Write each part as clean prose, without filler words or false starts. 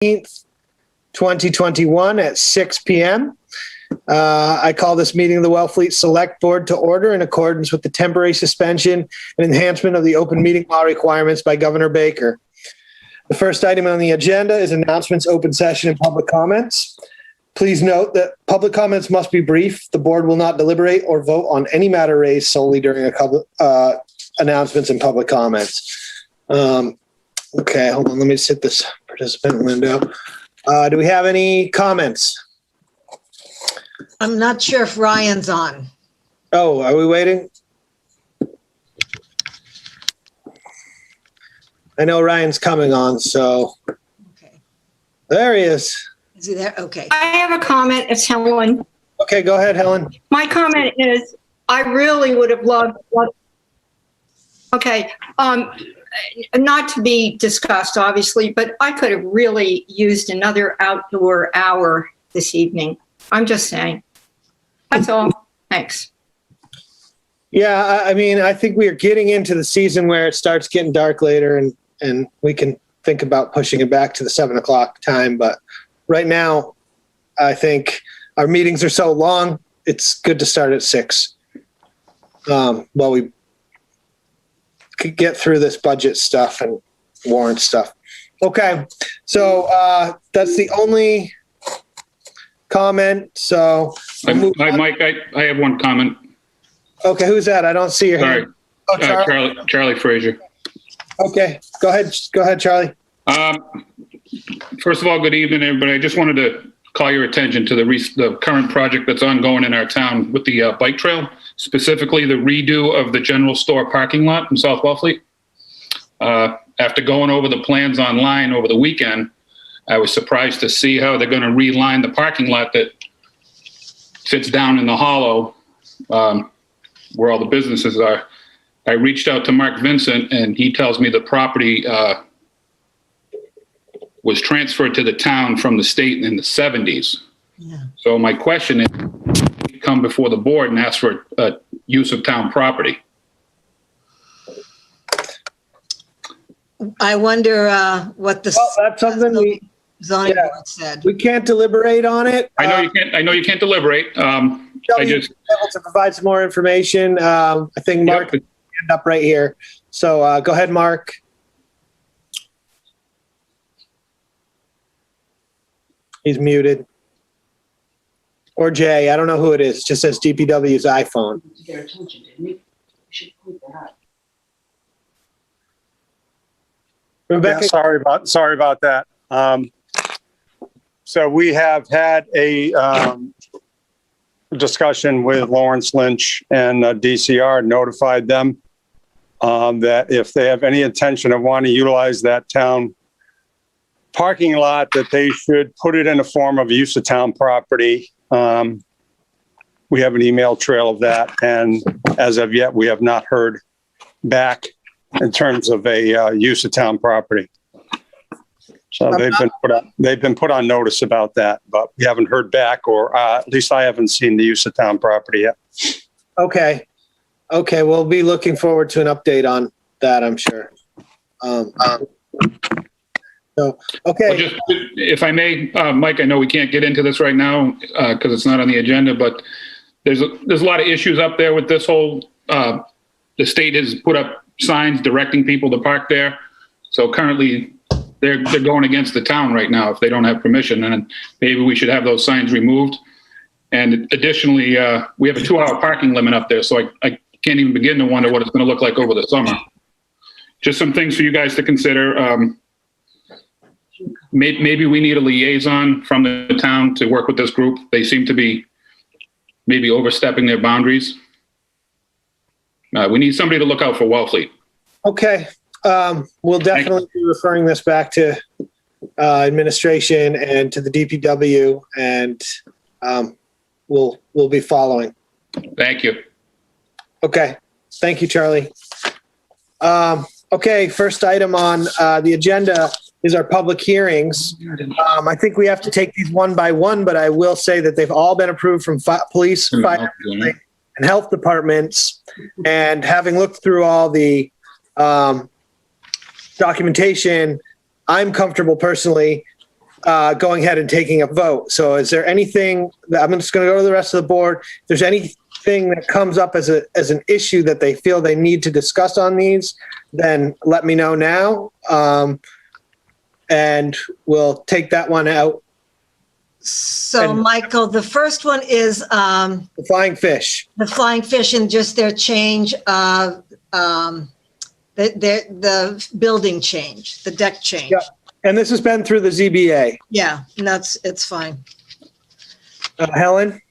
2021 at 6 p.m. I call this meeting of the Wellfleet Select Board to order in accordance with the temporary suspension and enhancement of the open meeting law requirements by Governor Baker. The first item on the agenda is announcements, open session, and public comments. Please note that public comments must be brief. The board will not deliberate or vote on any matter raised solely during announcements and public comments. Okay, hold on. Let me just hit this participant window. Do we have any comments? I'm not sure if Ryan's on. Oh, are we waiting? I know Ryan's coming on, so. Okay. There he is. Is he there? Okay. I have a comment. It's Helen. Okay, go ahead, Helen. My comment is, I really would have loved okay, not to be discussed, obviously, but I could have really used another outdoor hour this evening. I'm just saying. That's all. Thanks. Yeah, I mean, I think we are getting into the season where it starts getting dark later, and we can think about pushing it back to the 7 o'clock time. But right now, I think our meetings are so long, it's good to start at 6. While we could get through this budget stuff and warrant stuff. Okay, so that's the only comment. So Mike, I have one comment. Okay, who's that? I don't see your hand. Oh, Charlie Frazier. Okay, go ahead, Charlie. First of all, good evening, everybody. I just wanted to call your attention to the current project that's ongoing in our town with the bike trail, specifically the redo of the general store parking lot in South Wellfleet. After going over the plans online over the weekend, I was surprised to see how they're going to reline the parking lot that sits down in the hollow where all the businesses are. I reached out to Mark Vincent, and he tells me the property was transferred to the town from the state in the 70s. Yeah. So my question is, come before the board and ask for use of town property. I wonder what the that's something zoning board said. We can't deliberate on it. I know you can't deliberate. I just able to provide some more information. I think Mark would end up right here. So go ahead, Mark. He's muted. Or Jay, I don't know who it is. It just says DPW's iPhone. Their attention, didn't we? We should point that out. Rebecca, yeah, sorry about that. So we have had a discussion with Lawrence Lynch, and DCR notified them that if they have any intention of wanting to utilize that town parking lot, that they should put it in a form of use of town property. We have an email trail of that, and as of yet, we have not heard back in terms of a use of town property. So they've been put on notice about that, but we haven't heard back, or at least I haven't seen the use of town property yet. Okay, we'll be looking forward to an update on that, I'm sure. So, okay. Well, just, if I may, Mike, I know we can't get into this right now because it's not on the agenda, but there's a lot of issues up there with this whole, the state has put up signs directing people to park there. So currently they're going against the town right now if they don't have permission, and maybe we should have those signs removed. And additionally, we have a 2-hour parking limit up there. So I can't even begin to wonder what it's going to look like over the summer. Just some things for you guys to consider. Maybe we need a liaison from the town to work with this group. They seem to be maybe overstepping their boundaries. We need somebody to look out for Wellfleet. Okay. We'll definitely be referring this back to administration and to the DPW, and we'll be following. Thank you. Okay. Thank you, Charlie. Okay. First item on the agenda is our public hearings. I think we have to take these one by one, but I will say that they've all been approved from police, fire, and health departments. And having looked through all the documentation, I'm comfortable personally going ahead and taking a vote. So is there anything, I'm just going to go to the rest of the board. If there's anything that comes up as an issue that they feel they need to discuss on these, then let me know now. And we'll take that one out. So, And- Michael, the first one is The flying fish. the flying fish and just their change of the building change, the deck change. Yeah. And this has been through the ZBA. Yeah, and it's fine. Helen?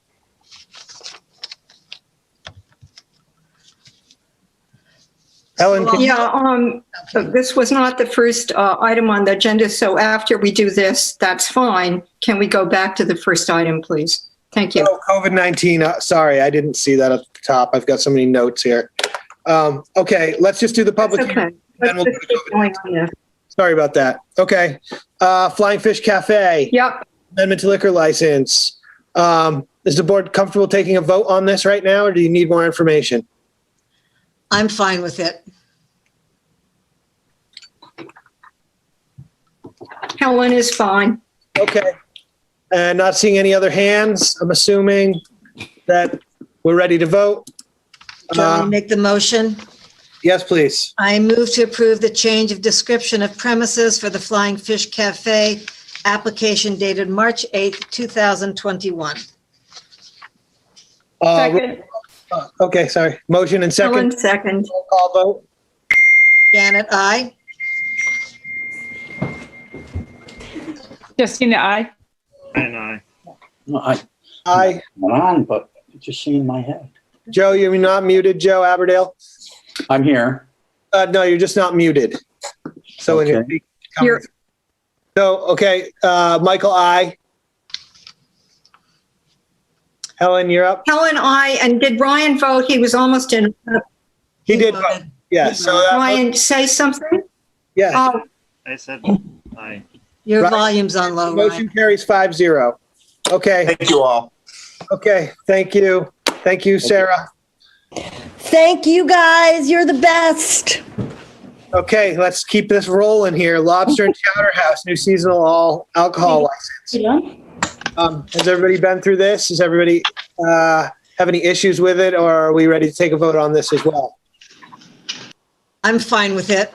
Helen, So, Yeah, this was not the first item on the agenda, so after we do this, that's fine. Can we go back to the first item, please? Thank you. Oh, COVID-19. Sorry, I didn't see that at the top. I've got so many notes here. Okay, let's just do the public. That's okay. Then we'll Let's just keep going on this. Sorry about that. Okay. Flying Fish Cafe, Yep, amendment to liquor license. Is the board comfortable taking a vote on this right now, or do you need more information? I'm fine with it. Helen is fine. Okay. And not seeing any other hands, I'm assuming that we're ready to vote. Do you want me to make the motion? Yes, please. I move to approve the change of description of premises for the Flying Fish Cafe, application dated March 8th, 2021. Second, Okay, sorry. Motion and Helen, second. second. Roll call vote. Janet, aye. Justina, aye. And I, No, I'm Aye. on, but it just seeing my head. Joe, you're not muted, Joe Aberdale? I'm here. No, you're just not muted. So when you're. Okay. You're- So, okay, Michael, aye. Helen, you're up. Helen, I, and did Ryan vote? He was almost in. He did vote. voted. Yeah, so that, Ryan, say something? yeah, Oh, I said, I. Your Right. volume's on low, motion Ryan. carries 5-0. Okay, Thank you all. okay, thank you. Thank you, Sarah. Thank you, guys. You're the best. Okay, let's keep this rolling here. Lobster and Chowder House, new seasonal all alcohol license. Has everybody been through this? Does everybody have any issues with it, or are we ready to take a vote on this as well? I'm fine with it.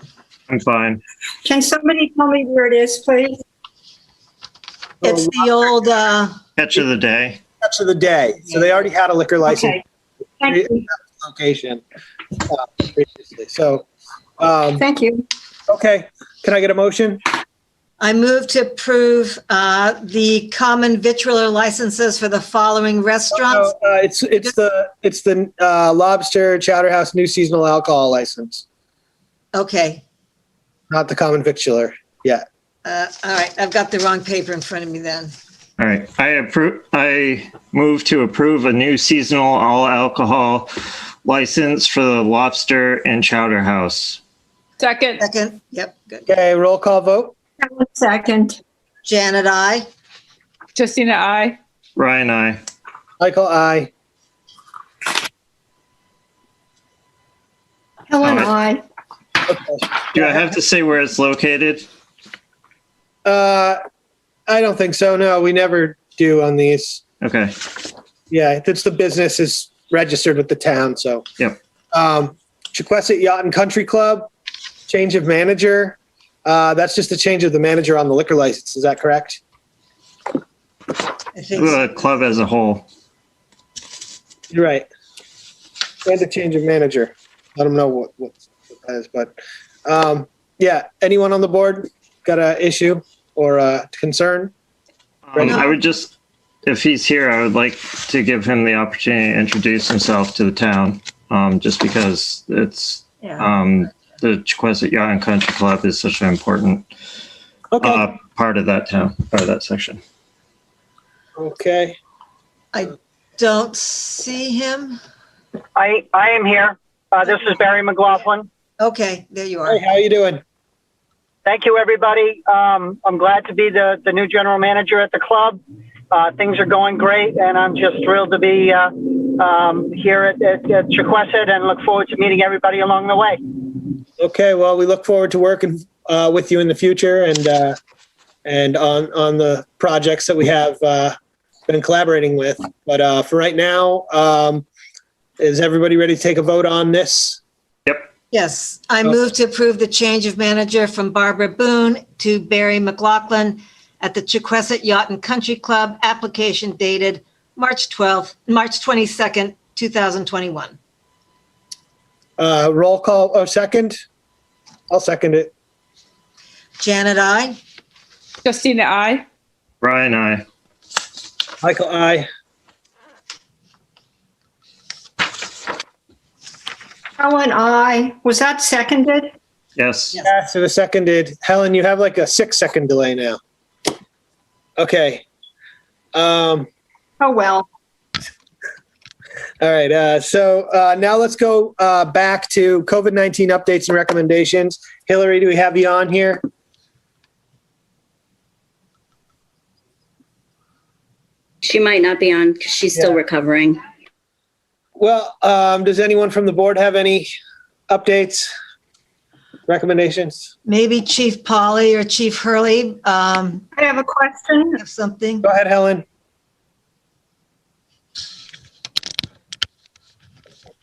I'm fine. can somebody tell me where it is, please? It's the old, Catch of the day. Catch of the day. So they already had a liquor license Okay. Thank you. location previously. So, Thank you. okay, can I get a motion? I move to approve the common vitrular licenses for the following restaurants. It's the Lobster Chowder House new seasonal alcohol license, Okay. not the common victular. Yeah. All right, I've got the wrong paper in front of me then. All right. I move to approve a new seasonal all alcohol license for the Lobster and Chowder House. Second, Second, yep, good. Okay, roll call vote. Helen, second. Janet, aye. Justina, aye. Ryan, I. Michael, aye. Helen, All I. Do I have to say where it's located? I don't think so. No, we never do on these. Okay. Yeah, it's the business is registered with the town, so. Yep. Chequesset Yacht and Country Club, change of manager. That's just a change of the manager on the liquor license. Is that correct? I think so. The club as a whole. You're right. And a change of manager. I don't know what that is, but, yeah, anyone on the board got a issue or a concern? I would just, if he's here, I would like to give him the opportunity to introduce himself to the town, just because it's, Yeah. the Chequesset Yacht and Country Club is such an important Okay, part of that town, part of that section. okay. Don't see him. I am here. This is Barry McLaughlin. Okay, there you Hey, are. how you doing? Thank you, everybody. I'm glad to be the new general manager at the club. Things are going great, and I'm just thrilled to be here at Chequesset and look forward to meeting everybody along the way. Okay, well, we look forward to working with you in the future, and and on the projects that we have been collaborating with. But for right now, is everybody ready to take a vote on this? Yes, I move to approve the change of manager from Barbara Boone to Barry McLaughlin at the Chequesset Yacht and Country Club, application dated March 22nd, 2021. Roll call, second? I'll second it. Janet, I. Justina, I. Brian, I. Michael, aye. Helen, I. Was that seconded? Yes. Yes, it was seconded. Helen, you have like a 6-second delay now. Okay. Oh, well. All right. So now let's go back to COVID-19 updates and recommendations. Hillary, do we have you on here? She might not be on because she's still recovering. Well, does anyone from the board have any updates, recommendations? Maybe Chief Polly or Chief Hurley. I have a question. Have something? Go ahead, Helen.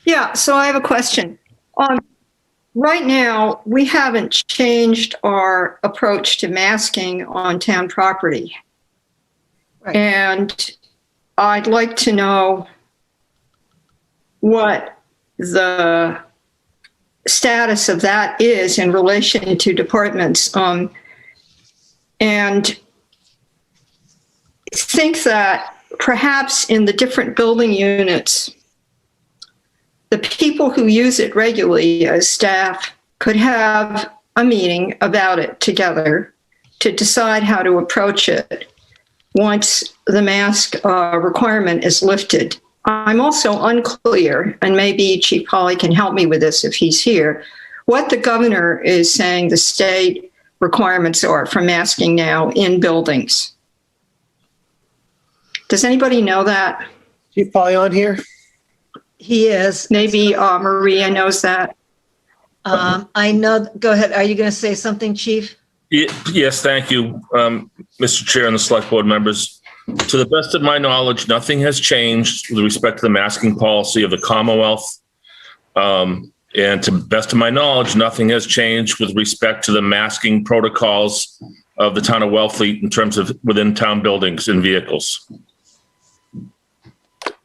Yeah, so I have a question. Right now, we haven't changed our approach to masking on town property. Right. And I'd like to know what the status of that is in relation to departments. And think that perhaps in the different building units, the people who use it regularly as staff could have a meeting about it together to decide how to approach it once the mask requirement is lifted. I'm also unclear, and maybe Chief Polly can help me with this if he's here, what the governor is saying the state requirements are for masking now in buildings. Does anybody know that? Chief Polly on here? He is. Maybe Maria knows that. I know. Go ahead. Are you going to say something, Chief? Yes, thank you, Mr. Chair and the Select Board members. To the best of my knowledge, nothing has changed with respect to the masking policy of the Commonwealth. And to the best of my knowledge, nothing has changed with respect to the masking protocols of the town of Wellfleet in terms of within town buildings and vehicles.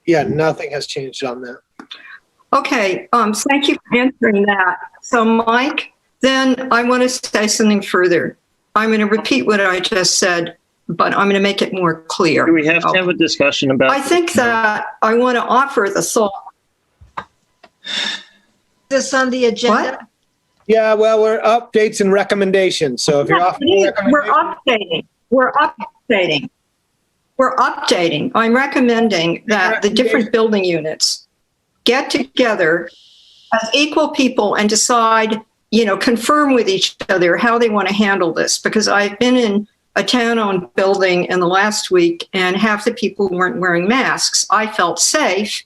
Yeah, nothing has changed on that. Okay, thank you for answering that. So Mike, then I want to say something further. I'm going to repeat what I just said, but I'm going to make it more clear. Do we have to have a discussion about? I think that I want to offer the thought. This on the agenda? What? Yeah, well, we're updates and recommendations. So if you're off, We're updating. I'm recommending that the different building units get together as equal people and decide, confirm with each other how they want to handle this. Because I've been in a town-owned building in the last week and half the people weren't wearing masks. I felt safe,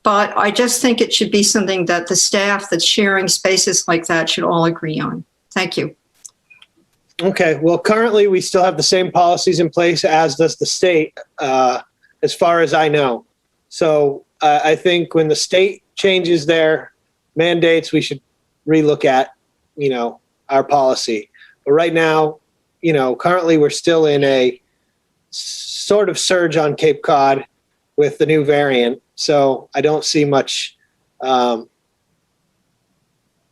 but I just think it should be something that the staff that's sharing spaces like that should all agree on. Thank you. okay. Well, currently we still have the same policies in place as does the state, as far as I know. So I think when the state changes their mandates, we should relook at, our policy. But right now, currently we're still in a sort of surge on Cape Cod with the new variant. So I don't see much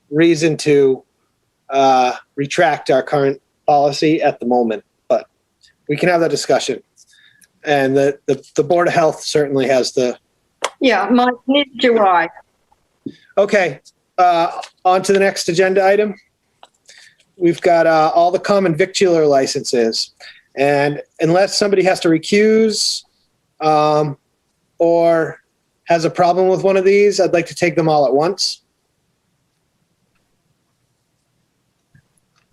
reason to retract our current policy at the moment, but we can have that discussion. And the Board of Health certainly has the. Yeah, Mike, neither do I. Okay, on to the next agenda item. We've got all the common victular licenses. And unless somebody has to recuse or has a problem with one of these, I'd like to take them all at once.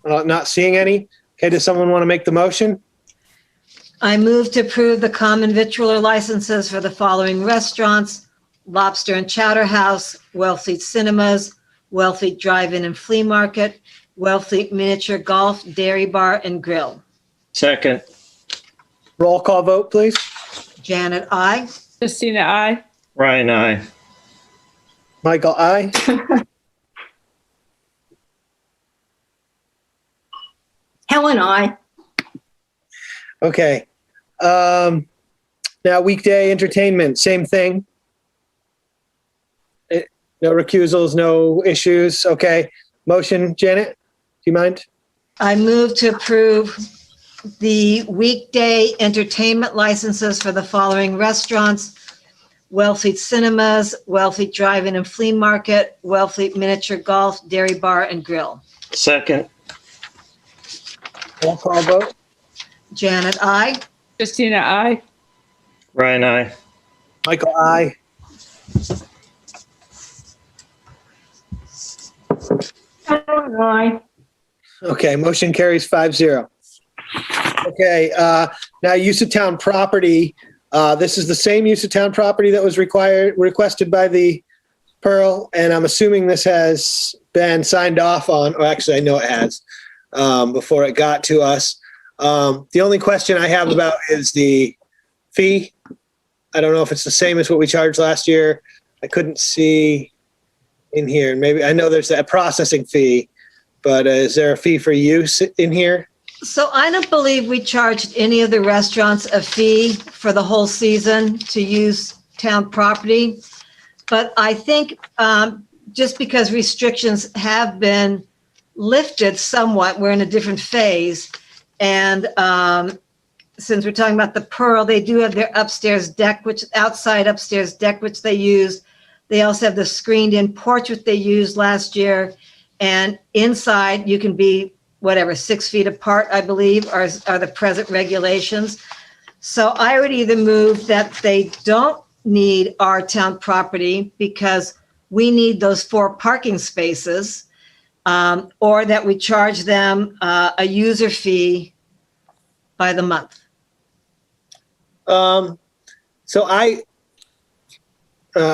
Not seeing any. Okay, does someone want to make the motion? I move to approve the common victualler licenses for the following restaurants: Lobster and Chowder House, Wellfleet Cinemas, Wellfleet Drive-In and Flea Market, Wellfleet Miniature Golf, Dairy Bar, and Grill. Second. Roll call vote, please. Janet, I. Justina, I. Ryan, I. Michael, aye. Helen, I. Okay. Now weekday entertainment, same thing. No recusals, no issues. Okay. Motion, Janet, do you mind? I move to approve the weekday entertainment licenses for the following restaurants: Wellfleet Cinemas, Wellfleet Drive-In and Flea Market, Wellfleet Miniature Golf, Dairy Bar and Grill. Second. Roll call vote. Janet, I. Justina, I. Ryan, I. Michael, aye. Helen, I. Okay, motion carries 5-0. Okay, now use of town property. This is the same use of town property that was requested by the Pearl, and I'm assuming this has been signed off on, or actually I know it has, before it got to us. The only question I have about is the fee. I don't know if it's the same as what we charged last year. I couldn't see in here. Maybe I know there's a processing fee, but is there a fee for use in here? So I don't believe we charged any of the restaurants a fee for the whole season to use town property. But I think just because restrictions have been lifted somewhat, we're in a different phase. And since we're talking about the Pearl, they do have their upstairs deck, which outside upstairs deck, which they use. They also have the screened-in porch, which they used last year. And inside, you can be, 6 feet apart, I believe, are the present regulations. So I would either move that they don't need our town property because we need those 4 parking spaces, or that we charge them a user fee by the month. So I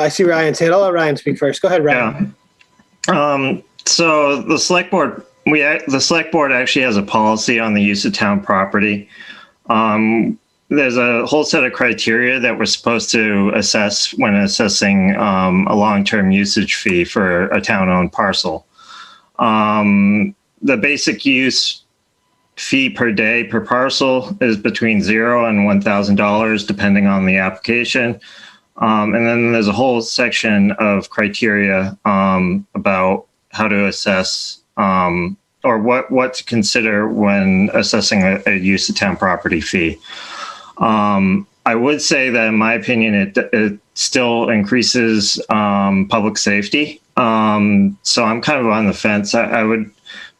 see Ryan's hand. I'll let Ryan speak first. Go ahead, Ryan. Yeah. So the select board, the select board actually has a policy on the use of town property. There's a whole set of criteria that we're supposed to assess when assessing a long-term usage fee for a town-owned parcel. The basic use fee per day per parcel is between $0 and $1,000, depending on the application. And then there's a whole section of criteria about how to assess or what to consider when assessing a use of town property fee. I would say that in my opinion, it still increases public safety. So I'm kind of on the fence.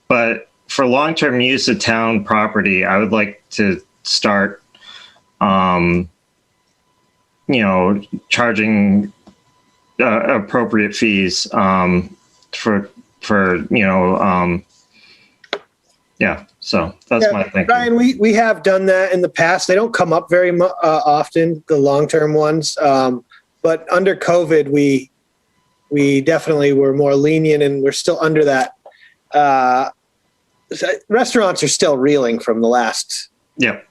But for long-term use of town property, I would like to start, charging appropriate fees so that's my thinking. Ryan, we have done that in the past. They don't come up very often, the long-term ones. But under COVID, we definitely were more lenient, and we're still under that. Restaurants are still reeling from the last year.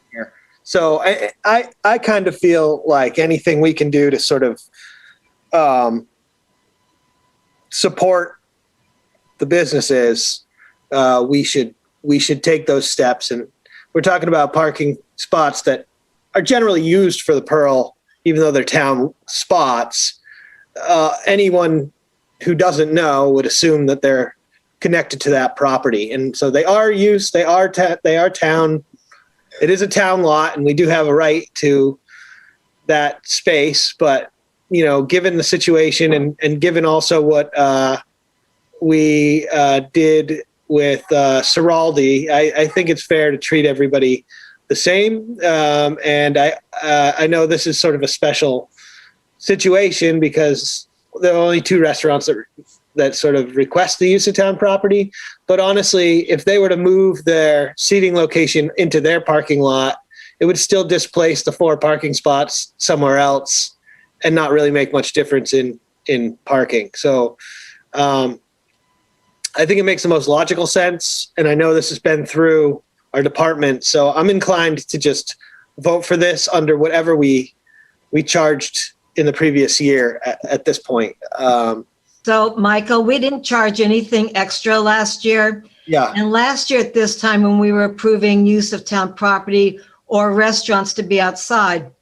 So I kind of feel like anything we can do to sort of support the businesses, we should take those steps. And we're talking about parking spots that are generally used for the Pearl, even though they're town spots. Anyone who doesn't know would assume that they're connected to that property. And so they are used, they are town. It is a town lot, and we do have a right to that space. But, given the situation and given also what we did with Ciraldi, I think it's fair to treat everybody the same. And I know this is sort of a special situation because there are only 2 restaurants that sort of request the use of town property. But honestly, if they were to move their seating location into their parking lot, it would still displace the 4 parking spots somewhere else and not really make much difference in parking. So I think it makes the most logical sense. And I know this has been through department. So I'm inclined to just vote for this under whatever we charged in the previous year at this point. So, Michael, we didn't charge anything extra last year. Yeah. And last year at this time, when we were approving use of town property or restaurants to be outside,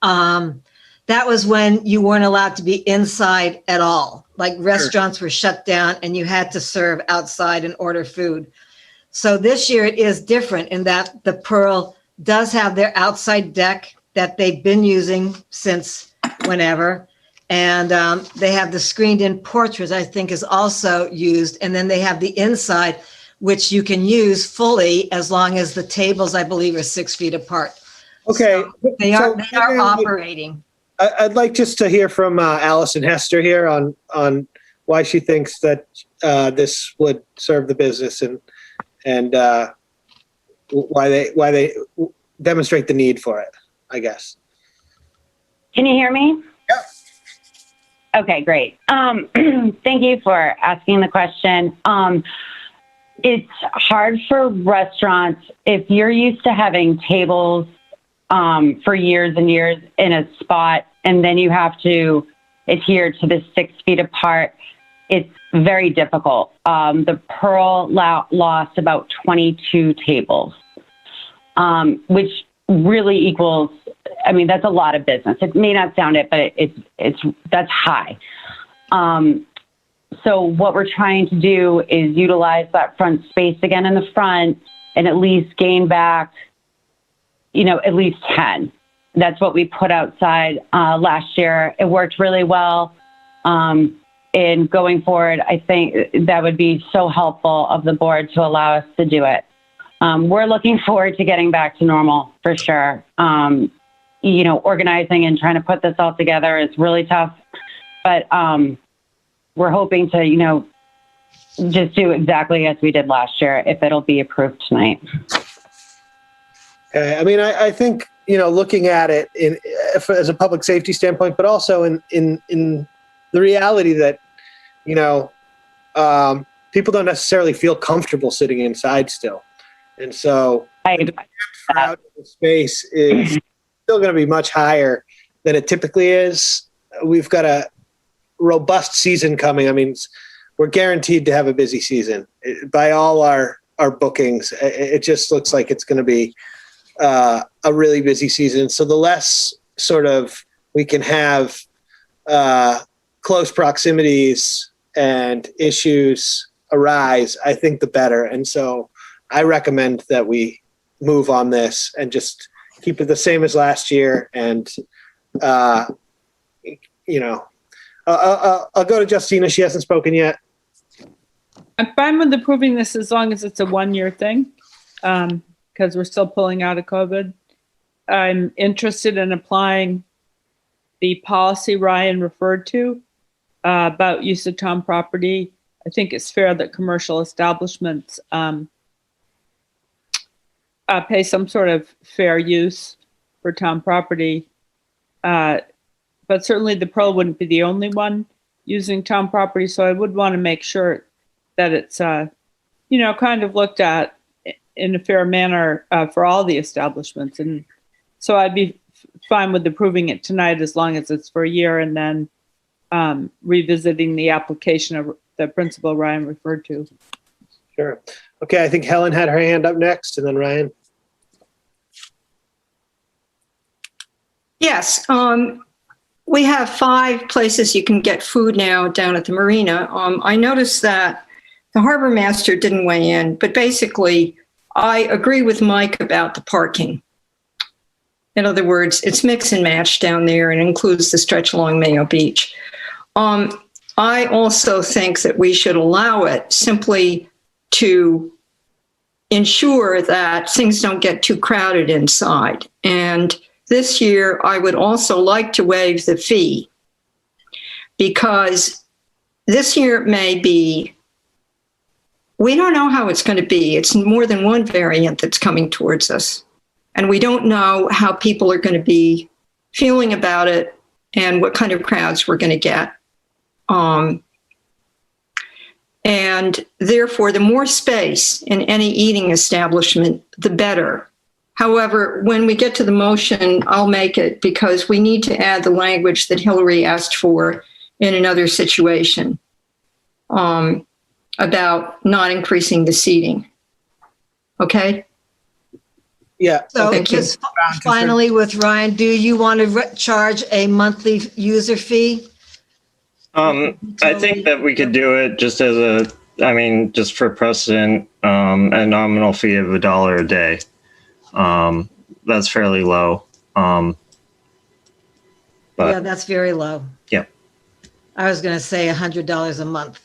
that was when you weren't allowed to be inside at all. Like restaurants were shut down and you had to serve outside and order food. So this year it is different in that the Pearl does have their outside deck that they've been using since whenever. And they have the screened-in porch, which I think is also used. And then they have the inside, which you can use fully as long as the tables, I believe, are 6 feet apart. Okay. So they are operating. I'd like just to hear from Allison Hester here on why she thinks that this would serve the business and why they demonstrate the need for it, I guess. Can you hear me? Yeah. Okay, great. Thank you for asking the question. It's hard for restaurants if you're used to having tables for years and years in a spot, and then you have to adhere to the 6 feet apart. It's very difficult. The Pearl lost about 22 tables, which really equals, I mean, that's a lot of business. It may not sound it, but that's high. So what we're trying to do is utilize that front space again in the front and at least gain back, at least 10. That's what we put outside last year. It worked really well. And going forward, I think that would be so helpful of the board to allow us to do it. We're looking forward to getting back to normal for sure. Organizing and trying to put this all together is really tough, but we're hoping to, just do exactly as we did last year if it'll be approved tonight. Okay. I mean, I think, looking at it as a public safety standpoint, but also in the reality that, people don't necessarily feel comfortable sitting inside still. And so the crowd in the space is still going to be much higher than it typically is. We've got a robust season coming. I mean, we're guaranteed to have a busy season by all our bookings. It just looks like it's going to be a really busy season. So the less sort of we can have close proximities and issues arise, I think the better. And so I recommend that we move on this and just keep it the same as last year. And, I'll go to Justina. She hasn't spoken yet. I'm fine with approving this as long as it's a 1-year thing, because we're still pulling out of COVID. I'm interested in applying the policy Ryan referred to about use of town property. I think it's fair that commercial establishments pay some sort of fair use for town property. But certainly the Pearl wouldn't be the only one using town property. So I would want to make sure that it's, kind of looked at in a fair manner for all the establishments. And so I'd be fine with approving it tonight as long as it's for a year and then revisiting the application of the principle Ryan referred to. Sure. Okay. I think Helen had her hand up next and then Ryan. Yes. We have 5 places you can get food now down at the marina. I noticed that the harbor master didn't weigh in, but basically I agree with Mike about the parking. In other words, it's mix and match down there and includes the stretch along Mayo Beach. I also think that we should allow it simply to ensure that things don't get too crowded inside. And this year, I would also like to waive the fee because this year may be, we don't know how it's going to be. It's more than one variant that's coming towards us. And we don't know how people are going to be feeling about it and what kind of crowds we're going to get. And therefore, the more space in any eating establishment, the better. However, when we get to the motion, I'll make it because we need to add the language that Hillary asked for in another situation about not increasing the seating. Okay? Yeah. So okay. just finally with Ryan, do you want to charge a monthly user fee? I think that we could do it just as just for precedent, a nominal fee of $1 a day. That's fairly low. Yeah, But that's very low. yeah. I was going to say $100 a month.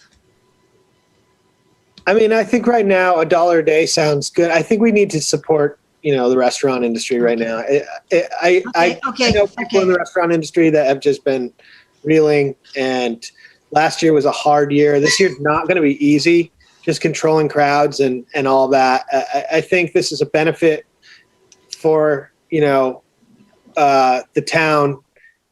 I mean, I think right now $1 a day sounds good. I think we need to support, the restaurant industry right now. I know people in the restaurant industry that have just been reeling, and last year was a hard year. This year's not going to be easy, just controlling crowds and all that. I think this is a benefit for, the town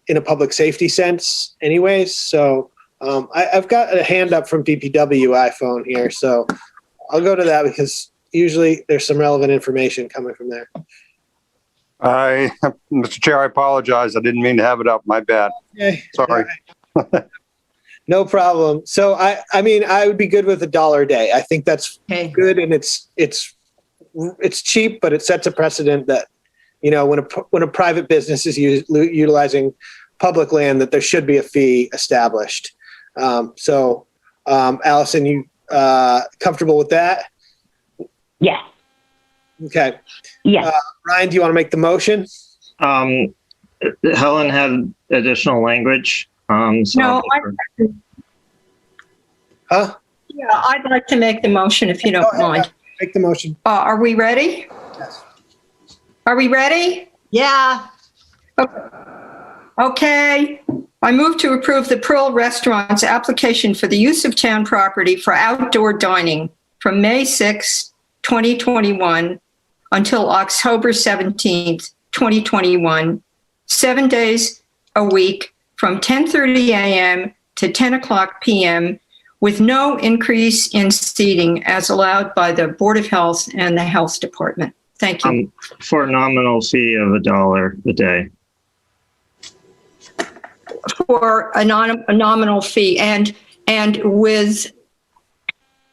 in a public safety sense anyways. So I've got a hand up from DPW iPhone here. So I'll go to that because usually there's some relevant information coming from there. Mr. Chair, I apologize. I didn't mean to have it up. My bad. Okay. Sorry. No problem. So I mean, I would be good with $1 a day. I think that's good, and it's cheap, but it sets a precedent that, when a private business is utilizing public land, that there should be a fee established. Allison, you comfortable with that? Yes. Okay. Yes. Ryan, do you want to make the motion? Helen had additional language. No, Huh? Yeah, I'd like to make the motion if you don't mind. Make the motion. Are we ready? Yes. Are we ready? Yeah. Okay. I move to approve the Pearl Restaurant's application for the use of town property for outdoor dining from May 6, 2021 until October 17th, 2021, 7 days a week from 10:30 a.m. to 10 o'clock p.m. with no increase in seating as allowed by the Board of Health and the Health Department. Thank you. For a nominal fee of $1 a day. For a nominal fee and with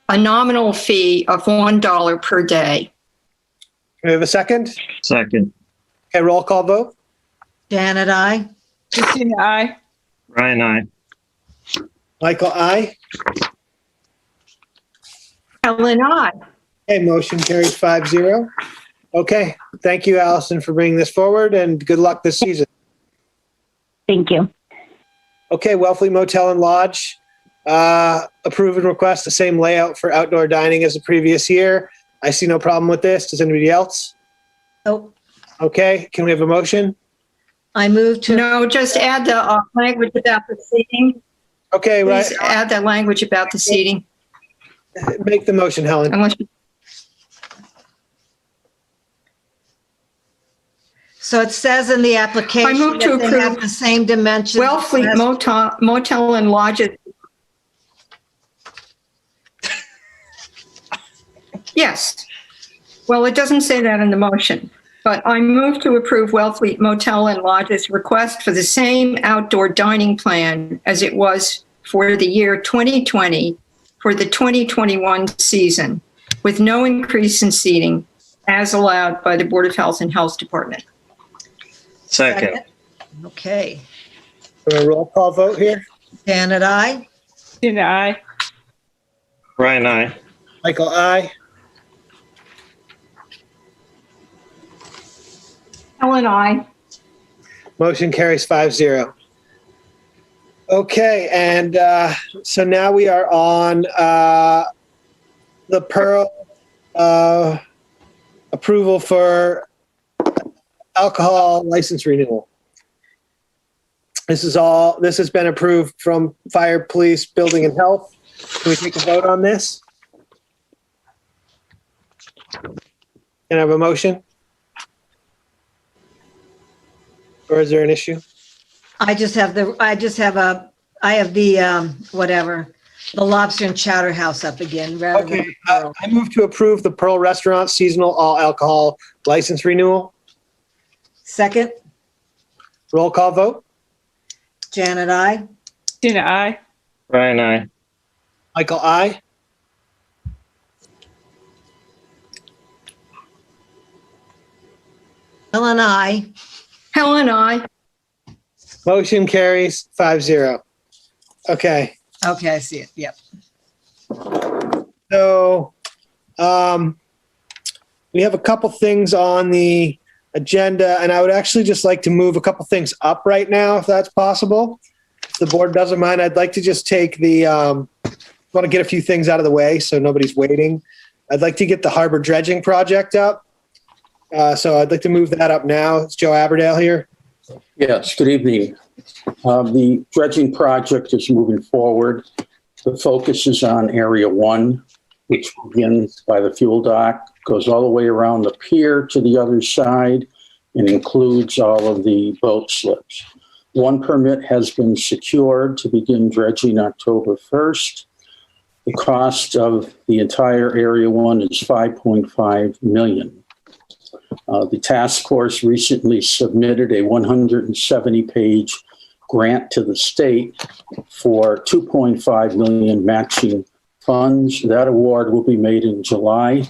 a nominal fee of $1 per day. Do we have a second? Second. Okay, roll call vote. Janet, I. Christina, aye. Ryan, aye. Michael, aye. Helen, aye. Okay, motion carries 5-0. Okay, thank you, Allison, for bringing this forward, and good luck this season. Thank you. Okay, Wellfleet Motel and Lodge, approve and request the same layout for outdoor dining as the previous year. I see no problem with this. Does anybody else? Oh, Okay, can we have a motion? I move to. No, just add the language about the seating. Okay, right. Please add that language about the seating. Make the motion, Helen. Unless you- So it says in the application I move to that they have approve the same dimensions. Wellfleet Motel and Lodges. Yes. Well, it doesn't say that in the motion, but I move to approve Wellfleet Motel and Lodges request for the same outdoor dining plan as it was for the year 2020 for the 2021 season, with no increase in seating as allowed by the Board of Health and Health Department. Second. Okay. A roll call vote here. Janet, I. Christina, aye. Ryan, aye. Michael, aye. Helen, aye. Motion carries 5-0. Okay, and so now we are on the Pearl approval for alcohol license renewal. This has been approved from Fire, Police, Building, and Health. Can we take a vote on this? Can I have a motion? Or is there an issue? I have the whatever. the Lobster and Chowder House up again rather than Okay, the Pearl. I move to approve the Pearl Restaurant seasonal all alcohol license renewal. Second, Roll call vote. Janet, I. Tina, I. Brian, I. Michael, I. Ellen, I. Helen, I. Motion carries 5-0. Okay, Okay, I see it. Yep. so we have a couple things on the agenda, and I would actually just like to move a couple things up right now, if that's possible. If the board doesn't mind, I'd like to just take the, want to get a few things out of the way so nobody's waiting. I'd like to get the harbor dredging project up. So I'd like to move that up now. It's Joe Aberdale here. Yes, good evening. The dredging project is moving forward. The focus is on Area 1, which begins by the fuel dock, goes all the way around the pier to the other side, and includes all of the boat slips. One permit has been secured to begin dredging October 1st. The cost of the entire Area 1 is $5.5 million. The task force recently submitted a 170-page grant to the state for $2.5 million matching funds. That award will be made in July.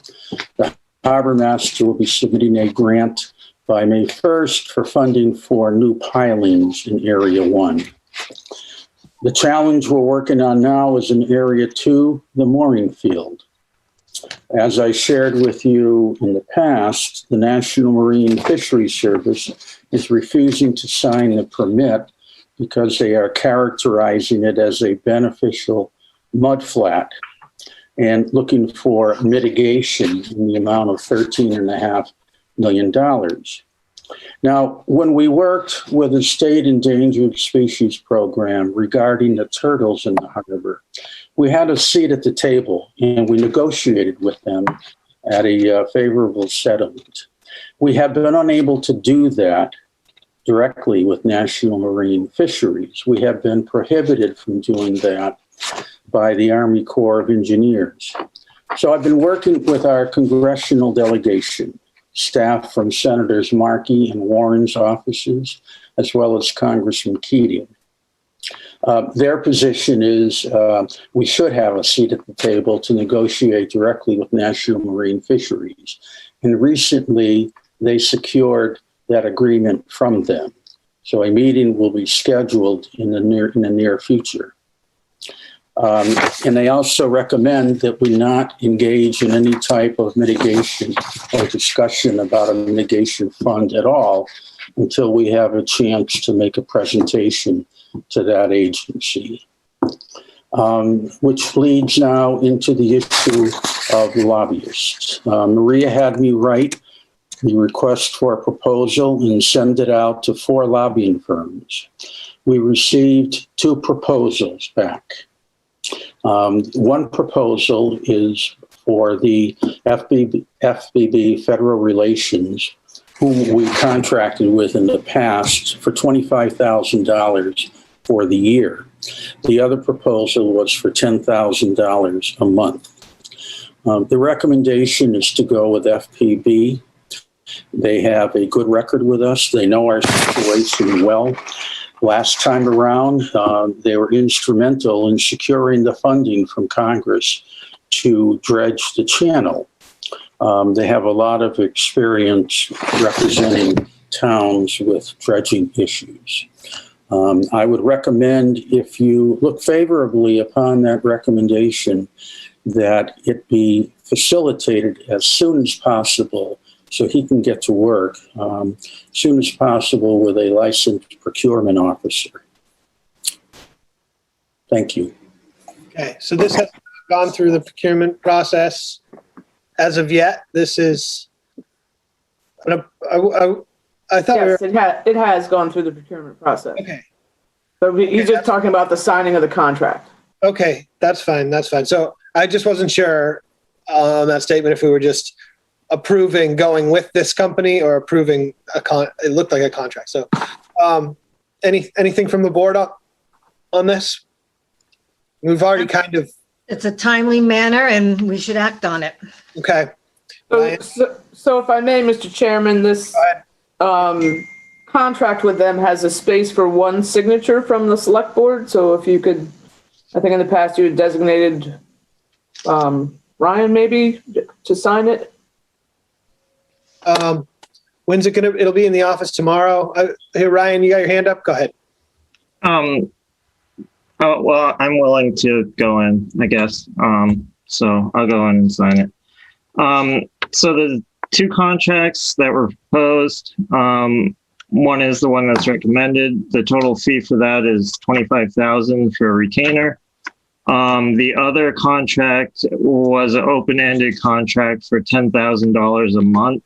The harbor master will be submitting a grant by May 1st for funding for new pilings in Area 1. The challenge we're working on now is in Area 2, the mooring field. As I shared with you in the past, the National Marine Fisheries Service is refusing to sign the permit because they are characterizing it as a beneficial mudflat and looking for mitigation in the amount of $13.5 million. Now, when we worked with the State Endangered Species Program regarding the turtles in the harbor, we had a seat at the table and we negotiated with them at a favorable settlement. We have been unable to do that directly with National Marine Fisheries. We have been prohibited from doing that by the Army Corps of Engineers. So I've been working with our congressional delegation, staff from Senators Markey and Warren's offices, as well as Congressman Keating. Their position is we should have a seat at the table to negotiate directly with National Marine Fisheries. And recently, they secured that agreement from them. So a meeting will be scheduled in the near future. And they also recommend that we not engage in any type of mitigation or discussion about a mitigation fund at all until we have a chance to make a presentation to that agency. Which leads now into the issue of lobbyists. Maria had me write the request for a proposal and send it out to 4 lobbying firms. We received 2 proposals back. One proposal is for the FBB Federal Relations, whom we contracted with in the past for $25,000 for the year. The other proposal was for $10,000 a month. The recommendation is to go with FPB. They have a good record with us. They know our situation well. Last time around, they were instrumental in securing the funding from Congress to dredge the channel. They have a lot of experience representing towns with dredging issues. I would recommend, if you look favorably upon that recommendation, that it be facilitated as soon as possible so he can get to work as soon as possible with a licensed procurement officer. Thank you. Okay, so this has gone through the procurement process as of yet. This is, I thought Yes, it has gone through the procurement process. Okay. So he's just talking about the signing of the contract. Okay, that's fine. That's fine. So I just wasn't sure on that statement if we were just approving going with this company or approving it looked like a contract. So anything from the board on this? We've already kind of, It's a timely manner and we should act on it. okay. So if I may, Mr. Chairman, this contract with them has a space for one signature from the select board. So if you could, I think in the past you had designated Ryan maybe to sign it. When's it gonna, it'll be in the office tomorrow. Hey, Ryan, you got your hand up? Go ahead. Oh, well, I'm willing to go in, I guess. So I'll go in and sign it. So the two contracts that were proposed, one is the one that's recommended. The total fee for that is $25,000 for a retainer. The other contract was an open-ended contract for $10,000 a month.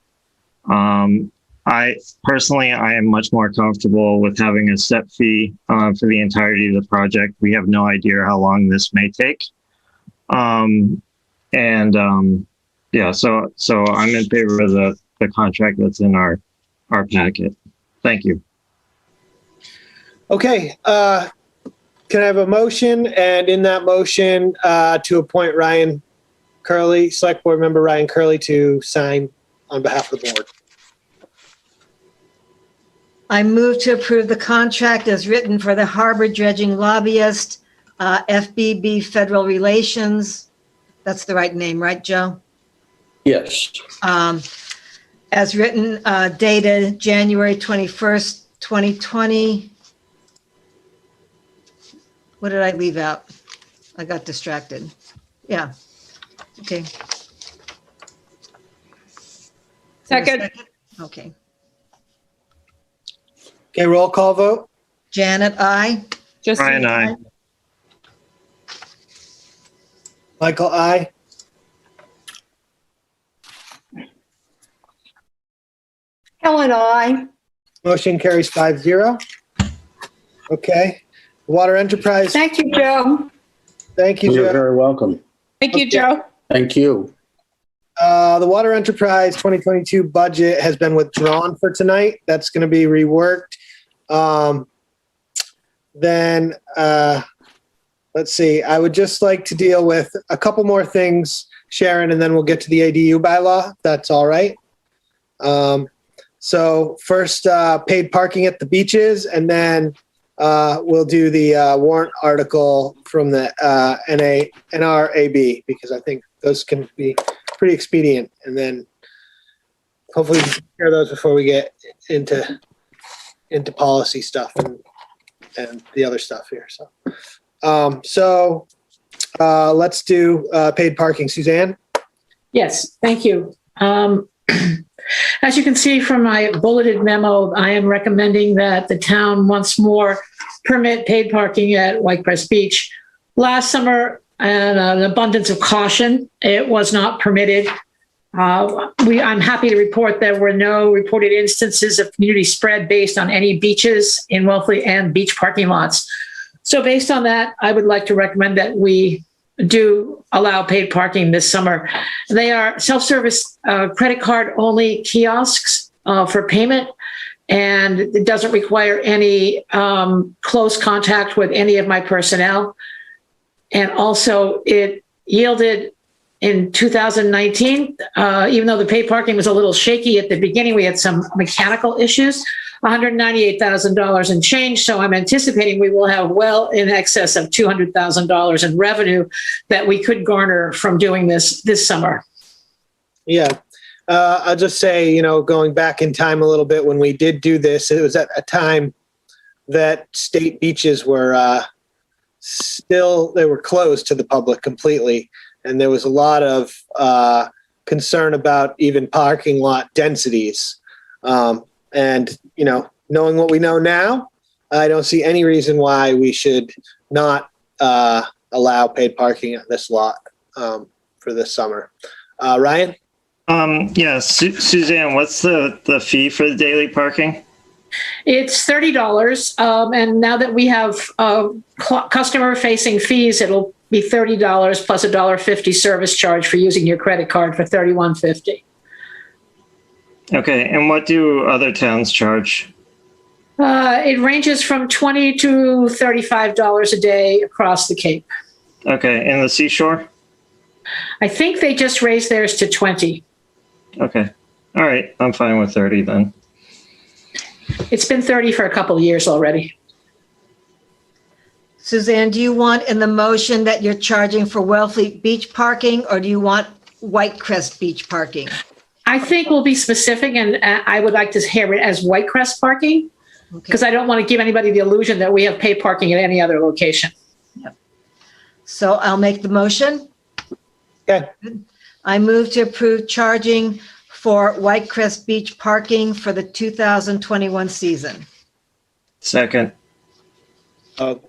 I am much more comfortable with having a set fee for the entirety of the project. We have no idea how long this may take. Yeah, so I'm in favor of the contract that's in our packet. Thank you. Okay, can I have a motion? And in that motion, to appoint Ryan Curley, Select Board Member Ryan Curley, to sign on behalf of the board. I move to approve the contract as written for the harbor dredging lobbyist, FBB Federal Relations. That's the right name, right, Joe? Yes. As written, dated January 21st, 2020. What did I leave out? I got distracted. Yeah. Okay. Second. Okay. Okay, roll call vote. Janet, aye. Ryan, aye. Michael, aye. Helen, aye. Motion carries 5-0. Okay. Water Enterprise. Thank you, Joe. Thank you, You're Joe. very welcome. Thank you, Joe. Thank you. The Water Enterprise 2022 budget has been withdrawn for tonight. That's going to be reworked. Then let's see. I would just like to deal with a couple more things, Sharon, and then we'll get to the ADU bylaw. If that's all right. So first, paid parking at the beaches, and then we'll do the warrant article from the NRAB, because I think those can be pretty expedient, and then hopefully we can hear those before we get into policy stuff and the other stuff here. So let's do paid parking. Suzanne? Yes, thank you. As you can see from my bulleted memo, I am recommending that the town once more permit paid parking at Whitecrest Beach. Last summer, and an abundance of caution, it was not permitted. I'm happy to report there were no reported instances of community spread based on any beaches in Wellfleet and beach parking lots. So based on that, I would like to recommend that we do allow paid parking this summer. They are self-service credit card only kiosks for payment, and it doesn't require any close contact with any of my personnel. And also it yielded in 2019, even though the paid parking was a little shaky at the beginning, we had some mechanical issues, $198,000 in change. So I'm anticipating we will have well in excess of $200,000 in revenue that we could garner from doing this summer. Yeah. I'll just say, going back in time a little bit, when we did do this, it was at a time that state beaches were they were closed to the public completely. And there was a lot of concern about even parking lot densities. And, knowing what we know now, I don't see any reason why we should not allow paid parking at this lot for this summer. Ryan? Yeah, Suzanne, what's the fee for the daily parking? It's $30. And now that we have customer facing fees, it'll be $30 plus $1.50 service charge for using your credit card for $31.50. Okay, and what do other towns charge? It ranges from $20 to $35 a day across the Cape. Okay, and the seashore? I think they just raised theirs to 20. Okay. All right, I'm fine with 30 then. It's been 30 for a couple of years already. Suzanne, do you want in the motion that you're charging for Wellfleet Beach parking, or do you want White Crest Beach parking? I think we'll be specific, and I would like to hear it as White Crest parking, because I don't want to give anybody the illusion that we have paid parking at any other location. So I'll make the motion. Okay. I move to approve charging for White Crest Beach parking for the 2021 season. Second.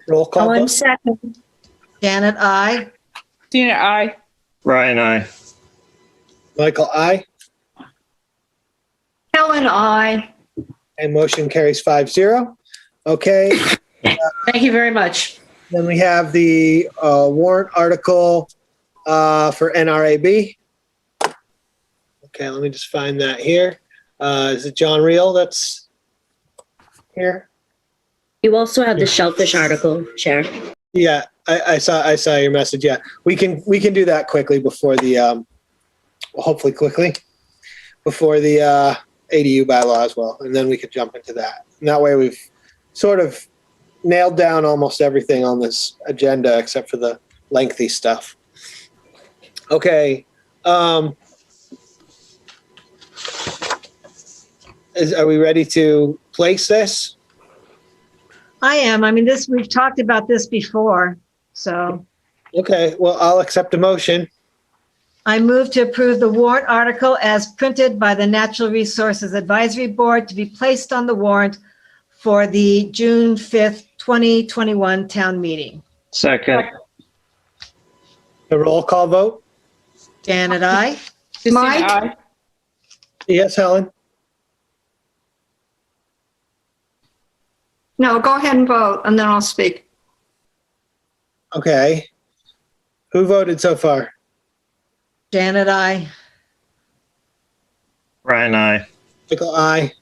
Roll call vote. second. Janet, I. Tina, I. Ryan, I. Michael, aye. Helen, I. And motion carries 5-0. Okay. Thank you very much. Then we have the warrant article for NRAB. Okay, let me just find that here. Is it John Reel that's here? You also have the shellfish article, Chair. Yeah, I saw your message. Yeah, we can do that quickly before the hopefully quickly before the ADU bylaw as well, and then we could jump into that. And that way we've sort of nailed down almost everything on this agenda except for the lengthy stuff. Okay. Are we ready to place this? I am. I mean, we've talked about this before, so. Okay, well, I'll accept a motion. I move to approve the warrant article as printed by the Natural Resources Advisory Board to be placed on the warrant for the June 5th, 2021 town meeting. Second. The roll call vote? Janet, I. Mike? Aye. Yes, Helen? No, go ahead and vote, and then I'll speak. Okay. Who voted so far? Janet, I. Ryan, I. Michael, aye.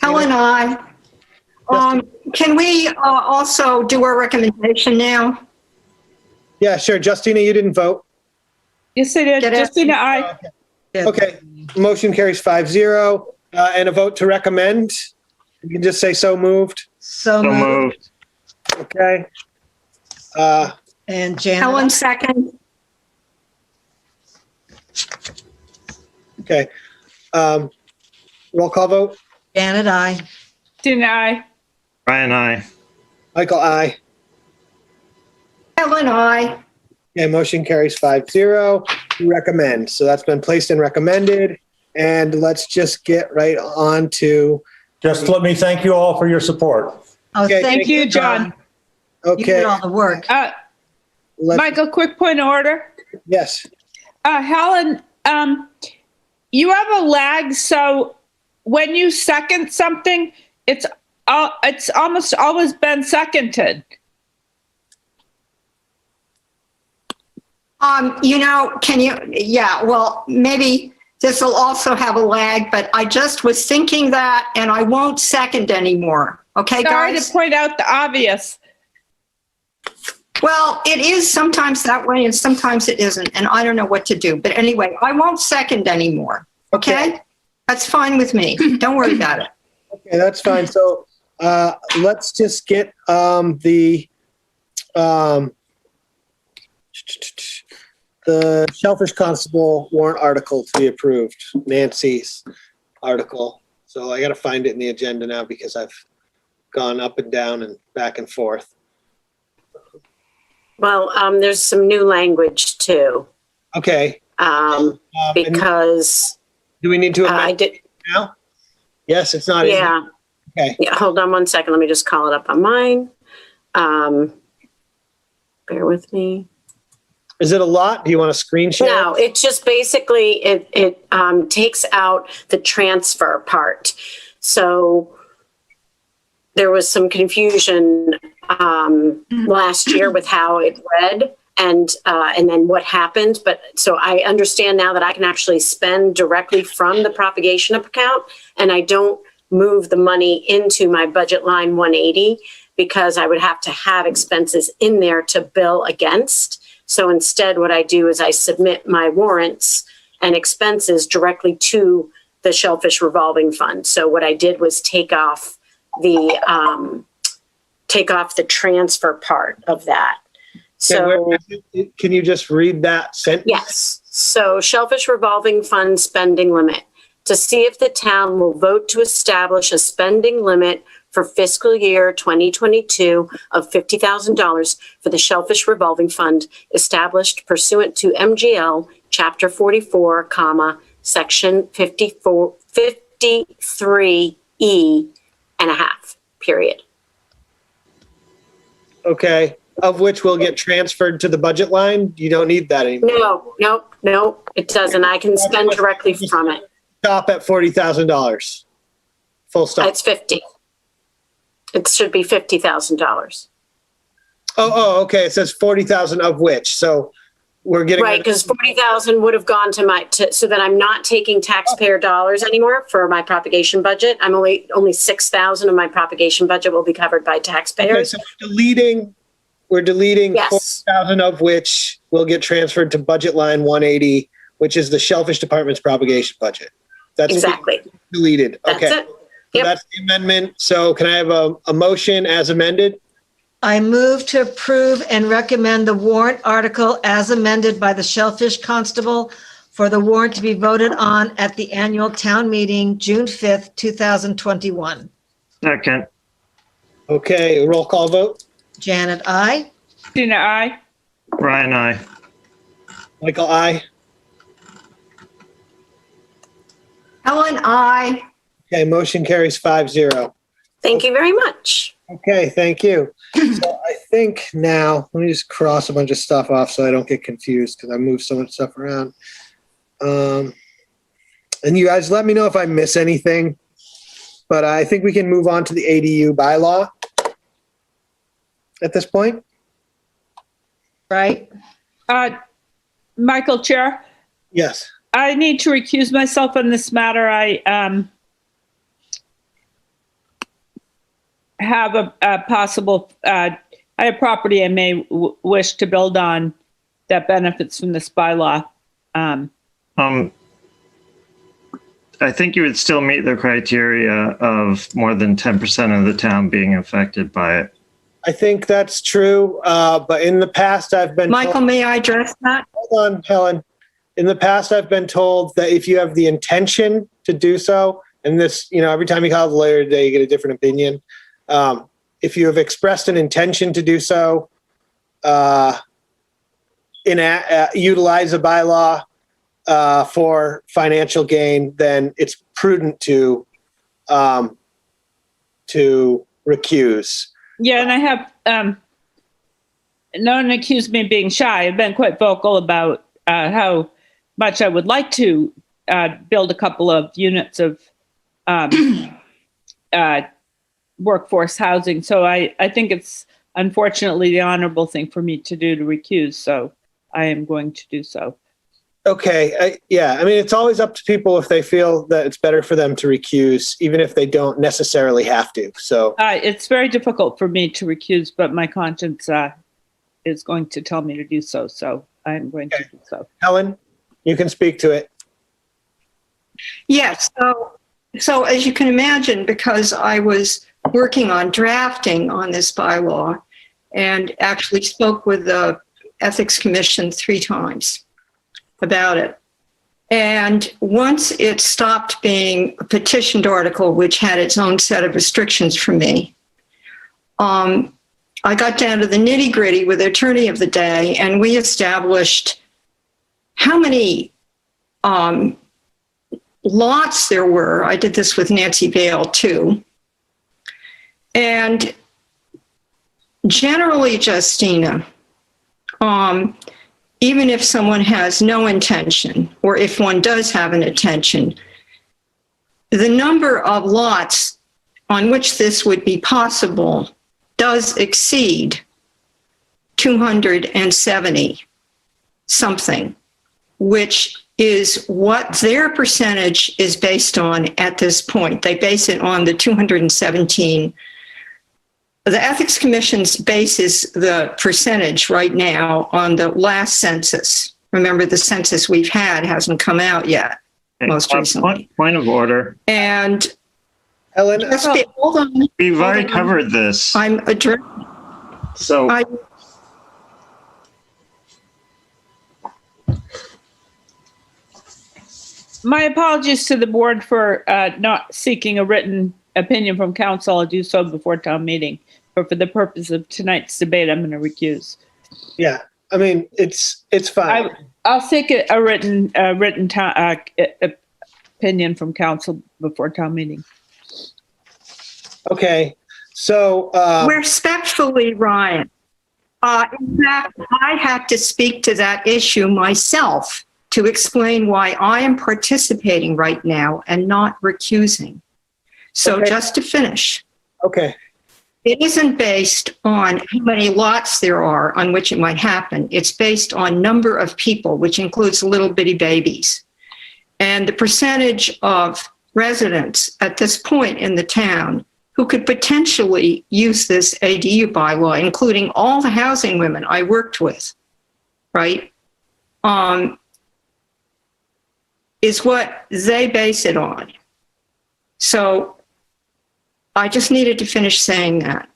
Helen, I. Can we also do our recommendation now? Yeah, sure. Justina, you didn't vote. Yes, I did. Get it? Justina, I. Okay, motion carries 5-0. And a vote to recommend. You can just say so moved. So So moved. moved. Okay. And Janet. Helen, second. Okay. Roll call vote. Janet, I. Tina, I. Ryan, I. Michael, aye. Helen, I. Okay, motion carries 5-0. Recommend. So that's been placed and recommended. And let's just get right on to. Just let me thank you all for your support. Oh, Okay, thank you, John. You Okay. did all the work. Michael, quick point of order. Yes. Helen, you have a lag, so when you second something, it's almost always been seconded. Well, maybe this will also have a lag, but I just was thinking that, and I won't second anymore. Okay, Sorry guys? to point out the obvious. Well, it is sometimes that way and sometimes it isn't, and I don't know what to do. But anyway, I won't second anymore. Okay? That's fine with me. Don't worry about it. Okay, that's fine. So let's just get the Shellfish Constable warrant article to be approved, Nancy's article. So I got to find it in the agenda now because I've gone up and down and back and forth. Well, there's some new language too. Okay. Because do we need to amend I did now? Yes, it's not. Yeah. Okay. Yeah. Hold on one second. Let me just call it up on mine. Bear with me. Is it a lot? Do you want to screen share? No, it just basically it takes out the transfer part. So there was some confusion last year with how it read and then what happened. But so I understand now that I can actually spend directly from the propagation account, and I don't move the money into my budget line 180 because I would have to have expenses in there to bill against. So instead, what I do is I submit my warrants and expenses directly to the Shellfish Revolving Fund. So what I did was take off the transfer part of that. So can you just read that sentence? yes. So Shellfish Revolving Fund spending limit. To see if the town will vote to establish a spending limit for fiscal year 2022 of $50,000 for the Shellfish Revolving Fund established pursuant to MGL Chapter 44, Section 53E and a half, period. Okay, of which will get transferred to the budget line? You don't need that anymore. No, it doesn't. I can spend directly from it. Stop at $40,000. Full stop. It's 50. It should be $50,000. Oh, okay. It says 40,000 of which. So we're getting Right, because 40,000 would have gone so that I'm not taking taxpayer dollars anymore for my propagation budget. I'm only 6,000 of my propagation budget will be covered by Okay, taxpayers. so we're deleting Yes. 40,000 of which will get transferred to budget line 180, which is the Shellfish Department's propagation budget. That's Exactly. deleted. That's Okay. it. So Yep. that's the amendment. So can I have a motion as amended? I move to approve and recommend the warrant article as amended by the Shellfish Constable for the warrant to be voted on at the annual town meeting, June 5th, 2021. Second. Okay, roll call vote. Janet, I. Tina, I. Brian, I. Michael, aye. Helen, I. Okay, motion carries 5-0. Thank you very much. Okay, thank you. So I think now, let me just cross a bunch of stuff off so I don't get confused because I moved so much stuff around. And you guys let me know if I miss anything, but I think we can move on to the ADU bylaw at this point. Right? Michael, Chair, Yes. I need to recuse myself on this matter. I have a possible, I have property I may wish to build on that benefits from this bylaw. I think you would still meet the criteria of more than 10% of the town being affected by it. I think that's true, but in the past I've been Michael, may I address that? Hold on, Helen. In the past, I've been told that if you have the intention to do so, and this, every time you call the lawyer today, you get a different opinion. If you have expressed an intention to do so, utilize a bylaw for financial gain, then it's prudent to recuse. Yeah, and I have, no one accused me of being shy. I've been quite vocal about how much I would like to build a couple of units of workforce housing. So I think it's unfortunately the honorable thing for me to do to recuse. So I am going to do so. Okay. It's always up to people if they feel that it's better for them to recuse, even if they don't necessarily have to. So it's very difficult for me to recuse, but my conscience is going to tell me to do so. So I'm going to do so. Helen, you can speak to it. Yes. So as you can imagine, because I was working on drafting on this bylaw and actually spoke with the Ethics Commission 3 times about it. And once it stopped being a petitioned article, which had its own set of restrictions for me, I got down to the nitty gritty with the attorney of the day, and we established how many lots there were. I did this with Nancy Vale too. And generally, Justina, even if someone has no intention, or if one does have an intention, the number of lots on which this would be possible does exceed 270 something, which is what their percentage is based on at this point. They base it on the 217 The Ethics Commission's bases the percentage right now on the last census. Remember, the census we've had hasn't come out yet, most recently. Point of order. And Ellen, hold on. We've already covered this. I'm addressing. So My apologies to the board for not seeking a written opinion from council. I'll do so before town meeting. But for the purpose of tonight's debate, I'm going to recuse. Yeah, I mean, it's fine. I'll seek a written opinion from council before town meeting. Okay, so respectfully, Ryan, in fact, I had to speak to that issue myself to explain why I am participating right now and not recusing. So just to finish. Okay. It isn't based on how many lots there are on which it might happen. It's based on number of people, which includes little bitty babies. And the percentage of residents at this point in the town who could potentially use this ADU bylaw, including all the housing women I worked with, right, is what they base it on. So I just needed to finish saying that.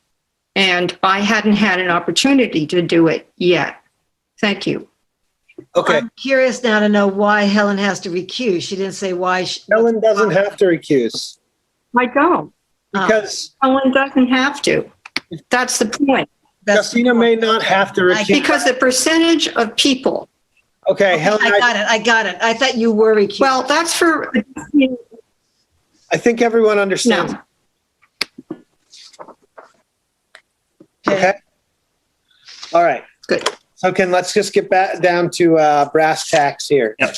And I hadn't had an opportunity to do it yet. Thank you. Okay. I'm curious now to know why Helen has to recuse. She didn't say why. Helen doesn't have to recuse. I don't. Because Helen doesn't have to. That's the point. Justina may not have to recuse. Because the percentage of people. Okay, Helen. I got it. I thought you were recused. Well, that's for. I think everyone understands. No. Okay. All right. Good. So let's just get back down to brass tacks here. Yep.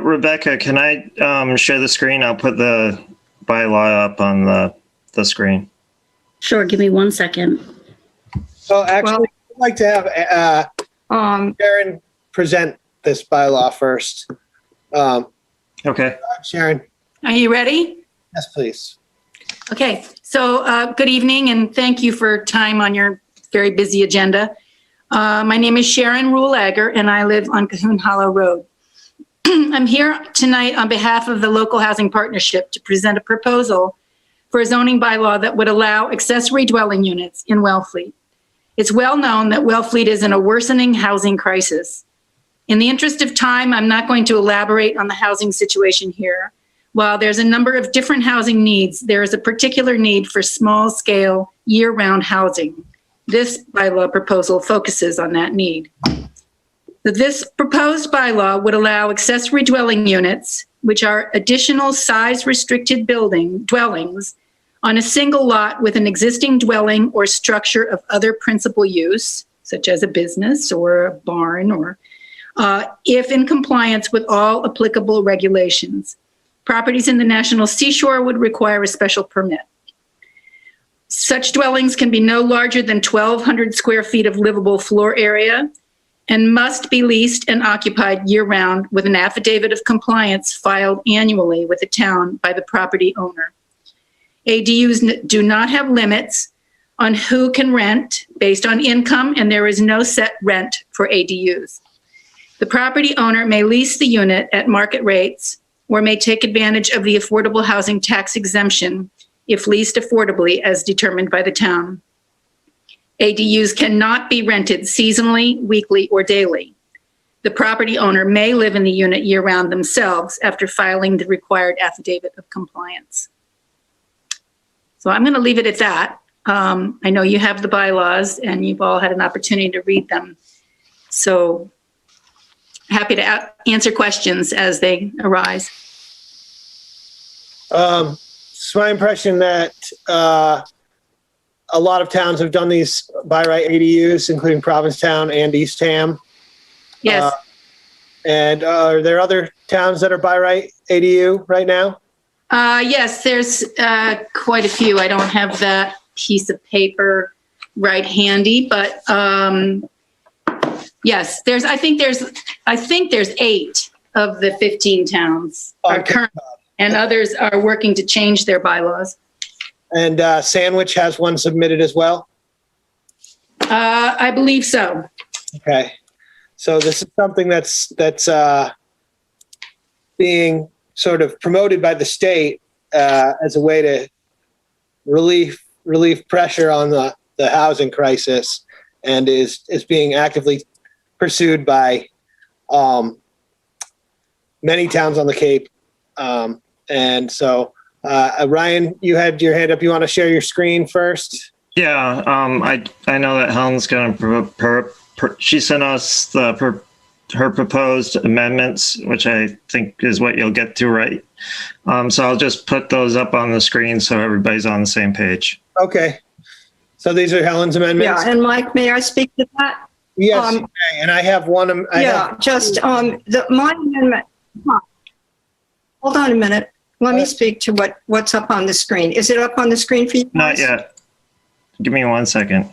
Rebecca, can I share the screen? I'll put the bylaw up on the screen. Sure, give me 1 second. So actually, I'd like to have Sharon present this bylaw first. Okay. Sharon. Are you ready? Yes, please. Okay, so good evening and thank you for time on your very busy agenda. My name is Sharon Ruhlager and I live on Cahoon Hollow Road. I'm here tonight on behalf of the Local Housing Partnership to present a proposal for a zoning bylaw that would allow accessory dwelling units in Wellfleet. It's well known that Wellfleet is in a worsening housing crisis. In the interest of time, I'm not going to elaborate on the housing situation here. While there's a number of different housing needs, there is a particular need for small-scale, year-round housing. This bylaw proposal focuses on that need. This proposed bylaw would allow accessory dwelling units, which are additional size-restricted dwellings, on a single lot with an existing dwelling or structure of other principal use, such as a business or a barn, or if in compliance with all applicable regulations. Properties in the National Seashore would require a special permit. Such dwellings can be no larger than 1,200 square feet of livable floor area and must be leased and occupied year-round with an affidavit of compliance filed annually with the town by the property owner. ADUs do not have limits on who can rent based on income, and there is no set rent for ADUs. The property owner may lease the unit at market rates or may take advantage of the affordable housing tax exemption if leased affordably as determined by the town. ADUs cannot be rented seasonally, weekly, or daily. The property owner may live in the unit year-round themselves after filing the required affidavit of compliance. So I'm going to leave it at that. I know you have the bylaws and you've all had an opportunity to read them. So happy to answer questions as they arise. It's my impression that a lot of towns have done these by right ADUs, including Provincetown and Eastham. Yes. And are there other towns that are by right ADU right now? Yes, there's quite a few. I don't have that piece of paper right handy, but yes, I think there's 8 of the 15 towns are current, and others are working to change their bylaws. And Sandwich has one submitted as well? I believe so. Okay. So this is something that's being sort of promoted by the state as a way to relieve pressure on the housing crisis, and is being actively pursued by many towns on the Cape. And so, Ryan, you had your hand up. You want to share your screen first? Yeah, I know that Helen's going to, she sent us her proposed amendments, which I think is what you'll get to, right? So I'll just put those up on the screen so everybody's on the same page. Okay. So these are Helen's amendments? Yeah, and Mike, may I speak to that? Yes, okay. And I have one. My amendment. Hold on a minute. Let me speak to what's up on the screen. Is it up on the screen for you Not guys? yet. Give me 1 second.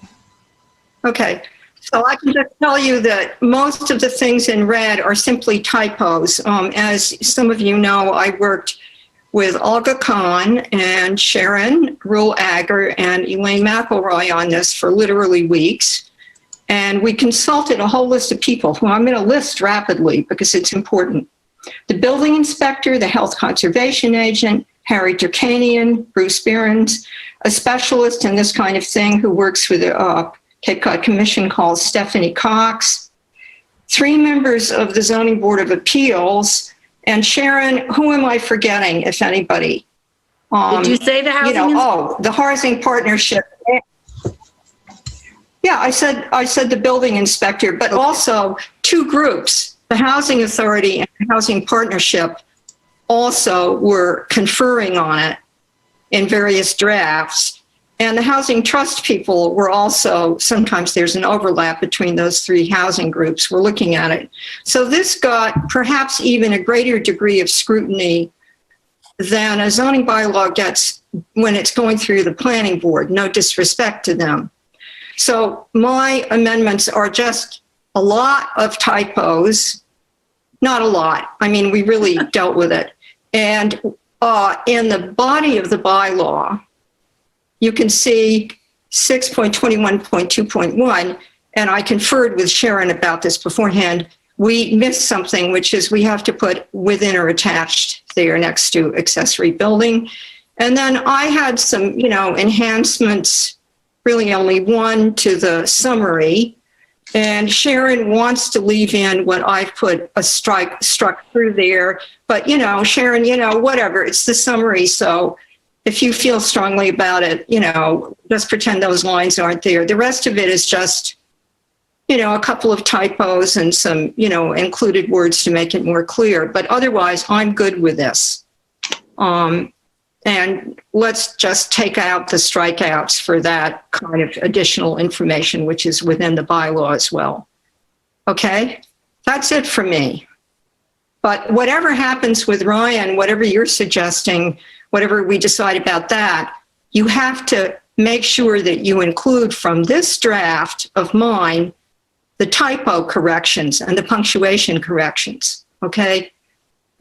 Okay. So I can just tell you that most of the things in red are simply typos. As some of you know, I worked with Olga Kahn and Sharon Rule-Agger and Elaine McElroy on this for literally weeks. And we consulted a whole list of people who I'm going to list rapidly because it's important. The building inspector, the health conservation agent, Harry Turkanian, Bruce Behrens, a specialist in this kind of thing who works with the Cape Cod Commission called Stephanie Cox, 3 members of the Zoning Board of Appeals, and Sharon, who am I forgetting, if anybody? Did you say the housing? The housing partnership. Yeah, I said the building inspector, but also 2 groups, the Housing Authority and the Housing Partnership, also were conferring on it in various drafts. And the Housing Trust people were also, sometimes there's an overlap between those 3 housing groups. We're looking at it. So this got perhaps even a greater degree of scrutiny than a zoning bylaw gets when it's going through the planning board. No disrespect to them. So my amendments are just a lot of typos, not a lot. I mean, we really dealt with it. And in the body of the bylaw, you can see 6.21.2.1, and I conferred with Sharon about this beforehand. We missed something, which is we have to put within or attached there next to accessory building. And then I had some, enhancements, really only one to the summary. And Sharon wants to leave in what I've put struck through there. But, Sharon, whatever, it's the summary. So if you feel strongly about it, just pretend those lines aren't there. The rest of it is just, a couple of typos and some, included words to make it more clear. But otherwise, I'm good with this. And let's just take out the strikeouts for that kind of additional information, which is within the bylaw as well. Okay? That's it for me. But whatever happens with Ryan, whatever you're suggesting, whatever we decide about that, you have to make sure that you include from this draft of mine the typo corrections and the punctuation corrections. Okay?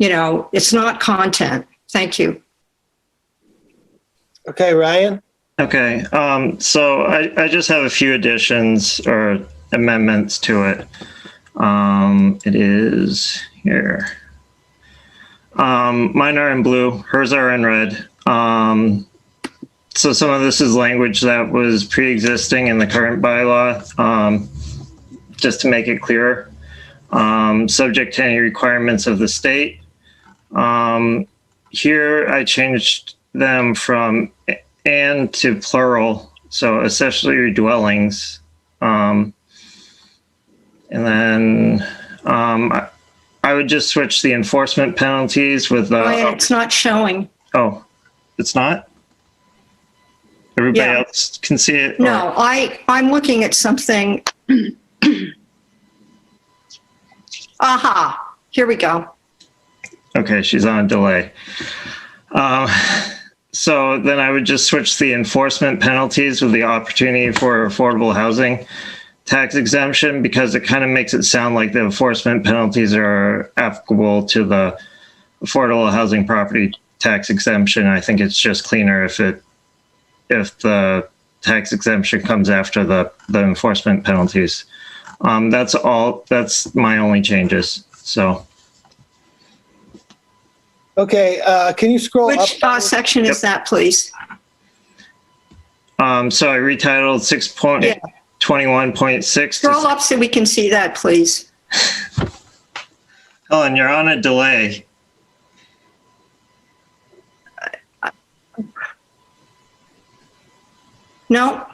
It's not content. Thank you. Okay, Ryan? Okay, so I just have a few additions or amendments to it. It is here. Mine are in blue, hers are in red. So some of this is language that was pre-existing in the current bylaw, just to make it clearer. Subject to any requirements of the state. Here I changed them from and to plural, so accessory dwellings. And then I would just switch the enforcement penalties with Ryan, it's not showing. Oh, it's not? Everybody else can see it? No, I'm looking at something. Aha, here we go. Okay, she's on delay. So then I would just switch the enforcement penalties with the opportunity for affordable housing tax exemption, because it kind of makes it sound like the enforcement penalties are applicable to the affordable housing property tax exemption. I think it's just cleaner if the tax exemption comes after the enforcement penalties. That's my only changes, so. Okay, can you scroll up? Which section is that, please? So I retitled 6.21.6. Scroll up so we can see that, please. Helen, you're on a delay. No.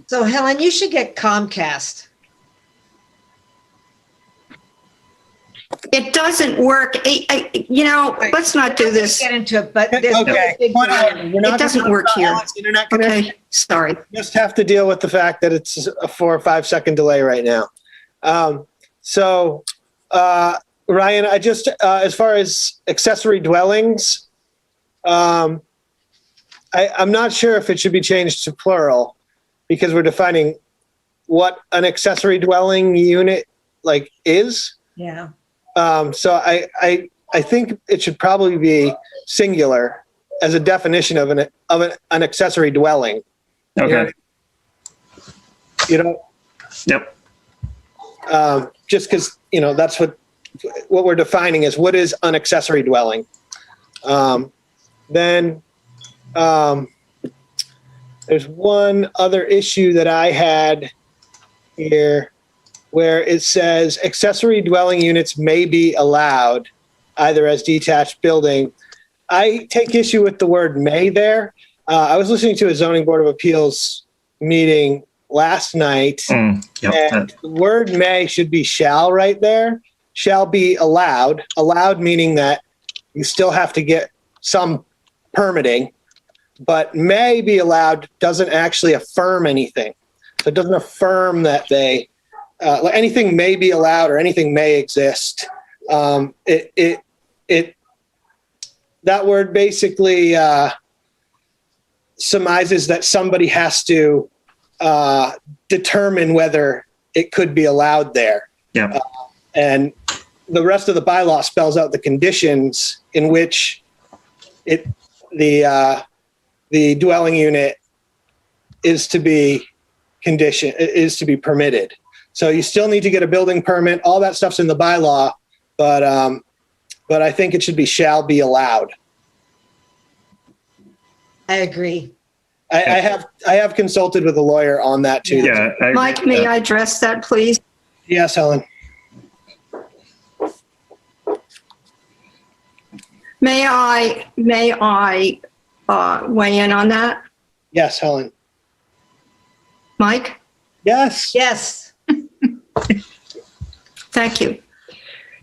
So Helen, you should get Comcast. It doesn't work. Let's not do this. Get into it, but there's Okay, it doesn't work here. Internet connection. Okay, sorry. Just have to deal with the fact that it's a 4 or 5 second delay right now. Ryan, I just, as far as accessory dwellings, I'm not sure if it should be changed to plural because we're defining what an accessory dwelling unit is. Yeah. So I think it should probably be singular as a definition of an accessory dwelling. Okay. Yep. Just because, that's what we're defining is what is an accessory dwelling. Then there's one other issue that I had here where it says accessory dwelling units may be allowed either as detached building. I take issue with the word may there. I was listening to a zoning board of appeals meeting last night and the word may should be shall right there. Shall be allowed meaning that you still have to get some permitting, but may be allowed doesn't actually affirm anything. So it doesn't affirm that anything may be allowed or anything may exist. That word basically surmises that somebody has to determine whether it could be allowed there. Yeah. And the rest of the bylaw spells out the conditions in which the dwelling unit is to be permitted. So you still need to get a building permit. All that stuff's in the bylaw, but I think it should be shall be allowed. I agree. I have consulted with a lawyer on that too. Yeah. Mike, may I address that, please? Yes, Helen. May I weigh in on that? Yes, Helen. Mike? Yes. Yes. Thank you.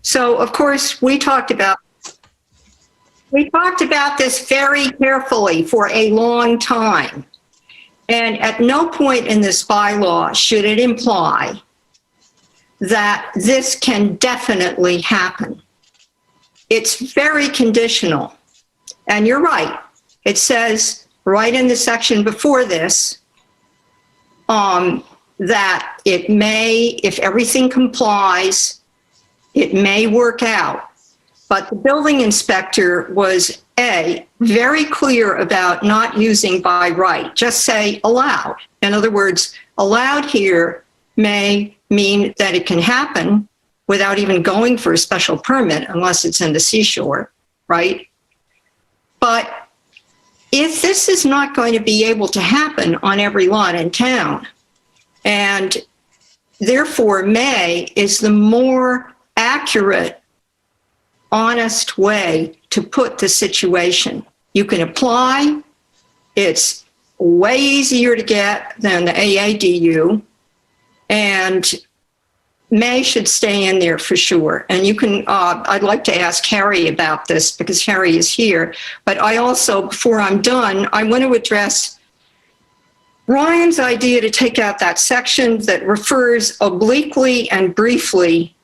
So, of course, we talked about this very carefully for a long time. And at no point in this bylaw should it imply that this can definitely happen. It's very conditional. And you're right. It says right in the section before this that it may, if everything complies, it may work out. But the building inspector was very clear about not using by right, just say allowed. In other words, allowed here may mean that it can happen without even going for a special permit unless it's in the seashore, right? But if this is not going to be able to happen on every lot in town, and therefore may is the more accurate, honest way to put the situation. You can apply. It's way easier to get than the AADU, and may should stay in there for sure. And you can, I'd like to ask Harry about this because Harry is here. But I also, before I'm done, I want to address Ryan's idea to take out that section that refers obliquely and briefly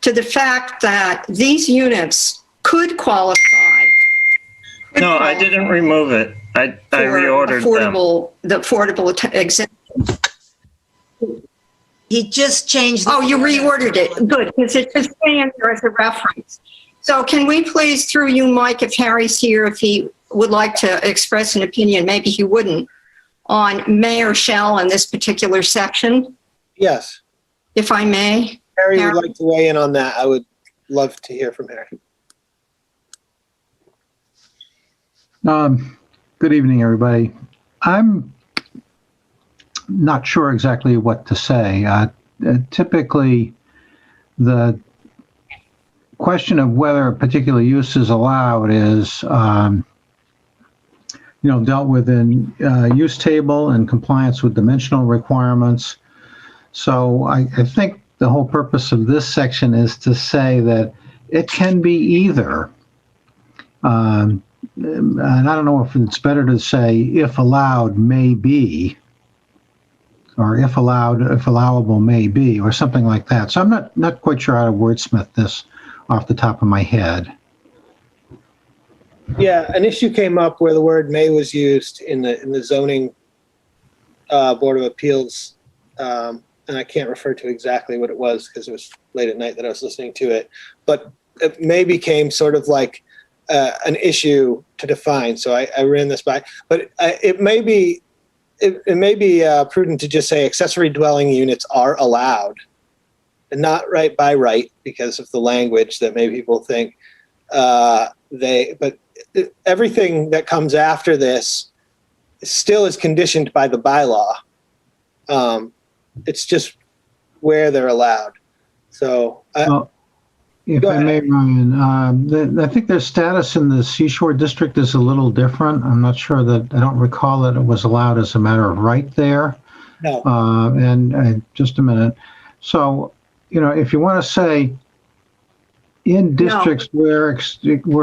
to the fact that these units could qualify. No, I didn't remove it. I reordered the affordable exemption. He just changed. Oh, you reordered it. Good, because it's just staying there as a reference. So can we please, through you, Mike, if Harry's here, if he would like to express an opinion, maybe he wouldn't, on may or shall in this particular section, Yes. if I may. Harry Harry? would like to weigh in on that. I would love to hear from Harry. Good evening, everybody. I'm not sure exactly what to say. Typically, the question of whether a particular use is allowed is, dealt with in use table and compliance with dimensional requirements. So I think the whole purpose of this section is to say that it can be either. And I don't know if it's better to say if allowed may be, or if allowable may be, or something like that. So I'm not quite sure how to wordsmith this off the top of my head. Yeah, an issue came up where the word may was used in the zoning Board of Appeals, and I can't refer to exactly what it was because it was late at night that I was listening to it, but it may became sort of like an issue to define. So I ran this by, but it may be prudent to just say accessory dwelling units are allowed, and not by right because of the language that maybe people think but everything that comes after this still is conditioned by the bylaw. It's just where they're allowed. So if I may, Ryan, I think their status in the Seashore District is a little different. I'm not sure that, I don't recall that it was allowed as a matter of right there. No. And just a minute. So, if you want to say in districts where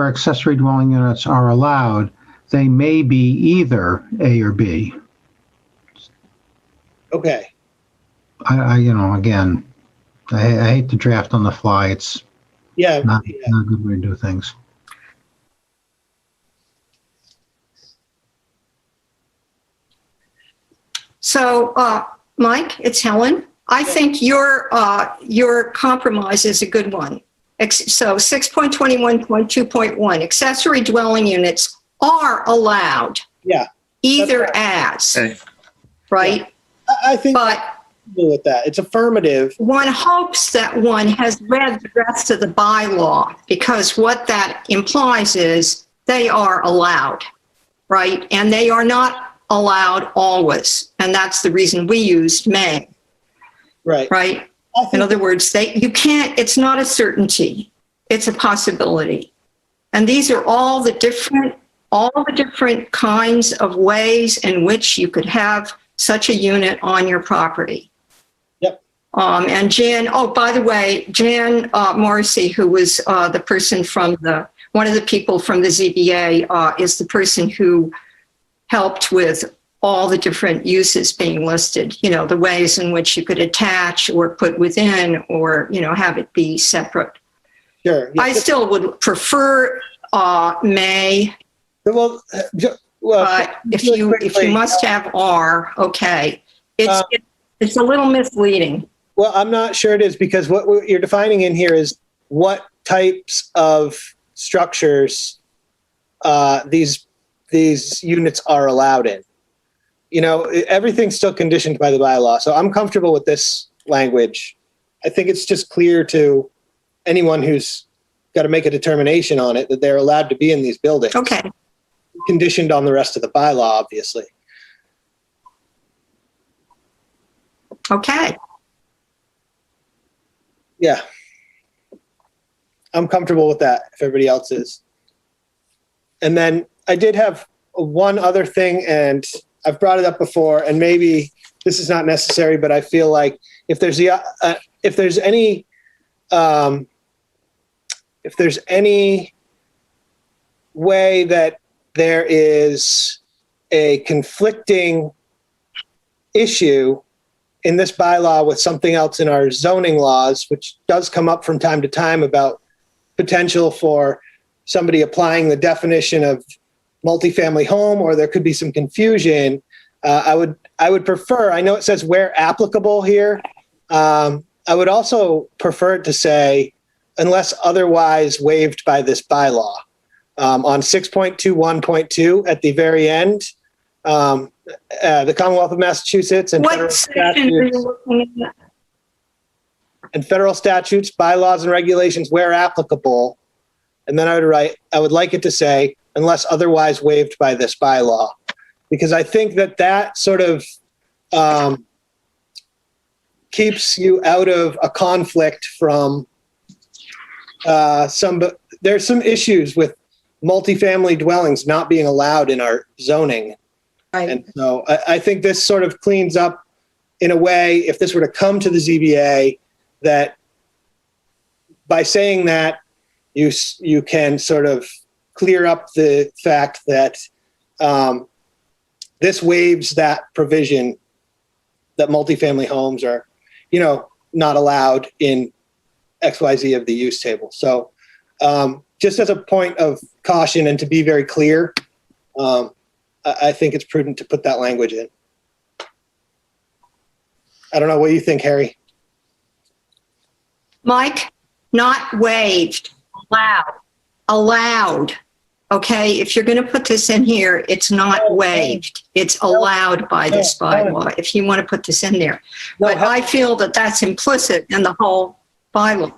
accessory dwelling units are allowed, they may be either A or B. Okay. Again, I hate to draft on the fly. It's not a good way to do things. So, Mike, it's Helen. I think your compromise is a good one. So 6.21.2.1, accessory dwelling units are allowed. Yeah. Either as, right? Yeah. I think but with that, it's affirmative. One hopes that one has read the rest of the bylaw, because what that implies is they are allowed, right? And they are not allowed always. And that's the reason we used may. Right. Right. In other words, it's not a certainty. It's a possibility. And these are all the different kinds of ways in which you could have such a unit on your property. Yep. And Jan, by the way, Jan Morrissey, who was the person one of the people from the ZBA, is the person who helped with all the different uses being listed, the ways in which you could attach or put within or, have it be separate. Sure. Yeah. I still would prefer may. Well, but if you must have R, okay. It's a little misleading. Well, I'm not sure it is, because what you're defining in here is what types of structures these units are allowed in. Everything's still conditioned by the bylaw. So I'm comfortable with this language. I think it's just clear to anyone who's got to make a determination on it that they're allowed to be in these buildings. Okay. Conditioned on the rest of the bylaw, obviously. Okay. Yeah. I'm comfortable with that if everybody else is. And then I did have one other thing, and I've brought it up before, and maybe this is not necessary, but I feel like if there's any way that there is a conflicting issue in this bylaw with something else in our zoning laws, which does come up from time to time about potential for somebody applying the definition of multifamily home, or there could be some confusion. I would prefer, I know it says where applicable here. I would also prefer it to say, unless otherwise waived by this bylaw. On 6.21.2 at the very end, the Commonwealth of Massachusetts and What section are you looking at? and federal statutes, bylaws, and regulations where applicable. And then I would like it to say, unless otherwise waived by this bylaw. Because I think that sort of keeps you out of a conflict from there's some issues with multifamily dwellings not being allowed in our zoning. Right. And so I think this sort of cleans up in a way, if this were to come to the ZBA, that by saying that you can sort of clear up the fact that this waives that provision that multifamily homes are, not allowed in XYZ of the use table. So just as a point of caution and to be very clear, I think it's prudent to put that language in. I don't know. What do you think, Harry? Mike, not waived, allowed. Okay, if you're going to put this in here, it's not waived. It's allowed by this bylaw, if you want to put this in there. But I feel that that's implicit in the whole bylaw.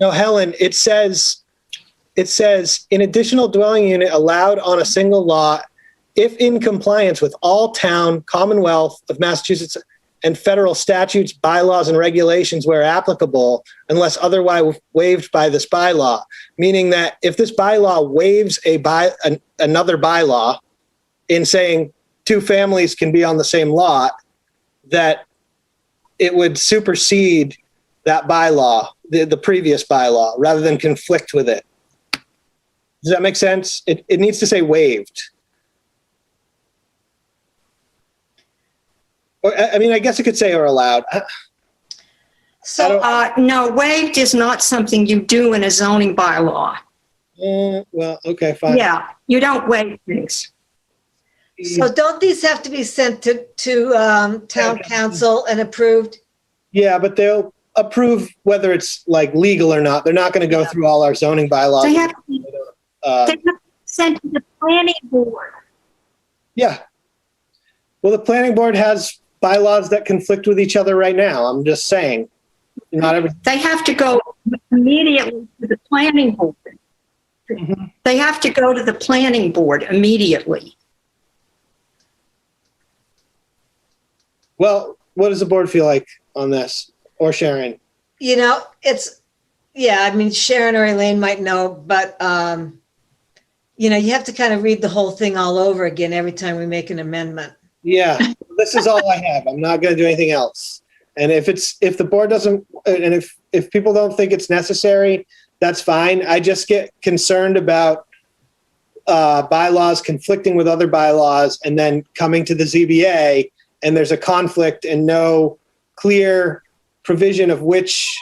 No, Helen, it says, in additional dwelling unit allowed on a single lot, if in compliance with all town, Commonwealth of Massachusetts, and federal statutes, bylaws, and regulations where applicable, unless otherwise waived by this bylaw. Meaning that if this bylaw waives another bylaw in saying two families can be on the same lot, that it would supersede that bylaw, the previous bylaw, rather than conflict with it. Does that make sense? It needs to say waived. Or, I mean, I guess it could say or allowed. So, no, waived is not something you do in a zoning bylaw. Well, okay, fine. Yeah, you don't waive things. So don't these have to be sent to town council and approved? Yeah, but they'll approve whether it's like legal or not. They're not going to go through all our zoning bylaws. They have to be sent to the planning board. Yeah. Well, the planning board has bylaws that conflict with each other right now. I'm just saying. Not every. They have to go immediately to the planning board. Mm-hmm. They have to go to the planning board immediately. Well, what does the board feel like on this? Or Sharon? I mean, Sharon or Elaine might know, but, you have to kind of read the whole thing all over again every time we make an amendment. Yeah, this is all I have. I'm not going to do anything else. And if the board doesn't, and if people don't think it's necessary, that's fine. I just get concerned about bylaws conflicting with other bylaws and then coming to the ZBA and there's a conflict and no clear provision of which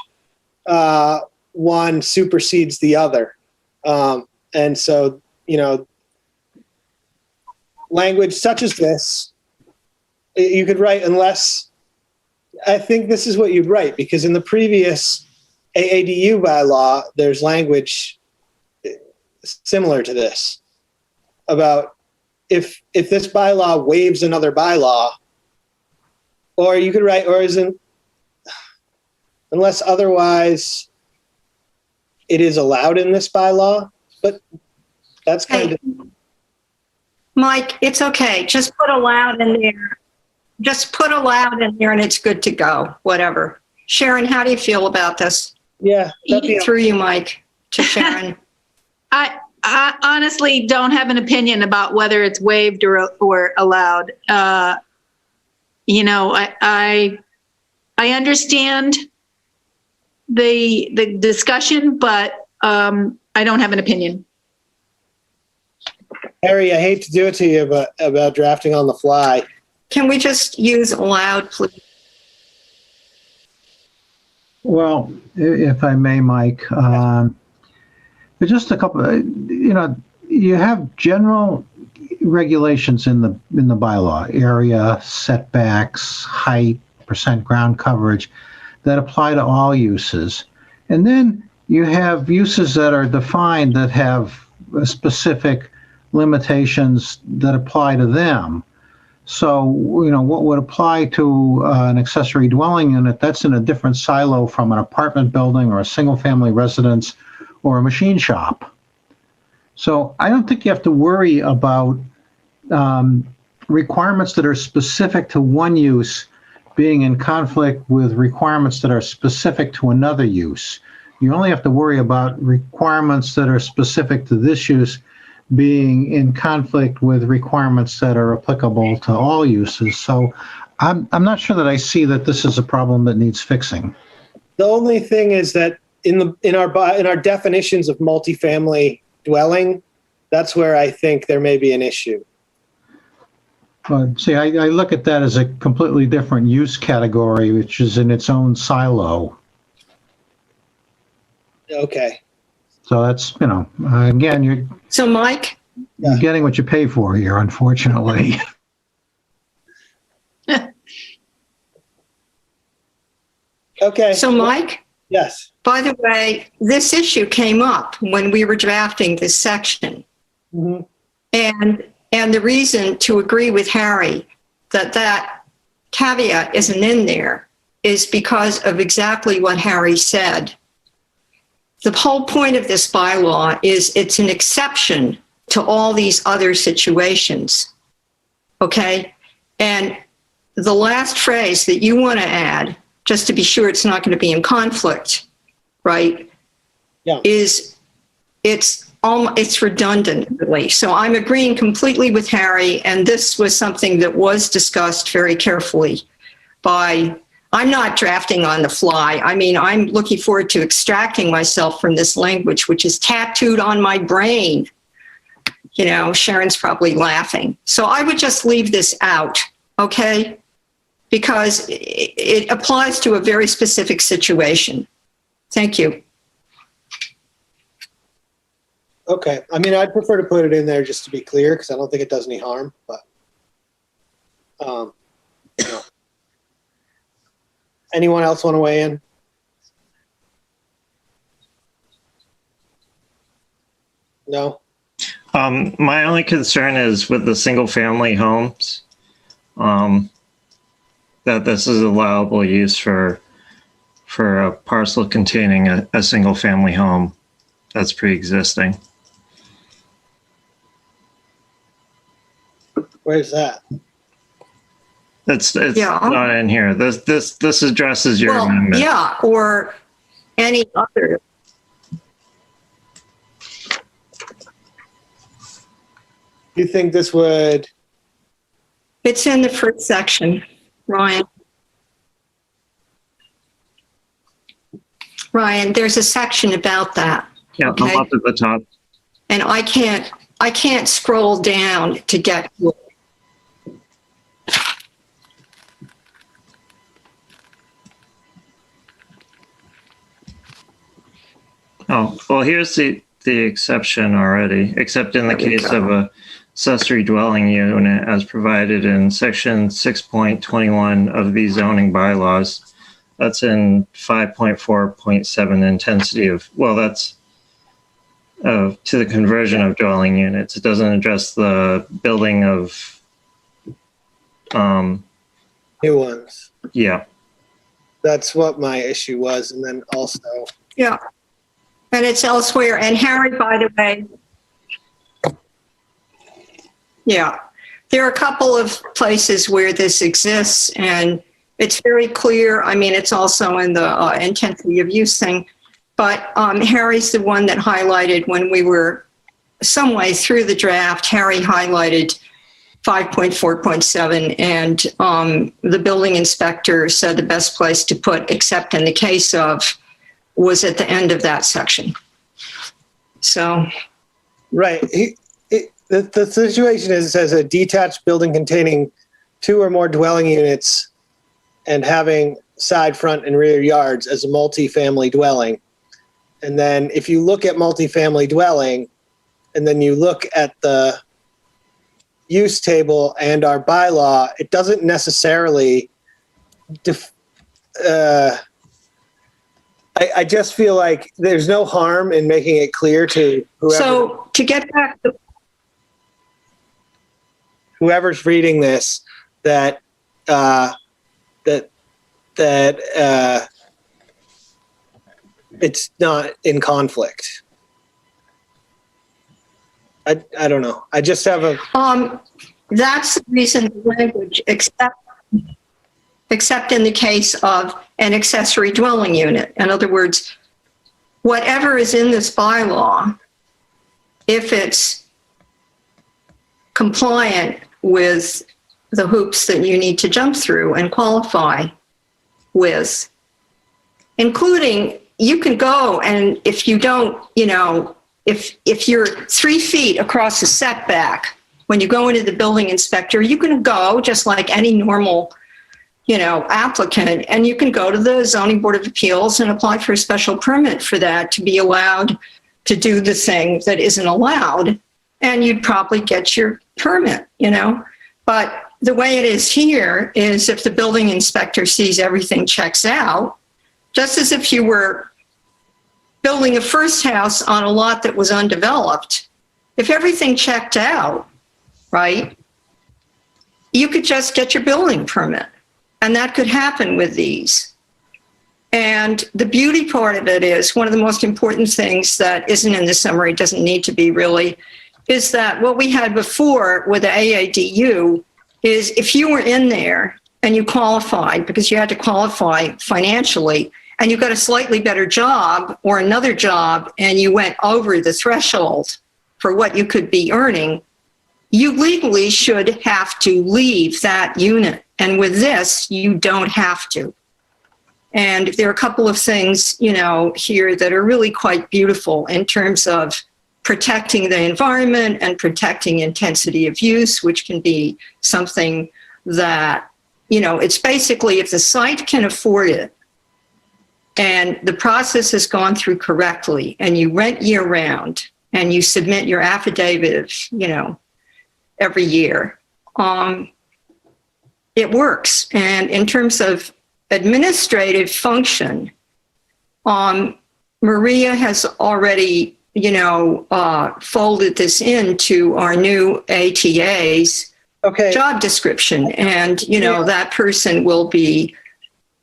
one supersedes the other. And so, language such as this, you could write unless, I think this is what you'd write, because in the previous AADU bylaw, there's language similar to this about if this bylaw waives another bylaw, or you could write, or isn't, unless otherwise it is allowed in this bylaw, but that's kind of. Mike, it's okay. Just put allowed in there. Just put allowed in there and it's good to go, whatever. Sharon, how do you feel about this? Yeah. Through you, Mike, to Sharon. I honestly don't have an opinion about whether it's waived or allowed. I understand the discussion, but I don't have an opinion. Harry, I hate to do it to you, but about drafting on the fly. Can we just use allowed, please? Well, if I may, Mike, just a couple, you have general regulations in the bylaw, area, setbacks, height, percent ground coverage, that apply to all uses. And then you have uses that are defined that have specific limitations that apply to them. So, what would apply to an accessory dwelling unit, that's in a different silo from an apartment building or a single-family residence or a machine shop. So I don't think you have to worry about requirements that are specific to one use being in conflict with requirements that are specific to another use. You only have to worry about requirements that are specific to this use being in conflict with requirements that are applicable to all uses. So I'm not sure that I see that this is a problem that needs fixing. The only thing is that in our definitions of multifamily dwelling, that's where I think there may be an issue. But see, I look at that as a completely different use category, which is in its own silo. Okay. So that's, again, you're Mike? You're getting what you pay for here, unfortunately. Okay. So Mike? Yes. By the way, this issue came up when we were drafting this section. Mm-hmm. And the reason to agree with Harry that caveat isn't in there is because of exactly what Harry said. The whole point of this bylaw is it's an exception to all these other situations. Okay? And the last phrase that you want to add, just to be sure it's not going to be in conflict, right? Yeah. Is it's redundant, really. So I'm agreeing completely with Harry, and this was something that was discussed very carefully I'm not drafting on the fly. I mean, I'm looking forward to extracting myself from this language, which is tattooed on my brain. Sharon's probably laughing. So I would just leave this out, okay? Because it applies to a very specific situation. Thank you. Okay. I mean, I'd prefer to put it in there just to be clear, because I don't think it does any harm, but, Anyone else want to weigh in? No? My only concern is with the single family homes, that this is allowable use for a parcel containing a single family home that's pre-existing. Where's that? It's not in here. This addresses your amendment. Yeah, or any other. You think this would? It's in the first section, Ryan. Ryan, there's a section about that. Yeah, okay? I'm up at the top. And I can't scroll down to get to it. Oh, well, here's the exception already, except in the case of a accessory dwelling unit as provided in section 6.21 of the zoning bylaws. That's in 5.4.7 intensity of, well, that's to the conversion of dwelling units. It doesn't address the building of New ones. Yeah. That's what my issue was. And then also. Yeah. And it's elsewhere. And Harry, by the way, yeah, there are a couple of places where this exists, and it's very clear. I mean, it's also in the intensity of use thing, but Harry's the one that highlighted when we were some way through the draft. Harry highlighted 5.4.7, and the building inspector said the best place to put "except in the case of" was at the end of that section. So, right. The situation is, it says a detached building containing 2 or more dwelling units and having side, front, and rear yards as a multifamily dwelling. And then if you look at multifamily dwelling, and then you look at the use table and our bylaw, it doesn't necessarily I just feel like there's no harm in making it clear to whoever. So to get back to, whoever's reading this, that it's not in conflict. I don't know. I just have a. That's the reason the language, except in the case of an accessory dwelling unit. In other words, whatever is in this bylaw, if it's compliant with the hoops that you need to jump through and qualify with, including you can go and if you don't, if you're 3 feet across the setback, when you go into the building inspector, you can go just like any normal, applicant, and you can go to the zoning board of appeals and apply for a special permit for that to be allowed to do the thing that isn't allowed. And you'd probably get your permit, But the way it is here is if the building inspector sees everything checks out, just as if you were building a first house on a lot that was undeveloped, if everything checked out, right, you could just get your building permit. And that could happen with these. And the beauty part of it is one of the most important things that isn't in the summary, doesn't need to be really, is that what we had before with the AADU is if you were in there and you qualified, because you had to qualify financially, and you got a slightly better job or another job, and you went over the threshold for what you could be earning, you legally should have to leave that unit. And with this, you don't have to. And there are a couple of things, here that are really quite beautiful in terms of protecting the environment and protecting intensity of use, which can be something that, it's basically if the site can afford it and the process has gone through correctly and you rent year round and you submit your affidavit, every year, it works. And in terms of administrative function, Maria has already, folded this into our new ATA's job description. And, that person will be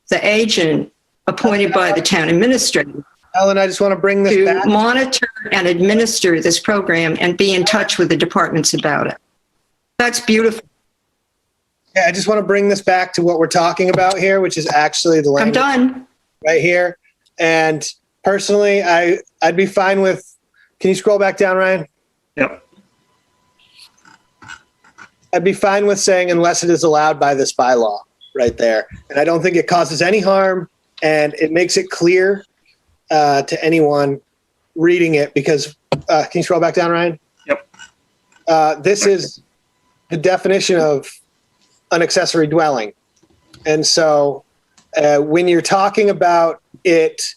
the agent appointed by the town administrator. Ellen, I just want to bring this back. To monitor and administer this program and be in touch with the departments about it. That's beautiful. Yeah, I just want to bring this back to what we're talking about here, which is actually the language. I'm done. Right here. And personally, I'd be fine with, can you scroll back down, Ryan? Yep. I'd be fine with saying unless it is allowed by this bylaw right there. And I don't think it causes any harm, and it makes it clear to anyone reading it because, can you scroll back down, Ryan? Yep. This is the definition of an accessory dwelling. And so when you're talking about it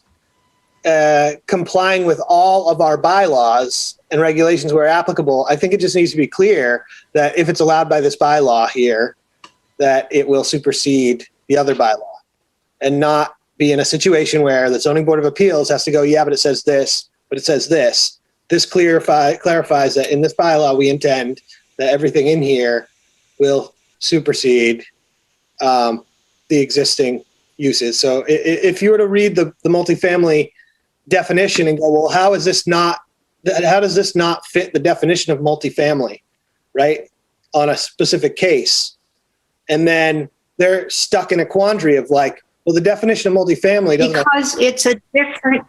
complying with all of our bylaws and regulations where applicable, I think it just needs to be clear that if it's allowed by this bylaw here, that it will supersede the other bylaw and not be in a situation where the zoning board of appeals has to go, yeah, but it says this, but it says this. This clarifies that in this bylaw, we intend that everything in here will supersede the existing uses. So if you were to read the multifamily definition and go, well, how does this not fit the definition of multifamily, right, on a specific case? And then they're stuck in a quandary of like, well, the definition of multifamily doesn't. Because it's a different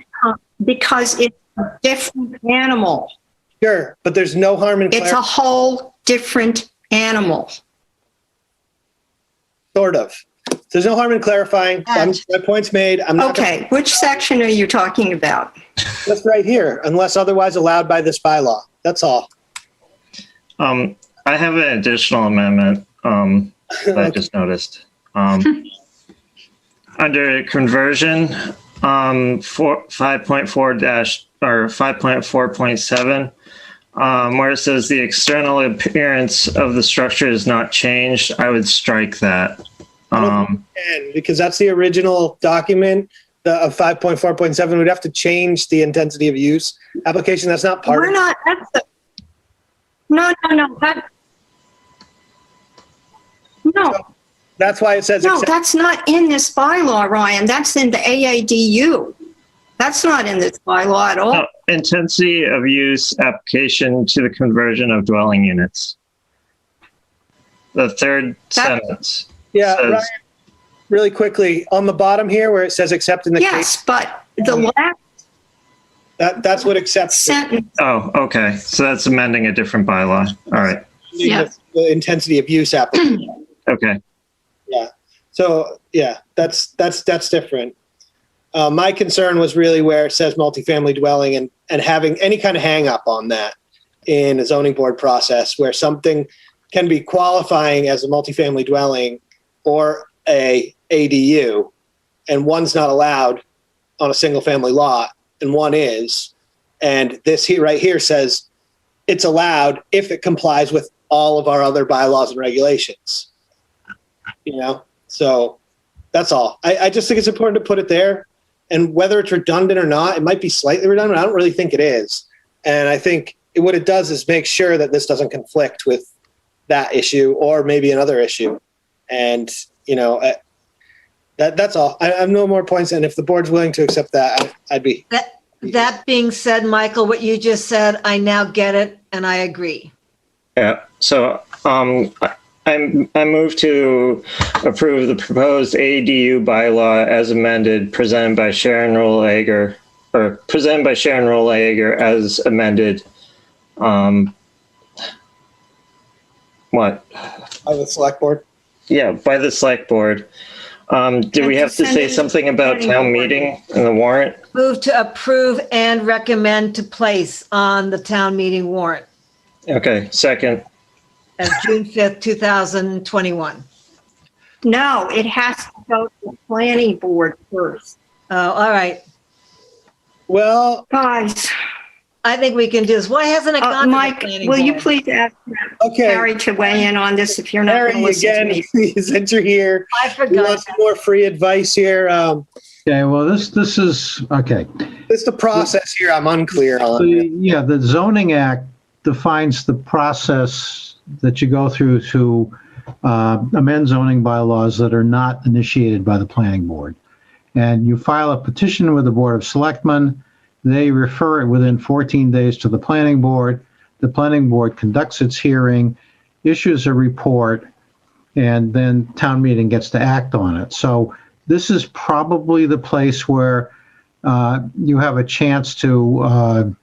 animal. Sure, but there's no harm in. It's a whole different animal. Sort of. There's no harm in clarifying. My point's made. I'm not. Okay, which section are you talking about? Just right here, unless otherwise allowed by this bylaw. That's all. I have an additional amendment that I just noticed. Under conversion, 5.4 or 5.4.7, where it says the external appearance of the structure is not changed, I would strike that. Because that's the original document of 5.4.7. We'd have to change the intensity of use application. That's not part. We're not. No. No, That's why it says. no, accept- that's not in this bylaw, Ryan. That's in the AADU. That's not in this bylaw at all. Oh, intensity of use application to the conversion of dwelling units. The third sentence. Yeah, says- Ryan, really quickly, on the bottom here where it says accept in the case. Yes, but the last That's what accepts. sentence, Oh, okay. So that's amending a different bylaw. All right. Yeah. The intensity of use application. Okay. Yeah. So yeah, that's different. My concern was really where it says multifamily dwelling and having any kind of hang up on that in a zoning board process where something can be qualifying as a multifamily dwelling or a ADU and one's not allowed on a single family lot and one is. And this here right here says it's allowed if it complies with all of our other bylaws and regulations. You know, so that's all. I just think it's important to put it there. And whether it's redundant or not, it might be slightly redundant. I don't really think it is. And I think what it does is make sure that this doesn't conflict with that issue or maybe another issue. And, you know, that's all. I have no more points. And if the board's willing to accept that, I'd be. That being said, Michael, what you just said, I now get it and I agree. Yeah. So I move to approve the proposed ADU bylaw as amended, presented by Sharon Rollager as amended. What? By the select board? Yeah, by the select board. Do we have to say something about town meeting in the warrant? Move to approve and recommend to place on the town meeting warrant Okay, second. of June 5th, 2021. no, it has to go to the planning board first. Oh, all right. Well, Guys, I think we can do this. Why hasn't it gone to the Mike, planning will you board? please ask Harry to weigh in on this if you're not going to Harry, listen to again, me? since you're here, I we forgot. want some more free advice here. Okay, well, this is, okay. It's the process here I'm unclear on. Yeah, the zoning act defines the process that you go through to amend zoning bylaws that are not initiated by the planning board. And you file a petition with the Board of Selectmen. They refer it within 14 days to the planning board. The planning board conducts its hearing, issues a report, and then town meeting gets to act on it. So this is probably the place where you have a chance to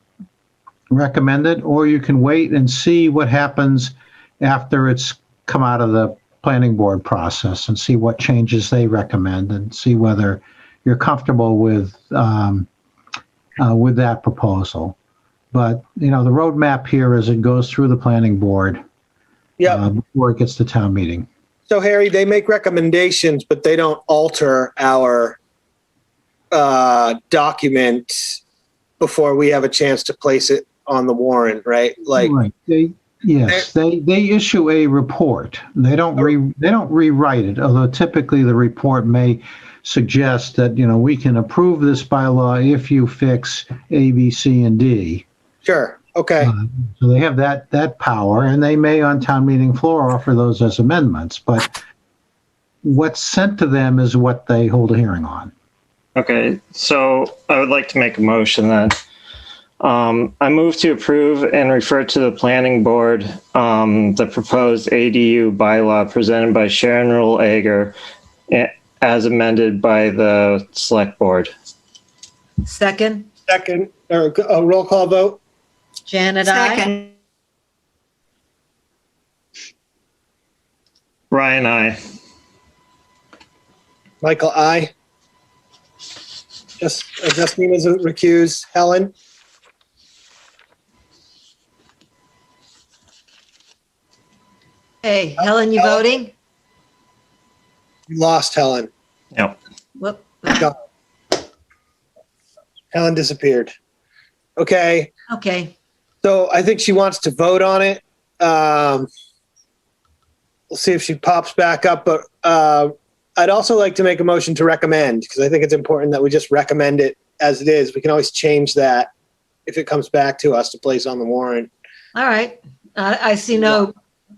recommend it, or you can wait and see what happens after it's come out of the planning board process and see what changes they recommend and see whether you're comfortable with that proposal. But, you know, the roadmap here is it goes through the planning board before it gets to town meeting. So Harry, they make recommendations, but they don't alter our document before we have a chance to place it on the warrant, right? Like, Right. They issue a report. They don't rewrite it, although typically the report may suggest that, you know, we can approve this bylaw if you fix A, B, C, and D. Sure. Okay. So they have that power, and they may on town meeting floor offer those as amendments, but what's sent to them is what they hold a hearing on. Okay, so I would like to make a motion then. I move to approve and refer to the planning board the proposed ADU bylaw presented by Sharon Rollager as amended by the select board. Second, or a roll call vote? Janet, I. Second, Ryan, I. Michael, aye. Justine is recused. Helen? Hey, Helen, you voting? You lost Helen. Yep. Whoop. Gone. Helen disappeared. Okay. Okay. So I think she wants to vote on it. We'll see if she pops back up, but I'd also like to make a motion to recommend, because I think it's important that we just recommend it as it is. We can always change that if it comes back to us to place on the warrant. All right. I see no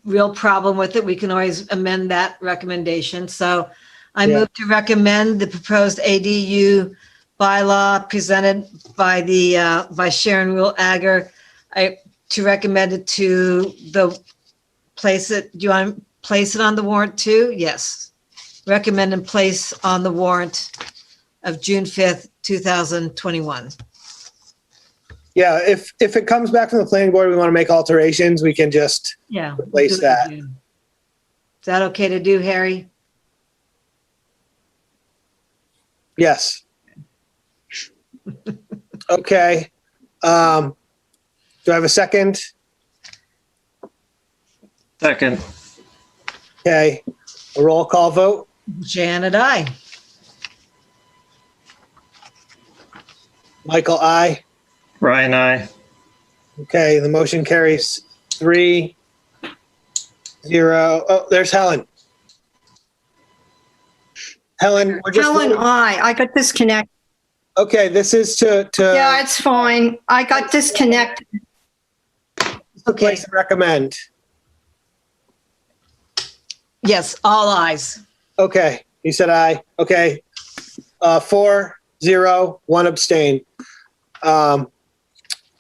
real problem with it, we can always amend that recommendation. So I Yeah. move to recommend the proposed ADU bylaw presented by by Sharon Rule Agger. To recommend it to do you want to place it on the warrant too? Yes. Recommend and place on the warrant of June 5th, 2021. Yeah, if it comes back from the planning board, we want to make alterations, we can just Yeah. replace do it that. again. Is that okay to do, Harry? Yes. Okay. Do I have a second? Second. Okay. A roll call vote? Janet, aye. Michael, aye. Ryan, I. Okay, the motion carries 3-0. Oh, there's Helen. Helen, we're just. Helen, I got disconnected. Okay, this is to. Yeah, it's fine. I got disconnected. To place and recommend. Yes, all ayes. Okay, you said aye. Okay. 4-0, 1 abstain.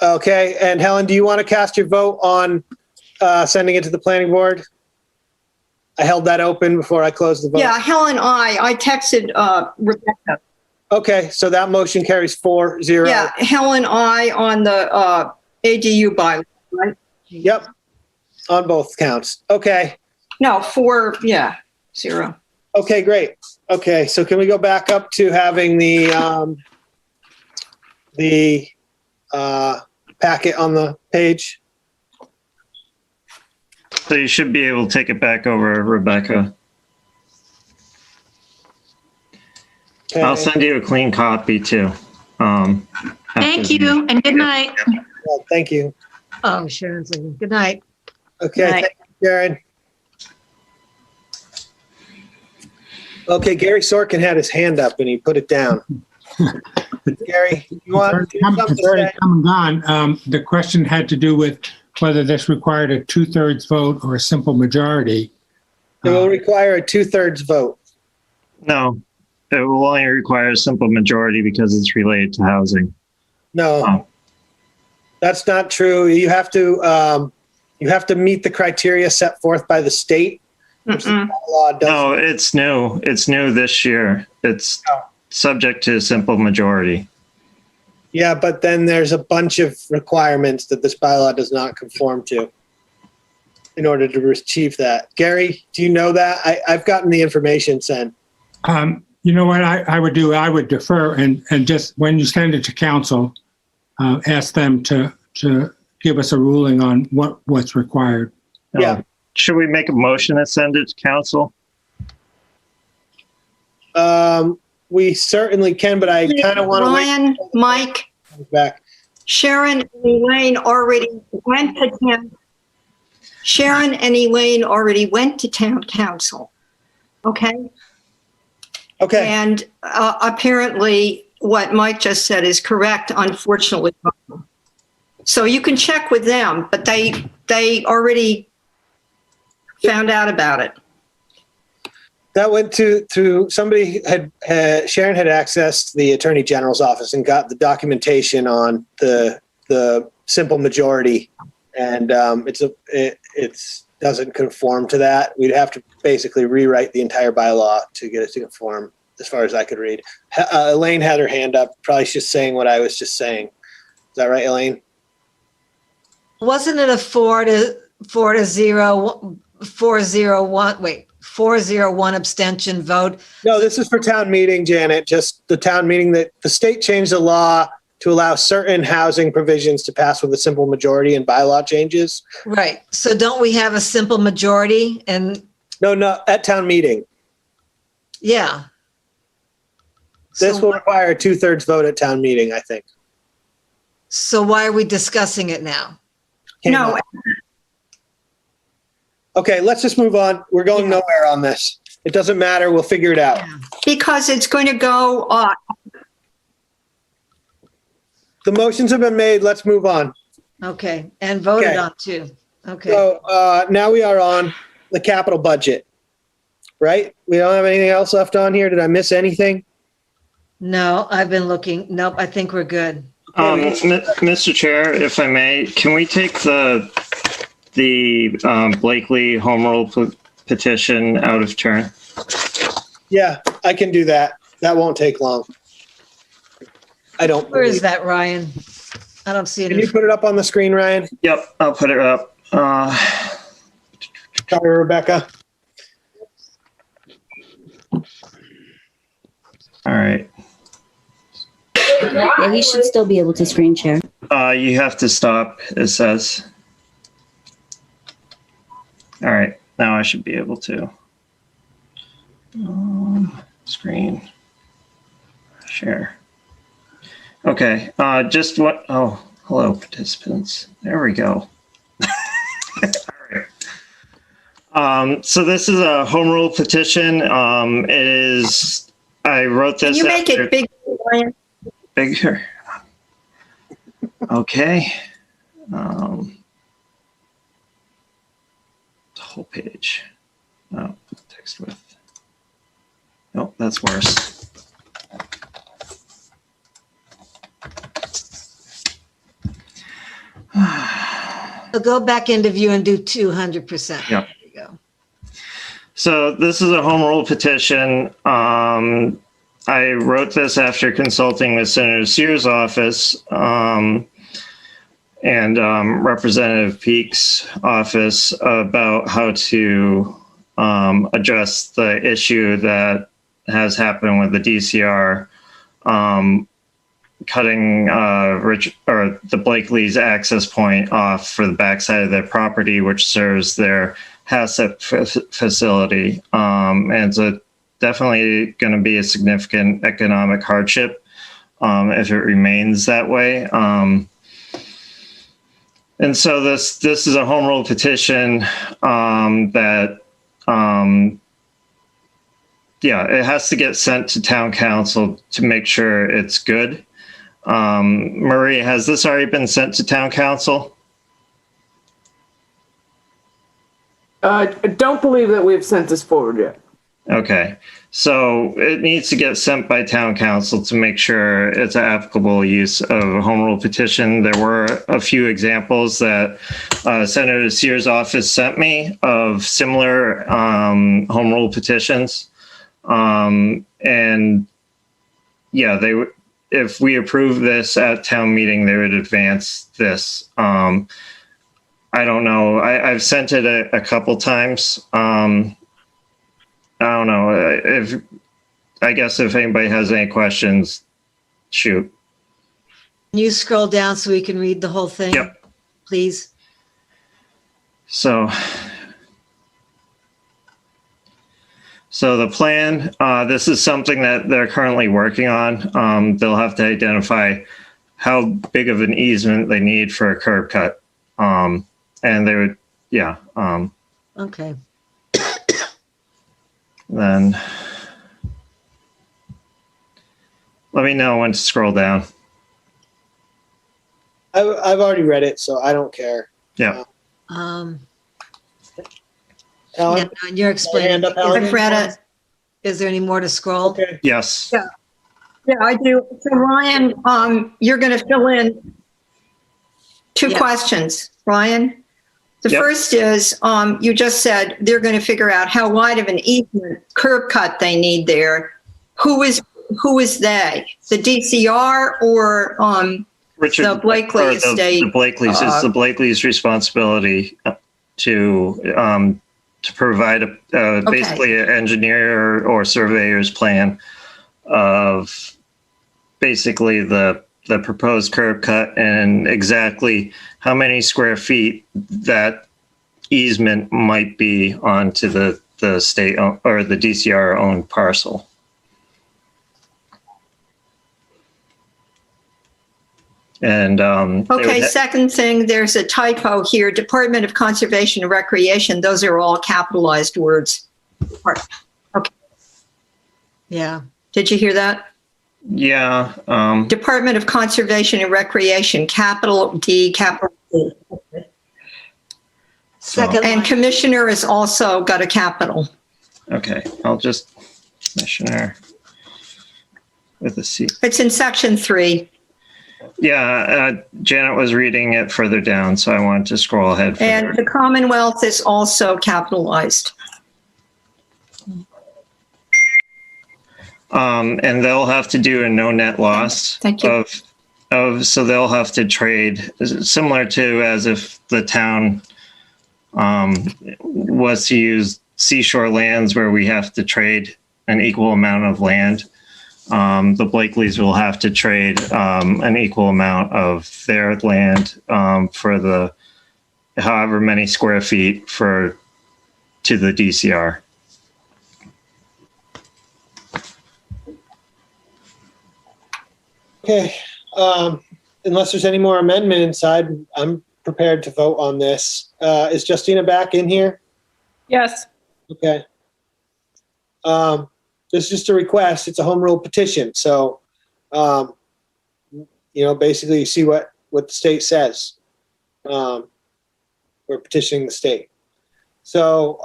Okay, and Helen, do you want to cast your vote on sending it to the planning board? I held that open before I closed the vote. Yeah, Helen, I texted Rebecca. Okay, so that motion carries 4-0. Yeah, Helen, I on the ADU bylaw, right? Yep, on both counts. Okay. No, 0. Okay, great. Okay, so can we go back up to having the packet on the page? So you should be able to take it back over, Rebecca. Okay. I'll send you a clean copy too. Thank you and good night. Well, thank you. Oh, Sharon's leaving. Good night. Okay, Good night. thank you, Sharon. Okay, Gary Sorkin had his hand up and he put it down. Gary, you want to do something It's to already say? come and gone. The question had to do with whether this required a 2/3 vote or a simple majority. It will require a 2/3 vote. No, it will only require a simple majority because it's related to housing. No, that's not true. You have to meet the criteria set forth by the state. Which the law does. No, it's new. It's new this year. It's subject to a simple majority. Yeah, but then there's a bunch of requirements that this bylaw does not conform to in order to achieve that. Gary, do you know that? I've gotten the information sent. You know what I would do? I would defer and just when you send it to council, ask them to give us a ruling on what's required. Yeah. Should we make a motion to send it to council? We certainly can, but I kind of want to Ryan, Mike, back. Sharon and Elaine already went to town. Sharon and Elaine already went to town council. Okay? Okay. And apparently what Mike just said is correct, unfortunately. So you can check with them, but they already found out about it. That went to somebody Sharon had accessed the Attorney General's office and got the documentation on the simple majority, and it doesn't conform to that. We'd have to basically rewrite the entire bylaw to get it to conform, as far as I could read. Elaine had her hand up, probably just saying what I was just saying. Is that right, Elaine? Wasn't it a 401 abstention vote? No, this is for town meeting, Janet, just the town meeting that the state changed the law to allow certain housing provisions to pass with a simple majority and bylaw changes. Right. So don't we have a simple majority? And No, at town meeting. yeah. This will require a 2/3 vote at town meeting, I think. So why are we discussing it now? No. Okay, let's just move on. We're going nowhere on this. It doesn't matter. We'll figure it out. Because it's going to go on. The motions have been made. Let's move on. Okay. And voted Okay. on too. Okay. So now we are on the capital budget, right? We don't have anything else left on here. Did I miss anything? No, I've been looking. Nope, I think we're good. Mr. Chair, if I may, can we take the Blakely home rule petition out of turn? Yeah, I can do that. That won't take long. I don't. Where is that, Ryan? I don't see it. Can you put it up on the screen, Ryan? Yep, I'll put it up. Sorry, Rebecca. All right. Yeah, he should still be able to screen share. You have to stop, it says. All right, now I should be able to. Screen share. Okay, just what, oh, hello participants. There we go. All right. So this is a home rule petition. It is, I wrote this. Can you make it big, Ryan? Bigger. Okay. The whole page. Oh, text width. Nope, that's worse. So go back into view and do 200%. Yep. There you go. So this is a home rule petition. I wrote this after consulting with Senator Sears' office and Representative Peake's office about how to address the issue that has happened with the DCR cutting the Blakely's access point off for the backside of their property, which serves their HACCP facility. And it's definitely going to be a significant economic hardship if it remains that way. And so this is a home rule petition that, it has to get sent to town council to make sure it's good. Marie, has this already been sent to town council? I don't believe that we've sent this forward yet. Okay, so it needs to get sent by town council to make sure it's an applicable use of a home rule petition. There were a few examples that Senator Sears' office sent me of similar home rule petitions. And yeah, if we approve this at town meeting, they would advance this. I don't know. I've sent it a couple times. I don't know I guess if anybody has any questions, shoot. Can you scroll down so we can read the whole thing? Yep. Please. So the plan, this is something that they're currently working on. They'll have to identify how big of an easement they need for a curb cut. And they would, yeah. Okay. Then let me know when to scroll down. I've already read it, so I don't care. Yeah. Ellen? Yeah, no, you're explaining. Hand up, Ellen. I've read it. Is there any more to scroll? Okay. Yes. Yeah, I do. So Ryan, you're going to fill in two questions, Ryan. The first is, you just said they're going to figure out how wide of an easement curb cut they need there. Who is they? The DCR or Richard, the Blakely estate? The Blakely's. It's the Blakely's responsibility to provide basically an engineer or surveyor's plan of basically the proposed curb cut and exactly how many square feet that easement might be onto the state or the DCR owned parcel. And okay, second thing, there's a typo here. Department of Conservation and Recreation. Those are all capitalized words. Okay. Yeah. Did you hear that? Yeah. Department of Conservation and Recreation, capital D, capital D. Second. And Commissioner has also got a capital. Okay, I'll just, Commissioner with a C. It's in section 3. Yeah, Janet was reading it further down, so I wanted to scroll ahead. And the Commonwealth is also capitalized. And they'll have to do a no net loss. Thank you. So they'll have to trade similar to as if the town was to use seashore lands where we have to trade an equal amount of land. The Blakeleys will have to trade an equal amount of their land for the however many square feet to the DCR. Okay, unless there's any more amendments, I'm prepared to vote on this. Is Justina back in here? Yes. Okay. This is just a request. It's a home rule petition. So, basically you see what the state says. We're petitioning the state. So,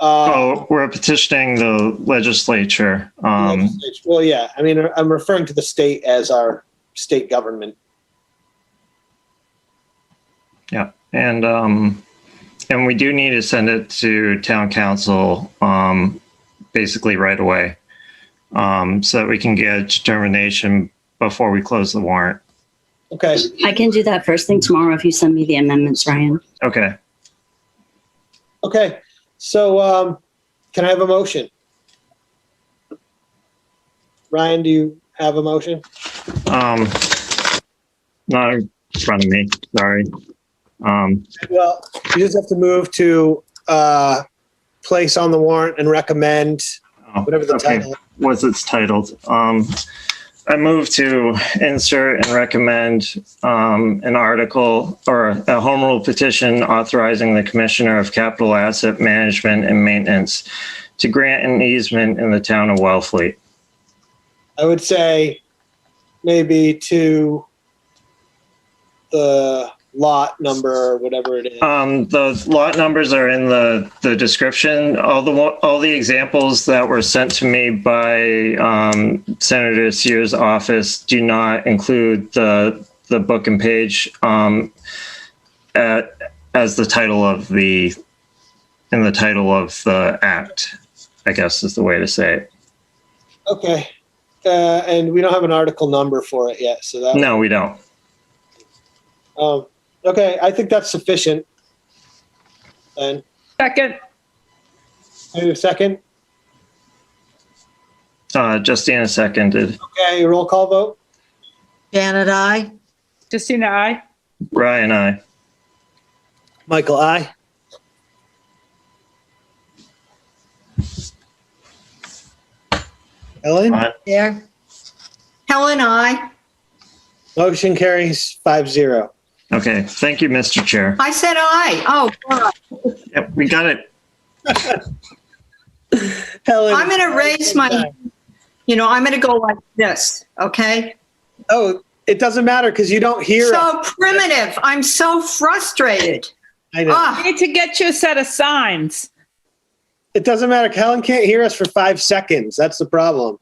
we're petitioning the legislature. well, yeah, I mean, I'm referring to the state as our state government. Yeah, and we do need to send it to town council basically right away so that we can get a determination before we close the warrant. Okay. I can do that first thing tomorrow if you send me the amendments, Ryan. Okay. Okay. So, can I have a motion? Ryan, do you have a motion? Not in front of me, sorry. Well, you just have to move to place on the warrant and recommend whatever the title is. What's its titled? I move to insert and recommend an article or a home rule petition authorizing the Commissioner of Capital Asset Management and Maintenance to grant an easement in the town of Wellfleet. I would say maybe to the lot number or whatever it is. The lot numbers are in the description. All the examples that were sent to me by Senator Sears' office do not include the book and page as the title of the act, I guess is the way to say it. Okay. And we don't have an article number for it yet, so that. No, we don't. Okay, I think that's sufficient. Then. Second. Maybe a second. Justina seconded. Okay, roll call vote. Janet, aye. Justina, aye. Ryan, aye. Michael, aye. Ellen? There. Helen, aye. Motion carries 5-0. Okay, thank you, Mr. Chair. I said aye. Oh, God. Yep, we got it. Helen. I'm going to raise my, I'm going to go like this, okay? Oh, it doesn't matter because you don't hear. So primitive. I'm so frustrated. I know. We need to get you a set of signs. It doesn't matter. Helen can't hear us for 5 seconds. That's the problem.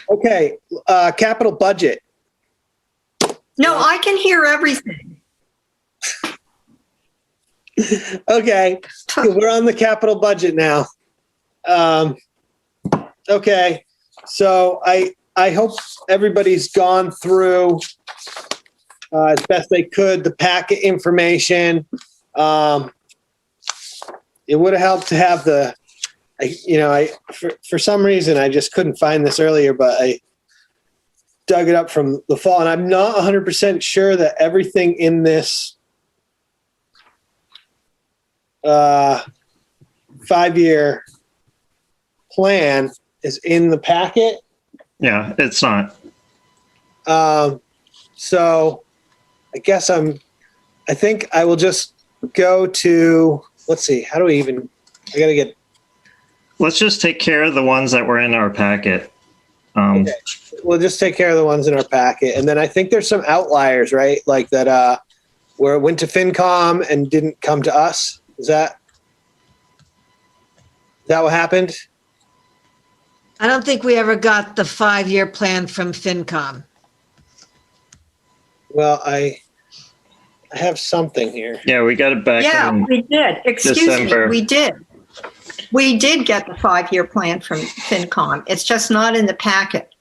Okay, capital budget. No, I can hear everything. Okay, we're on the capital budget now. Okay, so I hope everybody's gone through as best they could the packet information. It would have helped to have for some reason I just couldn't find this earlier, but I dug it up from the fall, and I'm not 100% sure that everything in this 5-year plan is in the packet. Yeah, it's not. So I guess I think I will just go to, let's see, Let's just take care of the ones that were in our packet. Okay. We'll just take care of the ones in our packet. And then I think there's some outliers, right? Like that where it went to FinCom and didn't come to us. Is that what happened? I don't think we ever got the 5-year plan from FinCom. Well, I have something here. Yeah, we got it back Yeah, in we did. Excuse December. me, we did. We did get the 5-year plan from FinCom. It's just not in the packet.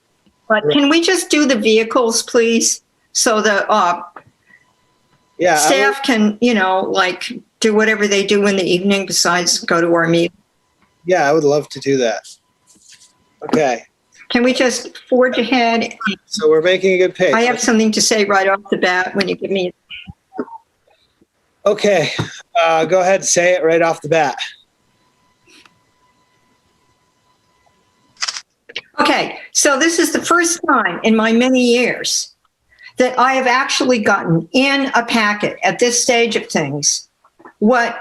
But can we just do the vehicles, please? So the staff can, like do whatever they do in the evening besides go to our meeting. Yeah, I would love to do that. Okay. Can we just forge ahead? So we're making a good pace. I have something to say right off the bat when you give me. Okay. Go ahead, say it right off the bat. Okay, so this is the first time in my many years that I have actually gotten in a packet at this stage of things what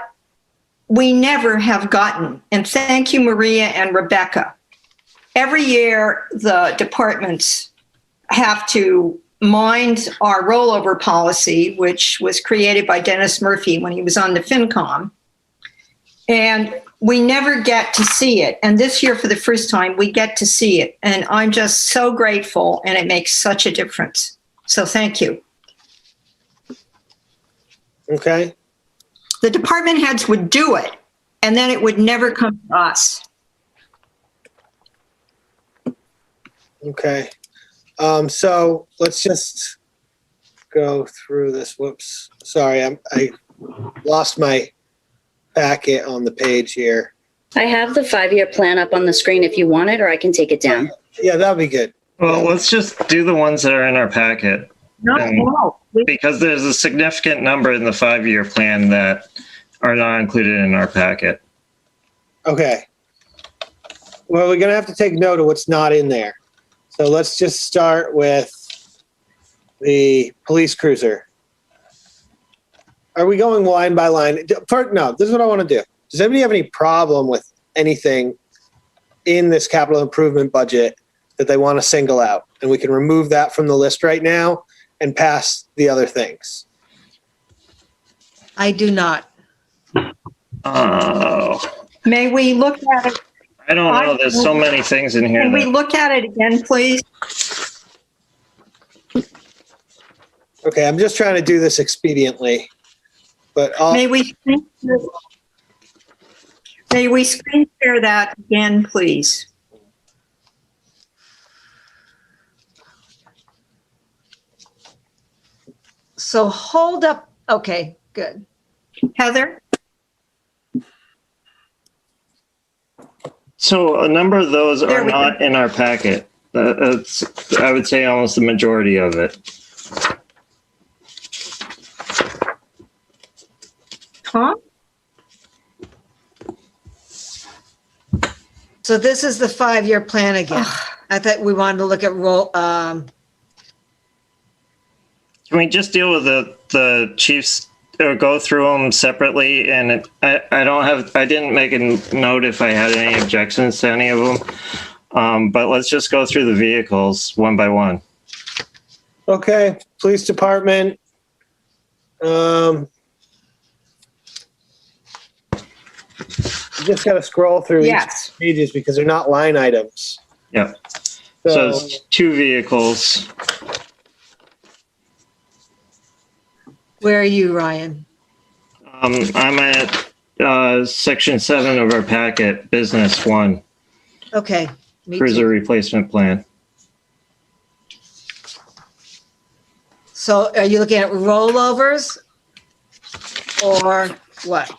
we never have gotten. And thank you, Maria and Rebecca. Every year, the departments have to mind our rollover policy, which was created by Dennis Murphy when he was on the FinCom. And we never get to see it. And this year, for the first time, we get to see it. And I'm just so grateful, and it makes such a difference. So thank you. Okay. The department heads would do it, and then it would never come to us. Okay. So let's just go through this. Whoops. Sorry, I lost my packet on the page here. I have the 5-year plan up on the screen if you want it, or I can take it down. Yeah, that'd be good. Well, let's just do the ones that are in our packet. No. Because there's a significant number in the 5-year plan that are not included in our packet. Okay. Well, we're going to have to take note of what's not in there. So let's just start with the police cruiser. Are we going line by line? No, this is what I want to do. Does anybody have any problem with anything in this capital improvement budget that they want to single out? And we can remove that from the list right now and pass the other things. I do not. Oh, May we look at it? I don't know. There's so many things in here. Can we look at it again, please? Okay, I'm just trying to do this expediently. But May we screen share that again, please? So hold up. Okay, good. Heather? So a number of those are not in our packet. That's, I would say, almost the majority of it. Huh? So this is the 5-year plan again. I thought we wanted to look at Can we just deal with the chiefs or go through them separately? And I didn't make a note if I had any objections to any of them. But let's just go through the vehicles one by one. okay, police department. You just got to scroll through each pages because they're not line items. Yeah. So it's 2 vehicles. Where are you, Ryan? I'm at section 7 of our packet, business 1, Okay. Me cruiser too. replacement plan. So are you looking at rollovers or what?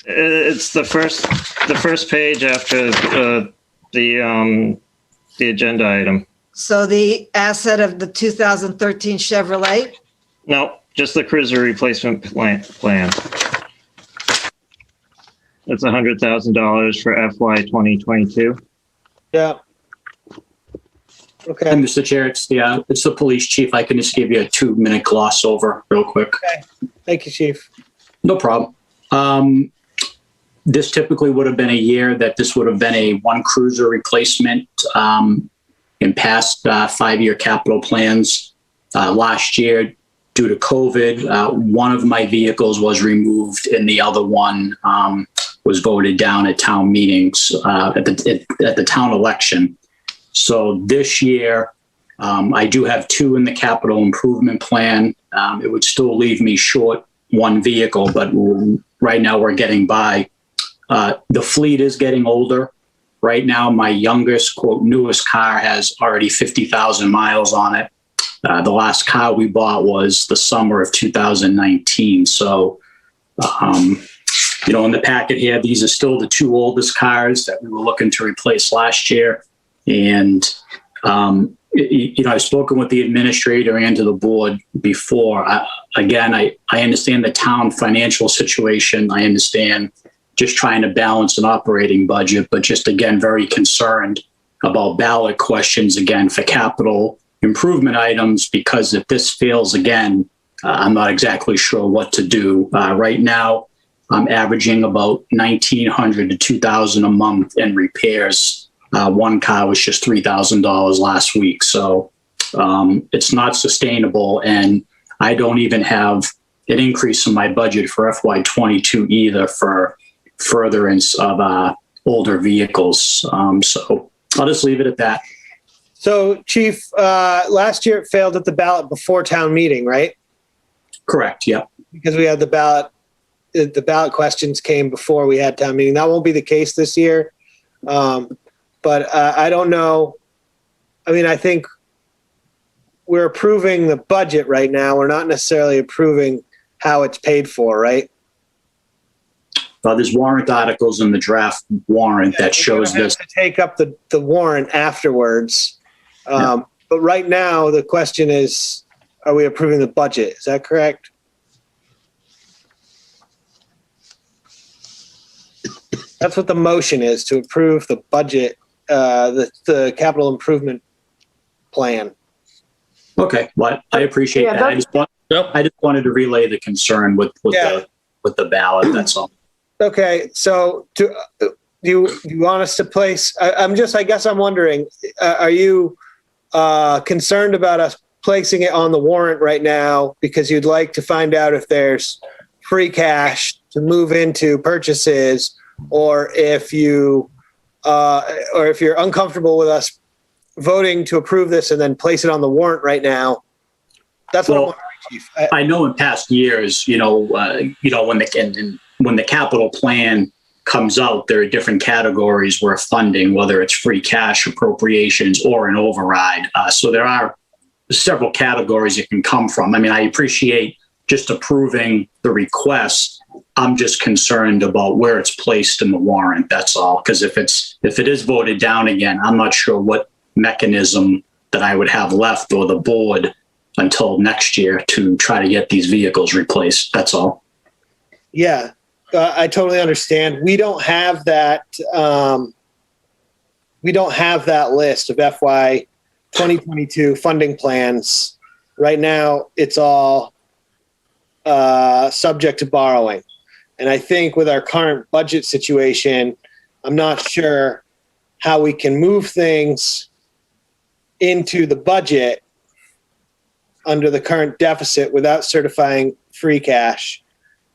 It's the first page after the agenda item. So the asset of the 2013 Chevrolet? No, just the cruiser replacement plan. That's $100,000 for FY 2022. Yeah. Okay. Mr. Chair, it's the police chief. I can just give you a 2-minute gloss over real quick. Okay. Thank you, Chief. No problem. This typically would have been a year that this would have been a 1 cruiser replacement in past 5-year capital plans. Last year, due to COVID, one of my vehicles was removed and the other one was voted down at town meetings at the town election. So this year, I do have 2 in the capital improvement plan. It would still leave me short 1 vehicle, but right now we're getting by. The fleet is getting older. Right now, my youngest, quote, newest car has already 50,000 miles on it. The last car we bought was the summer of 2019. So, in the packet here, these are still the 2 oldest cars that we were looking to replace last year. And, I've spoken with the administrator and to the board before. I understand the town financial situation. I understand just trying to balance an operating budget, but just, again, very concerned about ballot questions, again, for capital improvement items, because if this fails again, I'm not exactly sure what to do. Right now, I'm averaging about $1,900 to $2,000 a month in repairs. 1 car was just $3,000 last week. So it's not sustainable. And I don't even have an increase in my budget for FY22 either for furtherance of older vehicles. So I'll just leave it at that. So, Chief, last year it failed at the ballot before town meeting, right? Correct. Yeah. Because we had the ballot questions came before we had town meeting. That won't be the case this year. But I don't know. I mean, I think we're approving the budget right now. We're not necessarily approving how it's paid for, right? There's warrant articles in the draft warrant that shows this. To take up the warrant afterwards. But right now, the question is, are we approving the budget? Is that correct? That's what the motion is, to approve the budget, the capital improvement plan. Okay, well, I appreciate that. I just wanted to relay the concern with the ballot. That's all. Okay, so do you want us to place? I guess I'm wondering, are you concerned about us placing it on the warrant right now because you'd like to find out if there's free cash to move into purchases, or if you're uncomfortable with us voting to approve this and then place it on the warrant right now? That's what I'm wondering, Chief. I know in past years, when the capital plan comes out, there are different categories where funding, whether it's free cash, appropriations, or an override. So there are several categories it can come from. I mean, I appreciate just approving the request. I'm just concerned about where it's placed in the warrant. That's all. Because if it is voted down again, I'm not sure what mechanism that I would have left, or the board, until next year to try to get these vehicles replaced. That's all. Yeah, I totally understand. We don't have that. We don't have that list of FY 2022 funding plans. Right now, it's all subject to borrowing. And I think with our current budget situation, I'm not sure how we can move things into the budget under the current deficit without certifying free cash.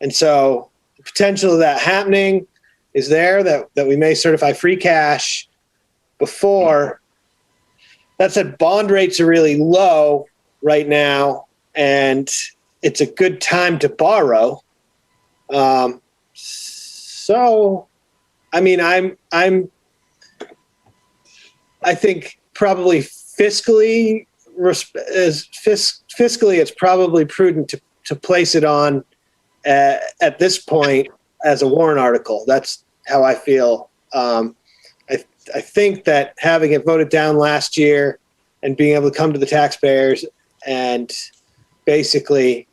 And so the potential of that happening is there, that we may certify free cash before. That said, bond rates are really low right now, and it's a good time to borrow. So, I mean, I think probably fiscally, it's probably prudent to place it on at this point as a warrant article. That's how I feel. I think that having it voted down last year and being able to come to the taxpayers and basically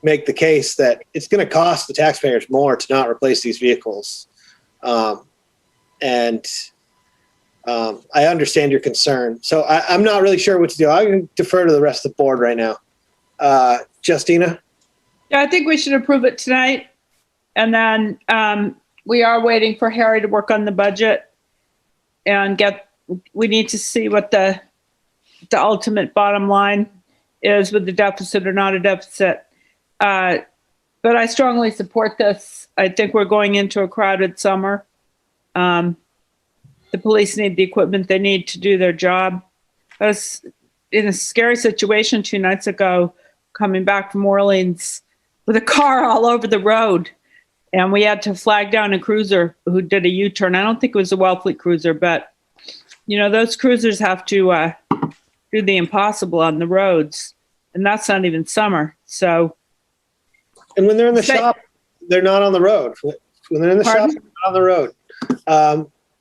make the case that it's going to cost the taxpayers more to not replace these vehicles. I understand your concern. So I'm not really sure what to do. I'm going to defer to the rest of the board right now. Justina? Yeah, I think we should approve it tonight. And then we are waiting for Harry to work on the budget and we need to see what the ultimate bottom line is with the deficit or not a deficit. But I strongly support this. I think we're going into a crowded summer. The police need the equipment they need to do their job. I was in a scary situation 2 nights ago, coming back from Orleans with a car all over the road. And we had to flag down a cruiser who did a U-turn. I don't think it was a Wellfleet cruiser, but those cruisers have to do the impossible on the roads, and that's not even summer. So, and when they're in the shop, they're not on the road. When they're in the shop, they're not on the road.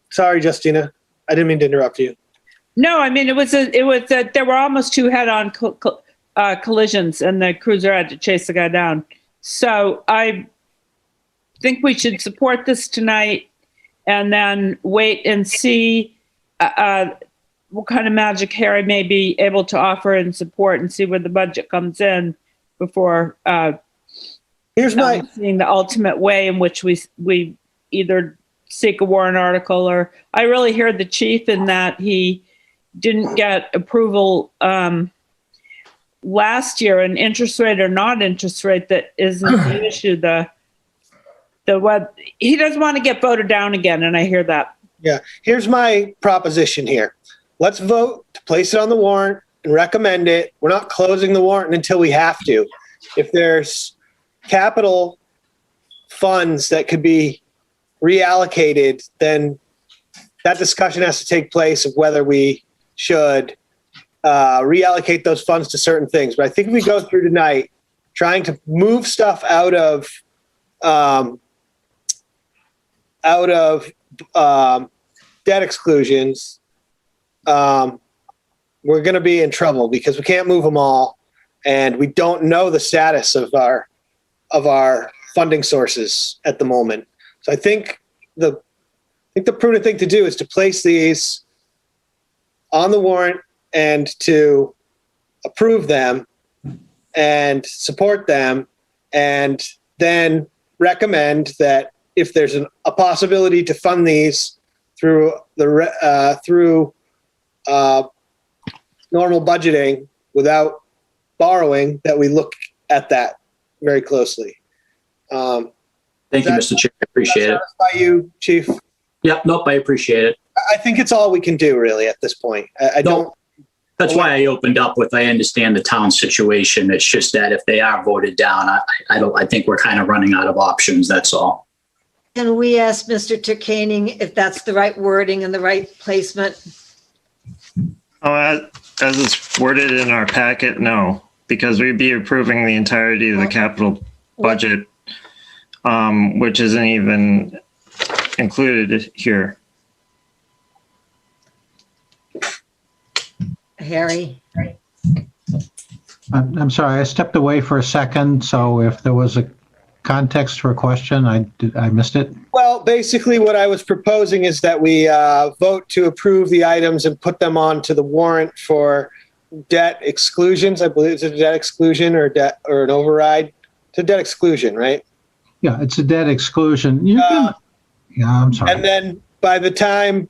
Sorry, Justina, I didn't mean to interrupt you. No, I mean, there were almost 2 head-on collisions, and the cruiser had to chase the guy down. So I think we should support this tonight and then wait and see what kind of magic Harry may be able to offer and support, and see where the budget comes in before seeing the ultimate way in which we either seek a warrant article, or I really heard the chief in that he didn't get approval last year, an interest rate or not interest rate that isn't the issue. He doesn't want to get voted down again, and I hear that. Yeah. Here's my proposition here. Let's vote to place it on the warrant and recommend it. We're not closing the warrant until we have to. If there's capital funds that could be reallocated, then that discussion has to take place of whether we should reallocate those funds to certain things. But I think if we go through tonight trying to move stuff out of debt exclusions, we're going to be in trouble because we can't move them all, and we don't know the status of our funding sources at the moment. So I think the prudent thing to do is to place these on the warrant and to approve them and support them, and then recommend that if there's a possibility to fund these through normal budgeting without borrowing, that we look at that very closely. Thank you, Mr. Chair. I appreciate it. Satisfy you, Chief? Yep. Nope. I appreciate it. I think it's all we can do really at this point. That's why I opened up with, I understand the town situation. It's just that if they are voted down, I think we're kind of running out of options. That's all. Can we ask Mr. Turkaning if that's the right wording and the right placement? As it's worded in our packet, no, because we'd be approving the entirety of the capital budget, which isn't even included here. Harry? I'm sorry, I stepped away for a second, so if there was a context for a question, I missed it. Well, basically what I was proposing is that we vote to approve the items and put them onto the warrant for debt exclusions. I believe it's a debt exclusion or an override. It's a debt exclusion, right? Yeah, it's a debt exclusion. I'm sorry. And then by the time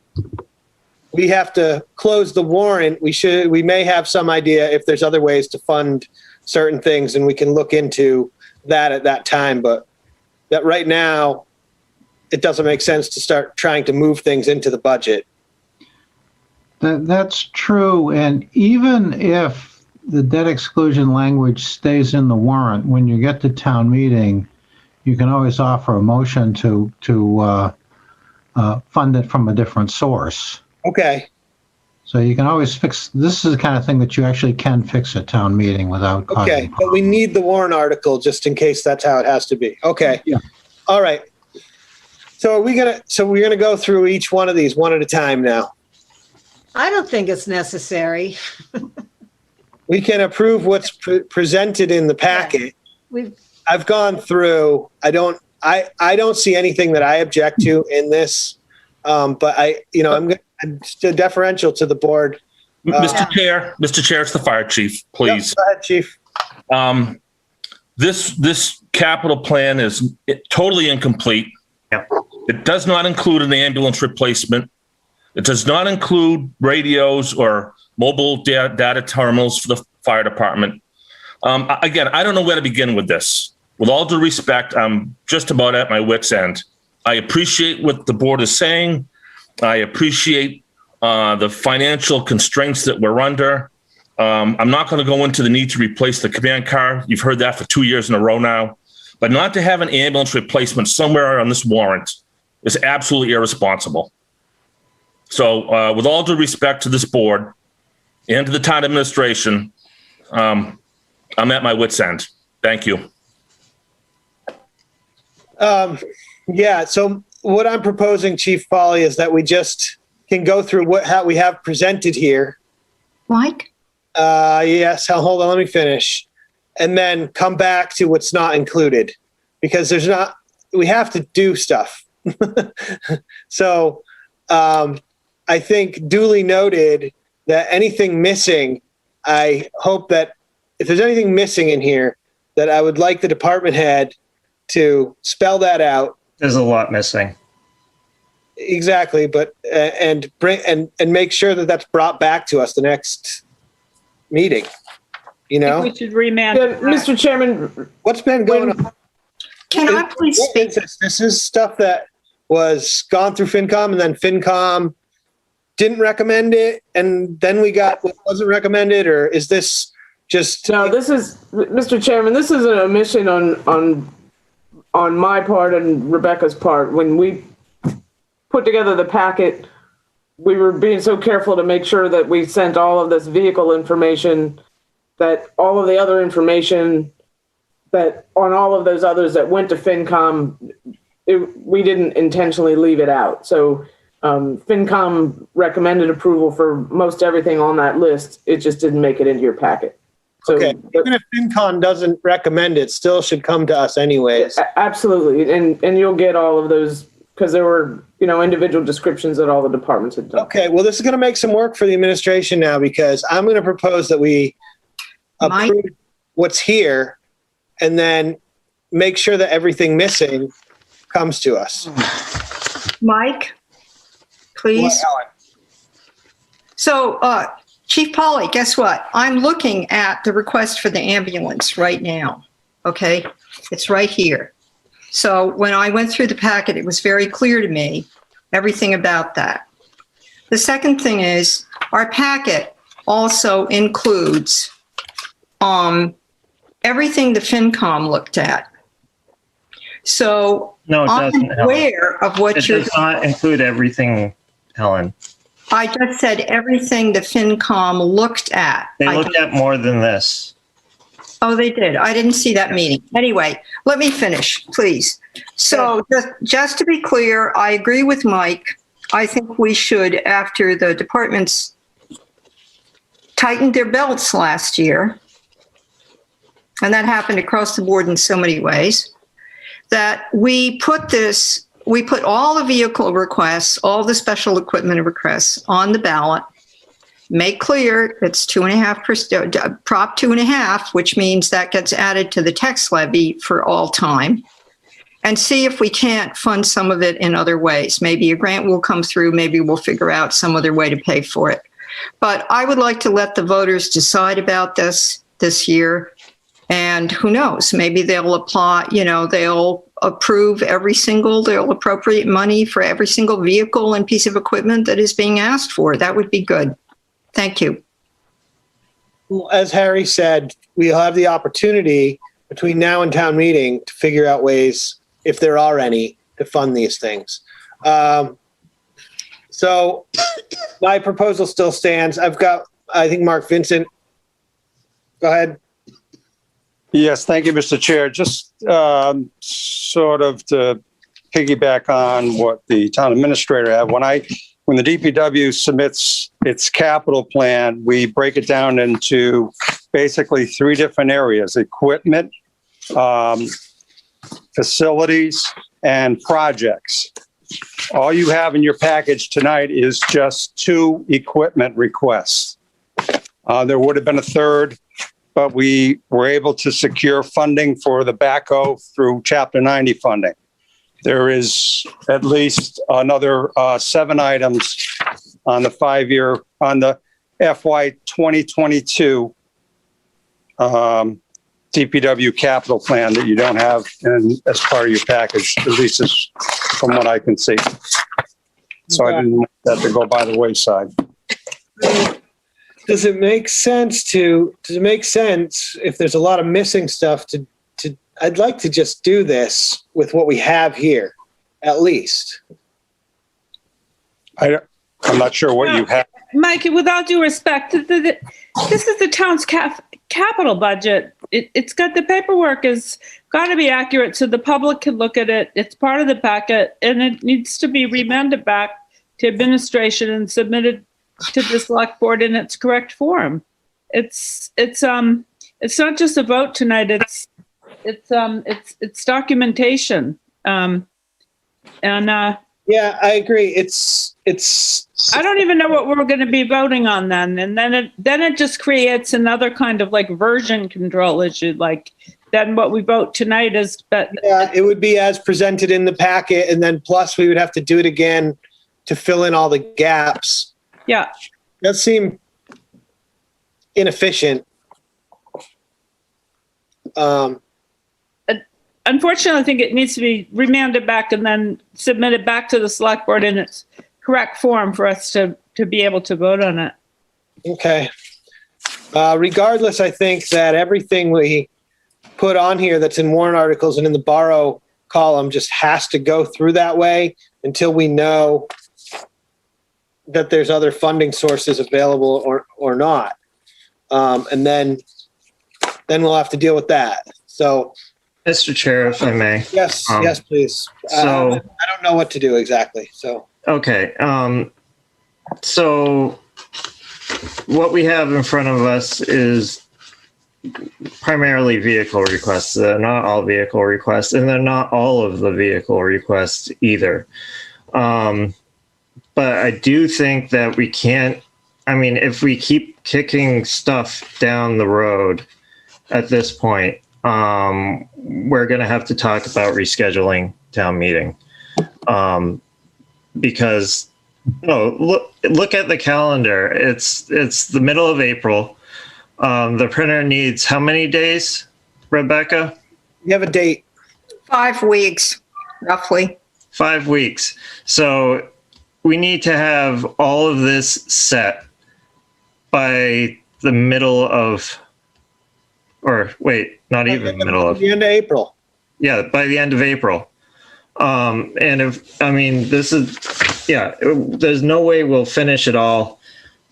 we have to close the warrant, we may have some idea if there's other ways to fund certain things, and we can look into that at that time. But that right now, it doesn't make sense to start trying to move things into the budget. That's true. And even if the debt exclusion language stays in the warrant, when you get to town meeting, you can always offer a motion to fund it from a different source. Okay. So you can always fix, this is the kind of thing that you actually can fix at town meeting without causing. Okay, but we need the warrant article just in case that's how it has to be. Okay. Yeah. All right. So we're gonna go through each one of these one at a time now. I don't think it's necessary. We can approve what's presented in the packet. I've gone through, I don't see anything that I object to in this. But I'm still deferential to the board. Mr. Chair, it's the fire chief, please. Yep, go ahead, Chief. This capital plan is totally incomplete. Yep. It does not include an ambulance replacement. It does not include radios or mobile data terminals for the fire department. Again, I don't know where to begin with this. With all due respect, I'm just about at my wit's end. I appreciate what the board is saying. I appreciate the financial constraints that we're under. I'm not going to go into the need to replace the command car. You've heard that for 2 years in a row now. But not to have an ambulance replacement somewhere on this warrant is absolutely irresponsible. So with all due respect to this board and to the town administration, I'm at my wit's end. Thank you. Yeah, so what I'm proposing, Chief Polly, is that we just can go through how we have presented here. Mike? Yes, hold on, let me finish. And then come back to what's not included, because we have to do stuff. So I think duly noted that anything missing, I hope that if there's anything missing in here, that I would like the department head to spell that out. There's a lot missing. Exactly, but and make sure that that's brought back to us the next meeting. You know, we should remand. Yeah, Mr. Chairman, what's been going on? Can I please speak? This is stuff that was gone through FinCom, and then FinCom didn't recommend it, and then we got what wasn't recommended, or is this just? No, this is, Mr. Chairman, this is an omission on my part and Rebecca's part. When we put together the packet, we were being so careful to make sure that we sent all of this vehicle information, that all of the other information that on all of those others that went to FinCom, we didn't intentionally leave it out. So FinCom recommended approval for most everything on that list. It just didn't make it into your packet. So, okay, even if FinCom doesn't recommend it, still should come to us anyways. Absolutely, and you'll get all of those, because there were, individual descriptions that all the departments had done. Okay, well, this is going to make some work for the administration now, because I'm going to propose that we approve what's here and then make sure that everything missing comes to us. Mike, please. What, Ellen? So, Chief Polly, guess what? I'm looking at the request for the ambulance right now. Okay, it's right here. So when I went through the packet, it was very clear to me, everything about that. The second thing is, our packet also includes everything the FinCom looked at. So No, it doesn't, I'm aware of what It you're. does not include everything, Helen. I just said everything the FinCom looked at. They looked at more than this. Oh, they did. I didn't see that meeting. Anyway, let me finish, please. So just to be clear, I agree with Mike. I think we should, after the departments tightened their belts last year, and that happened across the board in so many ways, that we put all the vehicle requests, all the special equipment requests on the ballot, make clear it's 2.5%, Prop 2.5, which means that gets added to the tax levy for all time, and see if we can't fund some of it in other ways. Maybe a grant will come through, maybe we'll figure out some other way to pay for it. But I would like to let the voters decide about this year. And who knows, maybe they'll apply, they'll they'll appropriate money for every single vehicle and piece of equipment that is being asked for. That would be good. Thank you. As Harry said, we'll have the opportunity between now and town meeting to figure out ways, if there are any, to fund these things. So my proposal still stands. I think Mark Vincent. Go ahead. Yes, thank you, Mr. Chair. Just sort of to piggyback on what the town administrator had, when the DPW submits its capital plan, we break it down into basically 3 different areas: equipment, facilities, and projects. All you have in your package tonight is just 2 equipment requests. There would have been a third, but we were able to secure funding for the backhoe through Chapter 90 funding. There is at least another 7 items on the FY 2022 DPW capital plan that you don't have as part of your package, at least as from what I can see. So I didn't want that to go by the wayside. Does it make sense if there's a lot of missing stuff I'd like to just do this with what we have here, at least. I'm not sure what you have. Mike, with all due respect, this is the town's capital budget. It's got the paperwork has got to be accurate so the public can look at it. It's part of the packet and it needs to be remanded back to administration and submitted to the select board in its correct form. It's not just a vote tonight. It's documentation. Yeah, I agree. It's. I don't even know what we're going to be voting on then, and then it just creates another kind of like version control issue. Like then what we vote tonight is. But yeah, it would be as presented in the packet, and then plus we would have to do it again to fill in all the gaps. Yeah, that seemed inefficient. Unfortunately, I think it needs to be remanded back and then submitted back to the select board in its correct form for us to be able to vote on it. Okay. Regardless, I think that everything we put on here that's in warrant articles and in the borrow column just has to go through that way until we know that there's other funding sources available or not. And then we'll have to deal with that. So, Mr. Chair, if I may. Yes, yes, please. So I don't know what to do exactly. So okay. So what we have in front of us is primarily vehicle requests. They're not all vehicle requests, and they're not all of the vehicle requests either. But I do think that we can't. I mean, if we keep kicking stuff down the road at this point, we're going to have to talk about rescheduling town meeting. Because look at the calendar. It's the middle of April. The printer needs how many days, Rebecca? You have a date. 5 weeks, roughly. 5 weeks. So we need to have all of this set by the middle of, or wait, not even the middle of. The end of April. Yeah, by the end of April. And there's no way we'll finish it all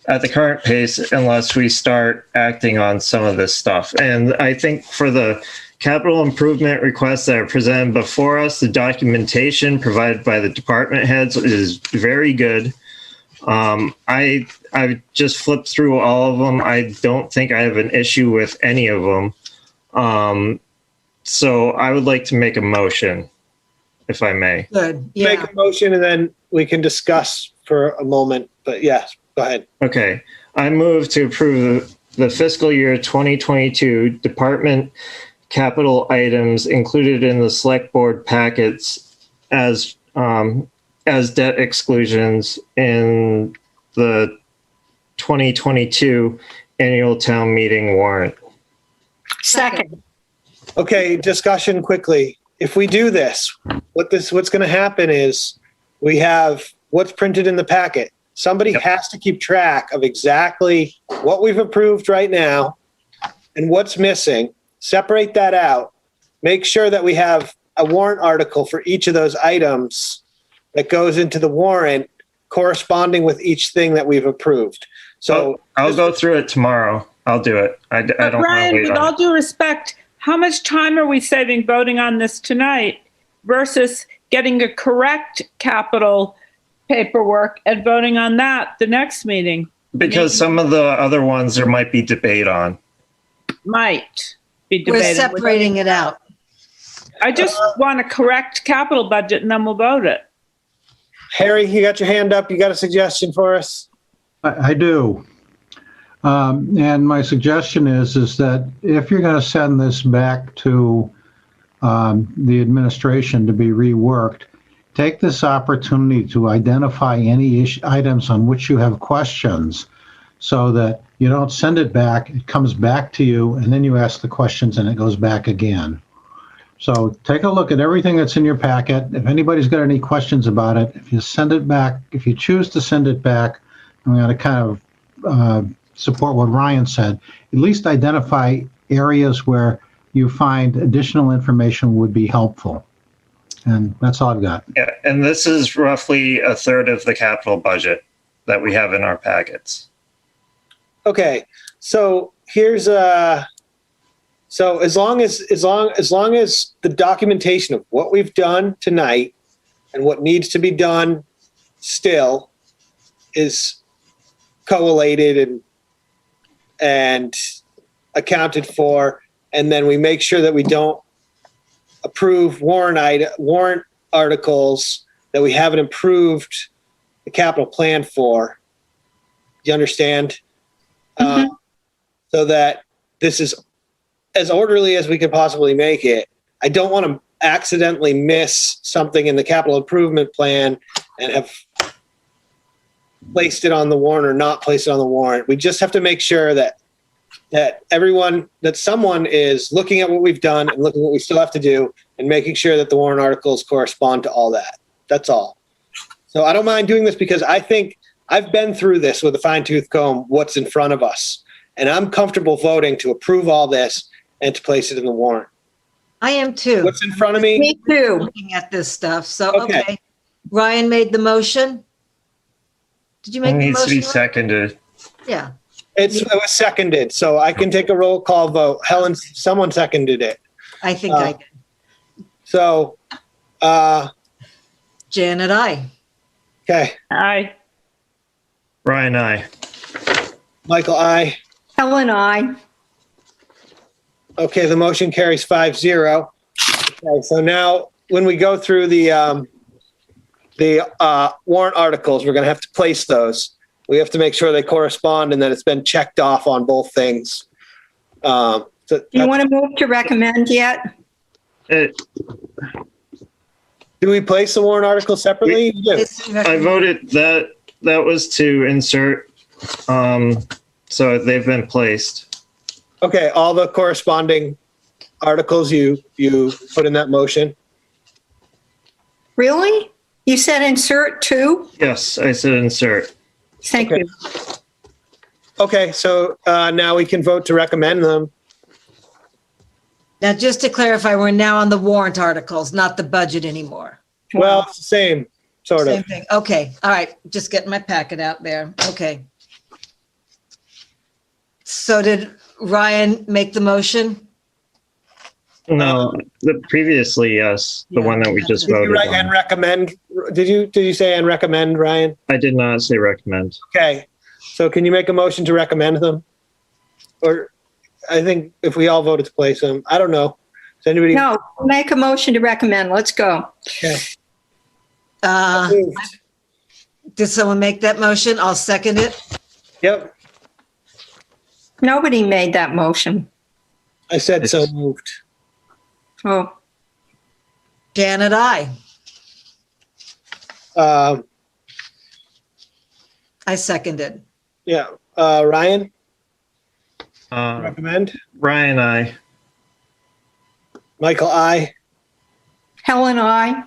at the current pace unless we start acting on some of this stuff. And I think for the capital improvement requests that are presented before us, the documentation provided by the department heads is very good. I just flipped through all of them. I don't think I have an issue with any of them. So I would like to make a motion, if I may. Good. Yeah. Make a motion and then we can discuss for a moment. But yes, go ahead. Okay. I move to approve the fiscal year 2022 department capital items included in the select board packets as debt exclusions in the 2022 annual town meeting warrant. Second. Okay, discussion quickly. If we do this, what's going to happen is we have what's printed in the packet. Somebody has to keep track of exactly what we've approved right now and what's missing. Separate that out. Make sure that we have a warrant article for each of those items that goes into the warrant corresponding with each thing that we've approved. So I'll go through it tomorrow. I'll do it. I don't want to Brian, wait with on all due respect, how much time are we saving voting on this tonight versus getting a correct capital paperwork and voting on that the next meeting? Because some of the other ones there might be debate on. Might be debated. We're separating it out. I just want a correct capital budget and then we'll vote it. Harry, you got your hand up. You got a suggestion for us? I do. And my suggestion is that if you're going to send this back to the administration to be reworked, take this opportunity to identify any items on which you have questions so that you don't send it back, it comes back to you, and then you ask the questions and it goes back again. So take a look at everything that's in your packet. If anybody's got any questions about it, if you send it back, if you choose to send it back, I'm going to kind of support what Ryan said, at least identify areas where you find additional information would be helpful. And that's all I've got. Yeah, and this is roughly a third of the capital budget that we have in our packets. Okay, so here's so as long as the documentation of what we've done tonight and what needs to be done still is collated and accounted for, and then we make sure that we don't approve warrant articles that we haven't improved the capital plan for. Do you understand? So that this is as orderly as we could possibly make it. I don't want to accidentally miss something in the capital improvement plan and have placed it on the warrant or not placed it on the warrant. We just have to make sure that someone is looking at what we've done and looking at what we still have to do and making sure that the warrant articles correspond to all that. That's all. So I don't mind doing this because I think I've been through this with a fine-tooth comb, what's in front of us. And I'm comfortable voting to approve all this and to place it in the warrant. I am too. What's in front of me? Me too. Looking at this stuff. So, Okay. okay. Ryan made the motion. Did you It make the needs to be motion? seconded. Yeah. It was seconded, so I can take a roll call vote. Helen, someone seconded it. I think I did. So, Janet, I. okay. Aye. Ryan, aye. Michael, aye. Helen, I. Okay, the motion carries 5-0. Okay, so now when we go through the warrant articles, we're going to have to place those. We have to make sure they correspond and that it's been checked off on both things. Do you want to move to recommend yet? Do we place the warrant article separately? I voted that was to insert, so they've been placed. Okay, all the corresponding articles you put in that motion? Really? You said insert too? Yes, I said insert. Thank Okay. you. Okay, so now we can vote to recommend them. Now, just to clarify, we're now on the warrant articles, not the budget anymore. Well, it's the same, sort Same of. thing. Okay. All right. Just getting my packet out there. Okay. So did Ryan make the motion? No, previously, yes, the one that we just Did you voted write on. and recommend? Did you say and recommend, Ryan? I did not say recommend. Okay, so can you make a motion to recommend them? Or I think if we all voted to place them, I don't know. Does anybody? No, make a motion to recommend. Let's go. Okay. Did someone make that motion? I'll second it. Yep, Nobody made that motion. I said so moved. Oh, Janet, I. I seconded. Yeah, Ryan, Uh, recommend. Ryan, aye. Michael, I. Helen, I.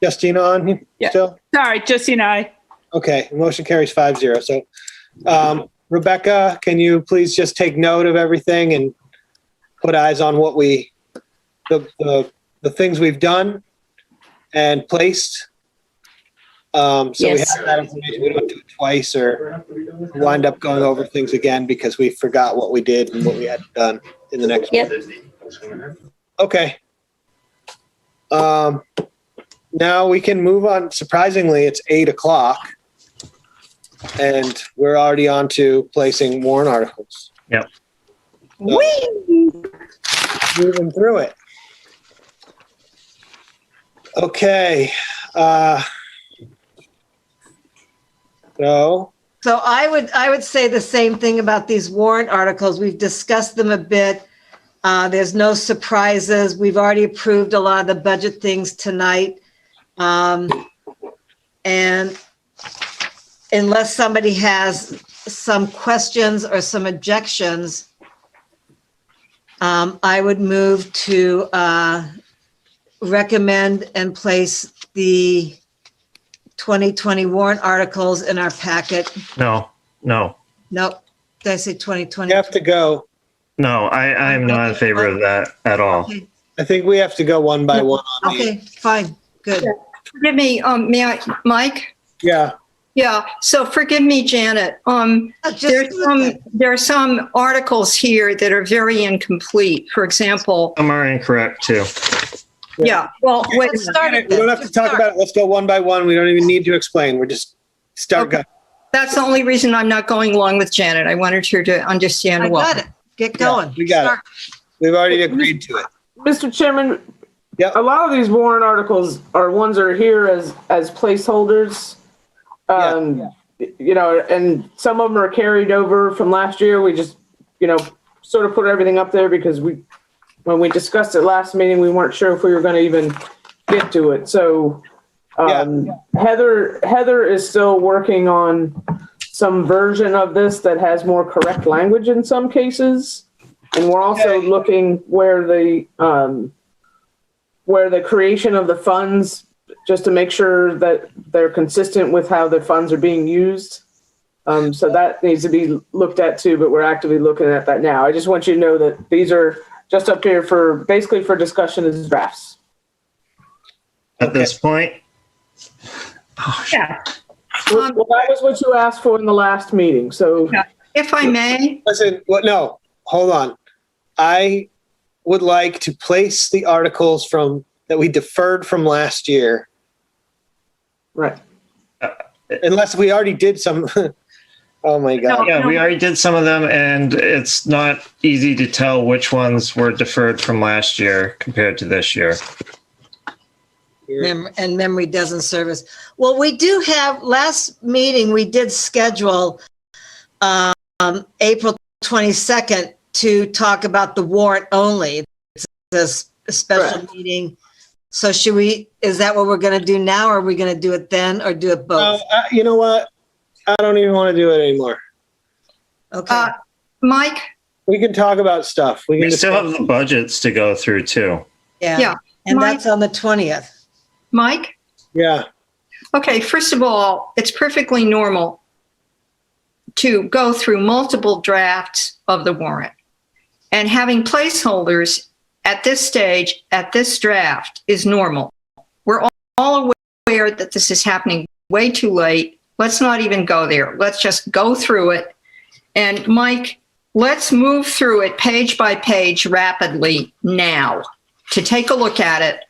Justine on Yeah. still? Sorry, Justine, aye. Okay, motion carries 5-0. So, Rebecca, can you please just take note of everything and put eyes on what the things we've done and placed? So we Yes. have that information. We don't do it twice or wind up going over things again because we forgot what we did and what we had done in the next Yep. one. Okay. Now we can move on. Surprisingly, it's 8:00 and we're already on to placing warrant articles. Yep. Whee! Moving through it. Okay. So I would say the same thing about these warrant articles. We've discussed them a bit. There's no surprises. We've already approved a lot of the budget things tonight. And unless somebody has some questions or some objections, I would move to recommend and place the 2020 warrant articles in our packet. No. Nope. Did I say 2020? You have to go. No, I am not in favor of that at all. Okay. I think we have to go one by one on these. Okay, fine, good. Forgive me, may I, Mike? Yeah. Yeah, so forgive me, Janet. There are some articles here that are very incomplete. For example, Some are incorrect too. yeah, well, wait, Let's start it We then. don't have to talk about it. Let's go one by one. We don't even need to explain. We're just start Okay. going. that's the only reason I'm not going along with Janet. I wanted her to understand I well. got it. Get going. We got it. We've already agreed to it. Mr. Chairman, Yep. a lot of these warrant articles are ones that are here as placeholders. You know, and some of them are carried over from last year. We just, you know, sort of put everything up there because when we discussed it last meeting, we weren't sure if we were going to even get to it. So Heather is still working on some version of this that has more correct language in some cases. And we're also looking where the creation of the funds, just to make sure that they're consistent with how the funds are being used. So that needs to be looked at too, but we're actively looking at that now. I just want you to know that these are just up here for basically for discussion as drafts. At this point, Yeah. Well, that was what you asked for in the last meeting. So If I may, Listen, no, hold on. I would like to place the articles that we deferred from last year. right. Unless we already did some. Oh my God. yeah, we already did some of them, and it's not easy to tell which ones were deferred from last year compared to this year. And memory doesn't serve us. Well, we do have, last meeting, we did schedule April 22nd to talk about the warrant only. It's a special meeting. So is that what we're going to do now? Or are we going to do it then or do it both? You know what? I don't even want to do it anymore. Okay. Mike? We can talk about stuff. We still have the budgets to go through too. Yeah. And that's on the 20th. Mike? Yeah. Okay, first of all, it's perfectly normal to go through multiple drafts of the warrant. And having placeholders at this stage, at this draft, is normal. We're all aware that this is happening way too late. Let's not even go there. Let's just go through it. And Mike, let's move through it page by page rapidly now to take a look at it.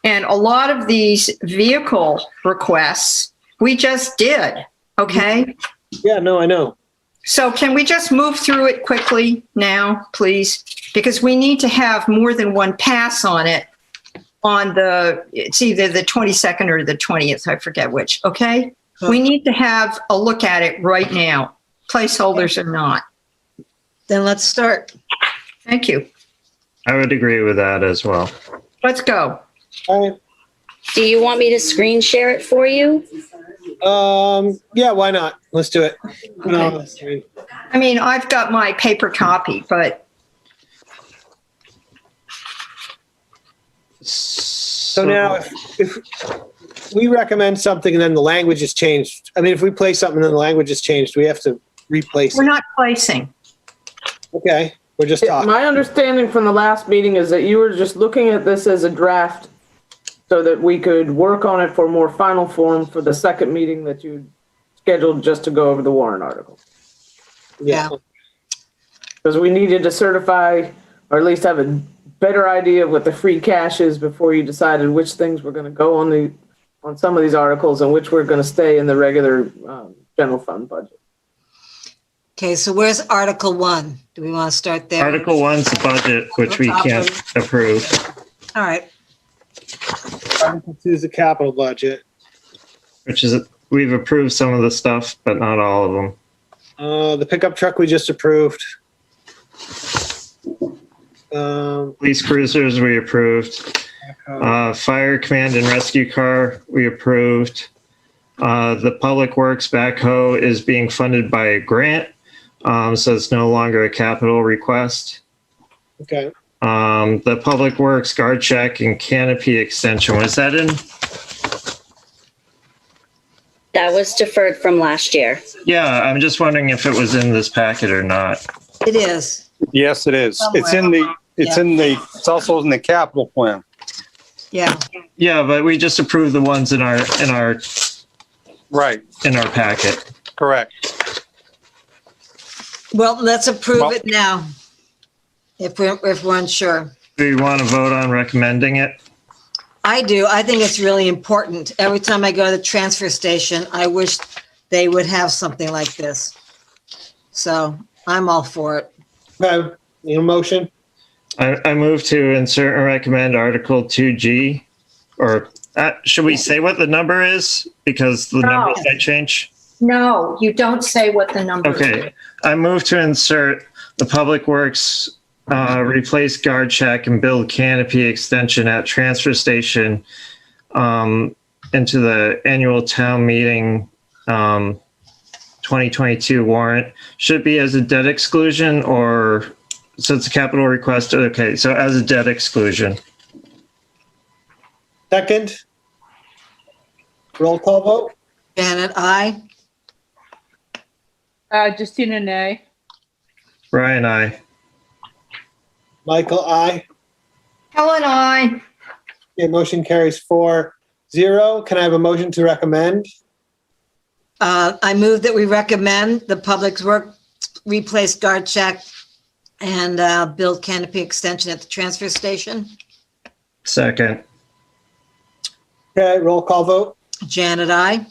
And a lot of these vehicle requests, we just did, okay? Yeah, no, I know. So can we just move through it quickly now, please? Because we need to have more than one pass on it it's either the 22nd or the 20th, I forget which, okay? We need to have a look at it right now, placeholders or not. Then let's start. Thank you. I would agree with that as well. Let's go. All right. Do you want me to screen share it for you? Yeah, why not? Let's do it. No, I mean, I've got my paper copy, but so now if we recommend something and then the language is changed, I mean, if we place something and then the language is changed, we have to replace we're it. not placing. Okay, we're just talking. My understanding from the last meeting is that you were just looking at this as a draft so that we could work on it for more final form for the second meeting that you scheduled just to go over the warrant article. Yeah. Because we needed to certify, or at least have a better idea of what the free cash is before you decided which things were going to go on some of these articles and which were going to stay in the regular general fund budget. Okay, so where's Article 1? Do we want to start there? Article 1's the budget, which we can't approve. All right. Article 2 is the capital budget. Which is, we've approved some of the stuff, but not all of them. The pickup truck we just approved. Police cruisers, we approved. Fire command and rescue car, we approved. The Public Works backhoe is being funded by a grant, so it's no longer a capital request. Okay. The Public Works guard check and canopy extension, was that in? That was deferred from last year. Yeah, I'm just wondering if it was in this packet or not. It is. Yes, it is. It's also in the capital plan. Yeah. Yeah, but we just approved the ones in our Right. in our packet. Correct. Well, let's approve Well- it now. If we're unsure. Do you want to vote on recommending it? I do. I think it's really important. Every time I go to the transfer station, I wish they would have something like this. So I'm all for it. Okay. Need a motion? I move to insert and recommend Article 2G, or should we say what the number is? Because the numbers might change. No, you don't say what the number is. Okay, I move to insert the Public Works replace guard check and build canopy extension at transfer station into the annual town meeting 2022 warrant. Should it be as a debt exclusion, or so it's a capital request? Okay, so as a debt exclusion. Second? Roll call vote? Janet, aye. Justina, nay. Ryan, I. Michael, aye. Helen, I. Okay, motion carries 4-0. Can I have a motion to recommend? I move that we recommend the Public Works replace guard check and build canopy extension at the transfer station. Second. Okay, roll call vote? Janet, aye.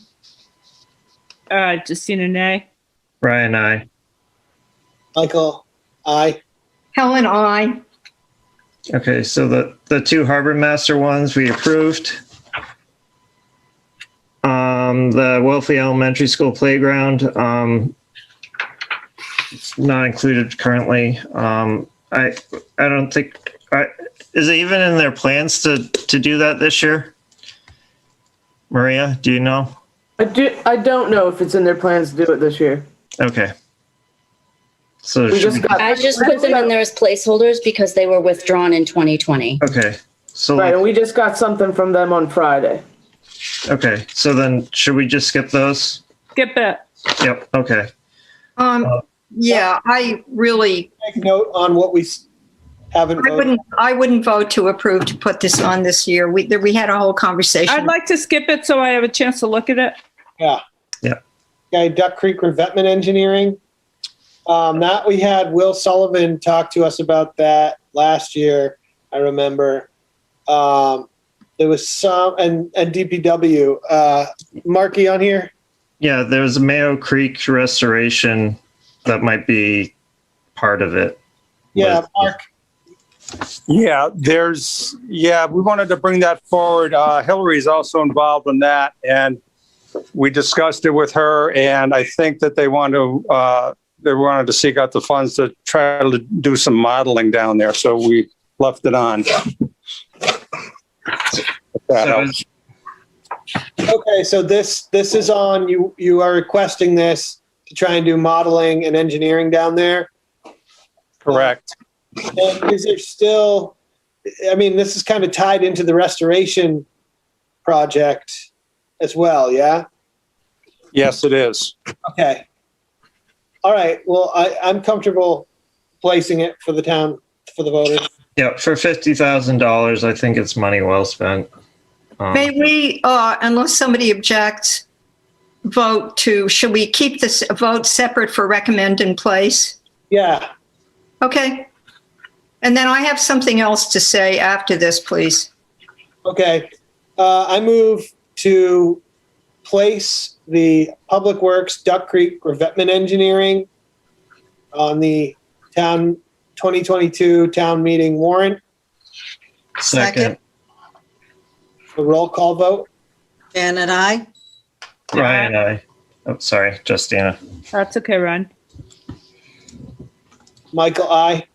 Justina, nay. Ryan, I. Michael, aye. Helen, I. Okay, so the two Harbor Master ones we approved. The Wellesley Elementary School playground, it's not included currently. I don't think, is it even in their plans to do that this year? Maria, do you know? I don't know if it's in their plans to do it this year. Okay. So We should just got. I just put them in there as placeholders because they were withdrawn in 2020. okay. So Right, and we just got something from them on Friday. okay. So then should we just skip those? Skip it. Yep. Okay. Yeah, I really, Take note on what we haven't voted. I wouldn't vote to approve to put this on this year. We had a whole conversation. I'd like to skip it so I have a chance to look at it. Yeah. Yeah. Okay, Duck Creek Revetment Engineering. That we had Will Sullivan talk to us about that last year, I remember. There was some, and DPW. Marky on here? Yeah, there's a Mayo Creek restoration that might be part of it. Yeah, Mark. Yeah, we wanted to bring that forward. Hillary's also involved in that, and we discussed it with her, and I think that they wanted to seek out the funds to try to do some modeling down there, so we left it on. If that helps. Okay, so this is on, you are requesting this to try and do modeling and engineering down there? Correct. And is there still, I mean, this is kind of tied into the restoration project as well, yeah? Yes, it is. Okay. All right, well, I'm comfortable placing it for the town, for the voters. Yeah, for $50,000, I think it's money well spent. May we, unless somebody objects, should we keep this vote separate for recommend in place? Yeah. Okay. And then I have something else to say after this, please. Okay. I move to place the Public Works Duck Creek Revetment Engineering on the town 2022 town meeting warrant. Second. A roll call vote. Janet, aye. Ryan, I. Oh, sorry, Justina. That's okay, Ron. Michael, aye.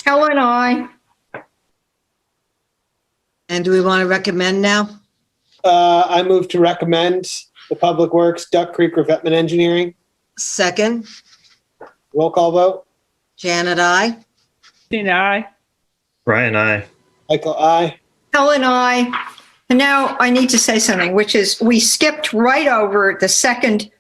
Helen, I. And do we want to recommend now? I move to recommend to Public Works, Duck Creek Revetment Engineering. Second, Roll call vote. Janet, I. Tina, aye. Brian, I. Michael, aye. Helen, I. And now I need to say something, which is we skipped right over the second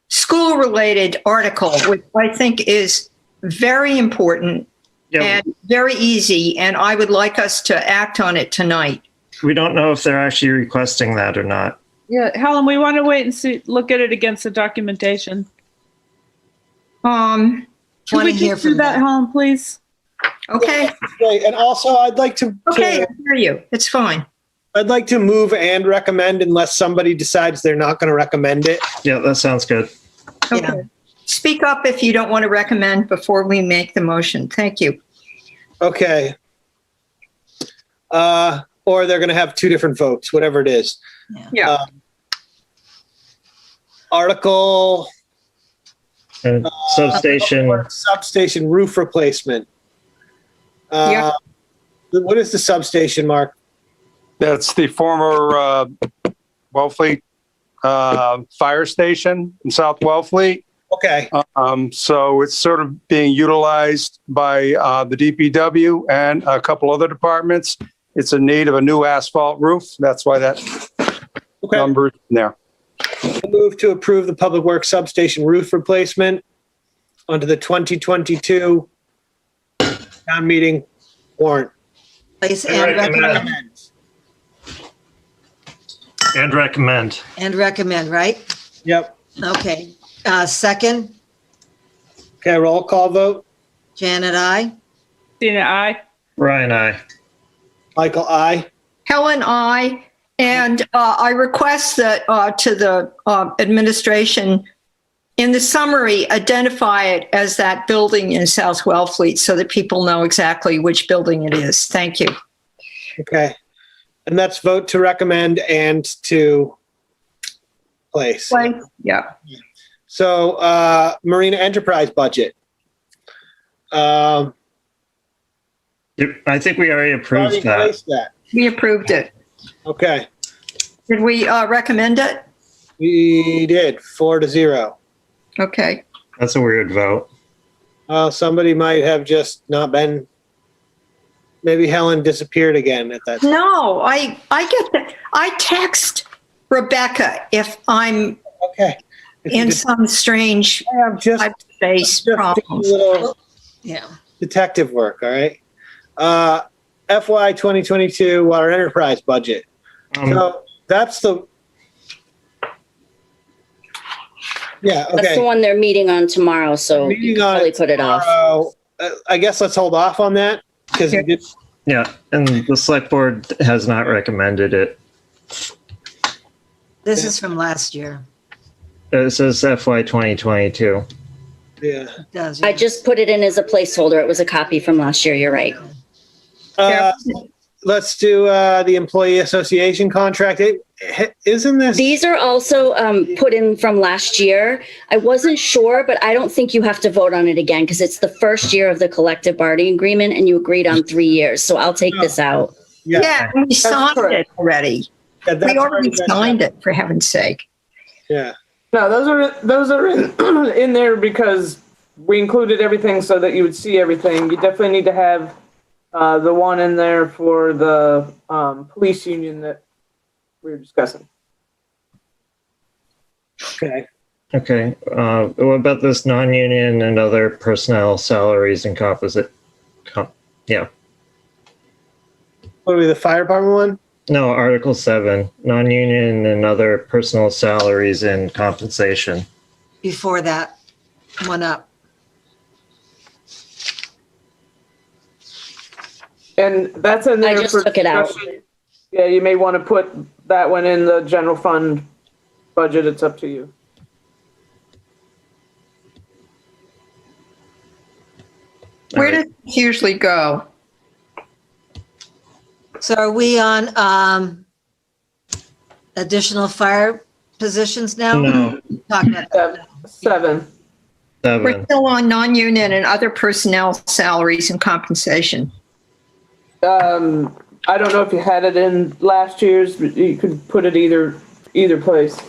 school-related article, which I think is very important and very easy, and I would like us to act on it tonight. We don't know if they're actually requesting that or not. Yeah, Helen, we want to wait and see, look at it against the documentation. Um, Can we just do that, Helen, please? Okay. Right, and also I'd like to. Okay, I hear you. It's fine. I'd like to move and recommend unless somebody decides they're not going to recommend it. Yeah, that sounds good. Okay. Speak up if you don't want to recommend before we make the motion. Thank you. Okay. Or they're going to have two different votes, whatever it is. Yeah. Article. Substation. Substation roof replacement. Yeah. What is the substation, Mark? That's the former Wellfleet fire station in South Wellfleet. Okay. So it's sort of being utilized by the DPW and a couple other departments. It's in need of a new asphalt roof. That's why that number is in there. I move to approve the Public Works substation roof replacement onto the 2022 town meeting warrant. Place and recommend. And recommend. And recommend, right? Yep. Okay. Second, Okay, roll call vote. Janet, I. Tina, aye. Brian, I. Michael, aye. Helen, I. And I request that to the administration, in the summary, identify it as that building in South Wellfleet so that people know exactly which building it is. Thank you. Okay. And that's vote to recommend and to place. Yeah. So, Marina Enterprise budget. I think we already approved that. We approved it. Okay. Did we recommend it? We did 4-0. Okay. That's a weird vote. Somebody might have just not been. Maybe Helen disappeared again at that time. No, I get that. I text Rebecca if I'm in some strange space problems. Little Yeah. detective work, all right? FY 2022 water enterprise budget. So that's the. Yeah, okay. That's the one they're meeting on tomorrow, so you can probably put it off. I guess let's hold off on that because we did. Yeah, and the select board has not recommended it. This is from last year. It says FY 2022. Yeah. It does. I just put it in as a placeholder. It was a copy from last year. You're right. Let's do the employee association contract. Isn't this? These are also put in from last year. I wasn't sure, but I don't think you have to vote on it again because it's the first year of the collective bargaining agreement and you agreed on 3 years. So I'll take this out. Yeah, we signed it already. We already signed it, for heaven's sake. Yeah. No, those are in there because we included everything so that you would see everything. You definitely need to have the one in there for the police union that we were discussing. Okay. Okay. What about this non-union and other personnel salaries and composite? Yeah. What are we, the fire department one? No, Article 7, non-union and other personal salaries and compensation. Before that, one up. And that's in there. I just took it out. Yeah, you may want to put that one in the general fund budget. It's up to you. Where does it usually go? So are we on additional fire positions now? No. Talk about that. 7. We're still on non-union and other personnel salaries and compensation. I don't know if you had it in last year's, but you could put it either place.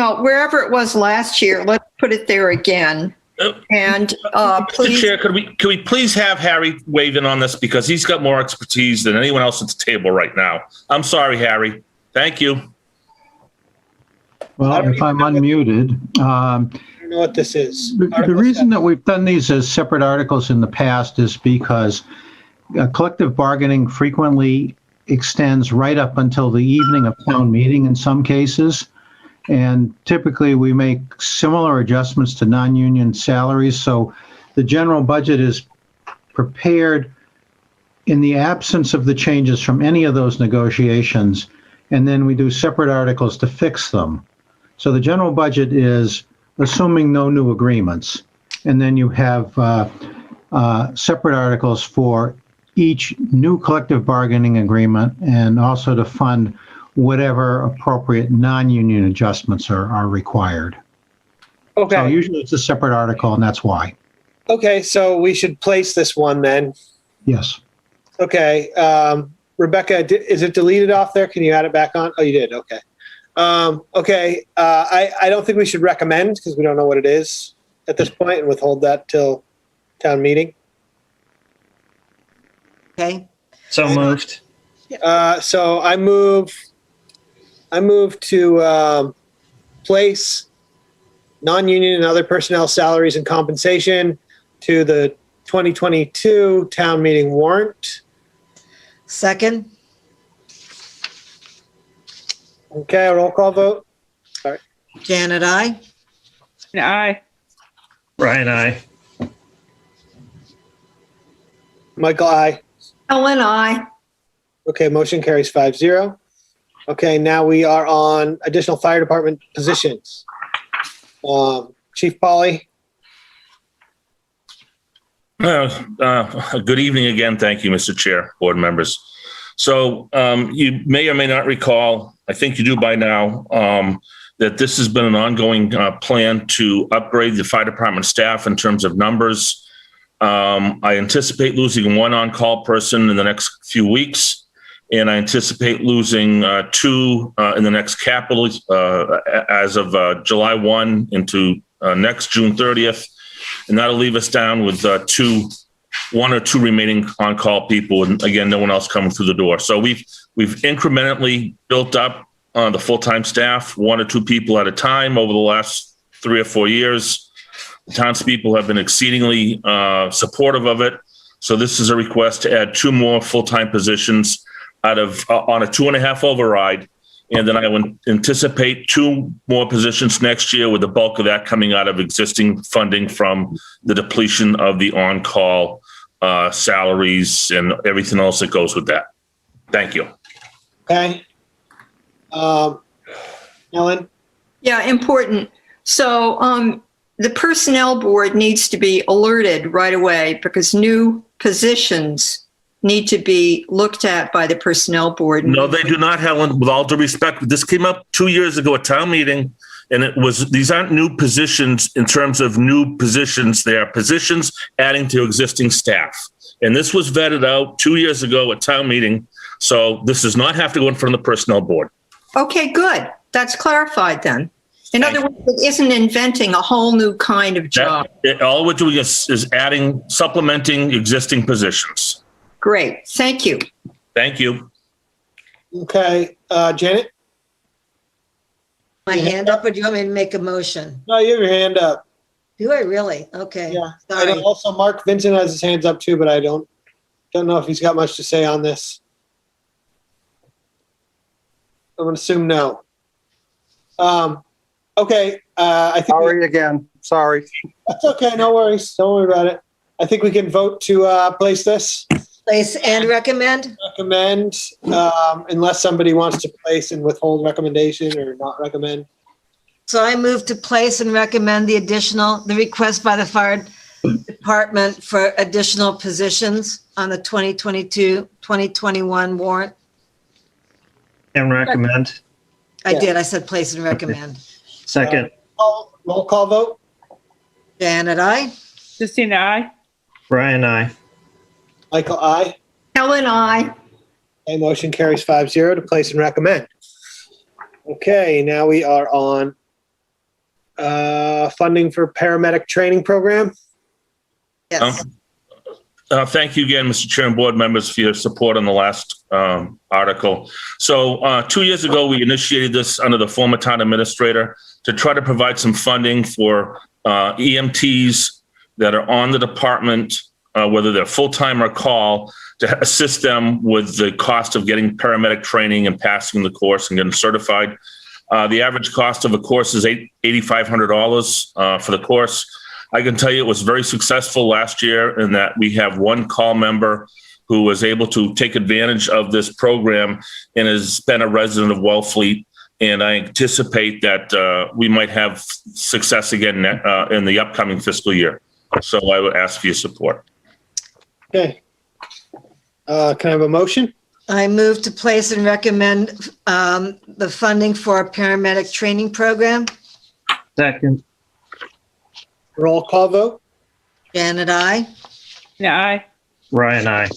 Well, wherever it was last year, let's put it there again. And Mr. please, Chair, could we please have Harry weigh in on this because he's got more expertise than anyone else at the table right now. I'm sorry, Harry. Thank you. Well, if I'm unmuted, I don't know what this is. the reason that we've done these as separate articles in the past is because collective bargaining frequently extends right up until the evening of town meeting in some cases. And typically we make similar adjustments to non-union salaries. So the general budget is prepared in the absence of the changes from any of those negotiations. And then we do separate articles to fix them. So the general budget is assuming no new agreements. And then you have separate articles for each new collective bargaining agreement and also to fund whatever appropriate non-union adjustments are required. Okay. So usually it's a separate article, and that's why. Okay, so we should place this one then. Yes. Okay, Rebecca, is it deleted off there? Can you add it back on? Oh, you did, okay. Okay, I don't think we should recommend because we don't know what it is at this point and withhold that till town meeting. Okay. So moved. So I move to place non-union and other personnel salaries and compensation to the 2022 town meeting warrant. Second. Okay, roll call vote. Sorry. Janet, aye. Aye. Brian, aye. Michael, aye. Ellen, aye. Okay, motion carries 5-0. Okay, now we are on additional fire department positions. Chief Polly. Good evening again. Thank you, Mr. Chair, board members. So you may or may not recall, I think you do by now, that this has been an ongoing plan to upgrade the fire department staff in terms of numbers. I anticipate losing one on-call person in the next few weeks, and I anticipate losing two in the next capital as of July 1 into next June 30th. And that'll leave us down with one or two remaining on-call people, and again, no one else coming through the door. So we've incrementally built up the full-time staff, one or two people at a time over the last 3 or 4 years. The townspeople have been exceedingly supportive of it. So this is a request to add 2 more full-time positions out of on a 2.5 override. And then I would anticipate 2 more positions next year, with the bulk of that coming out of existing funding from the depletion of the on-call salaries and everything else that goes with that. Thank you. Okay. Ellen? Yeah, important. So the personnel board needs to be alerted right away because new positions need to be looked at by the personnel board. No, they do not, Helen. With all due respect, this came up 2 years ago at town meeting, and these aren't new positions in terms of new positions. They are positions adding to existing staff. And this was vetted out 2 years ago at town meeting. So this does not have to go in front of the personnel board. Okay, good. That's clarified then. In other words, it isn't inventing a whole new kind of job. All we're doing is adding, supplementing existing positions. Great. Thank you. Thank you. Okay, Janet? My hand up, or do you want me to make a motion? No, you have your hand up. Do I really? Okay. Yeah. Sorry. I know also Mark Vincent has his hands up too, but I don't know if he's got much to say on this. I'm going to assume no. Okay. I think Sorry again. Sorry. That's okay. No worries. Don't worry about it. I think we can vote to place this. Place and recommend? Recommend, unless somebody wants to place and withhold recommendation or not recommend. So I move to place and recommend the request by the fire department for additional positions on the 2022-2021 warrant. And recommend. I did. I said place and recommend. Second. Roll call vote. Janet, aye. Christina, aye. Brian, aye. Michael, aye. Ellen, aye. Okay, motion carries 5-0 to place and recommend. Okay, now we are on funding for paramedic training program. Yes. Thank you again, Mr. Chair and board members, for your support on the last article. So 2 years ago, we initiated this under the former town administrator to try to provide some funding for EMTs that are on the department, whether they're full-time or call, to assist them with the cost of getting paramedic training and passing the course and getting certified. The average cost of a course is $8,500 for the course. I can tell you it was very successful last year in that we have one call member who was able to take advantage of this program and has been a resident of Wellfleet. And I anticipate that we might have success again in the upcoming fiscal year. So I would ask for your support. Okay. Can I have a motion? I move to place and recommend the funding for a paramedic training program. Second. Roll call vote. Janet, I. Yeah, aye. Ryan,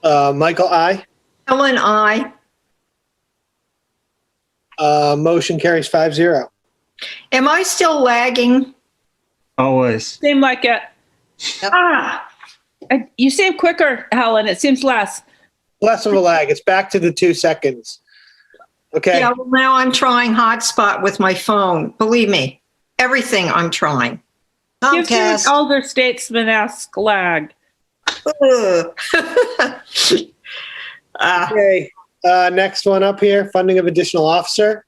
I. Michael, aye. Ellen, I. Motion carries 5-0. Am I still lagging? Always. Seemed like it. You seem quicker, Helen. It seems less. Less of a lag. It's back to the 2 seconds. Okay. Yeah, well, now I'm trying hotspot with my phone. Believe me, everything I'm trying. Gives you an older statesman-esque lag. Okay. Next one up here, funding of additional officer.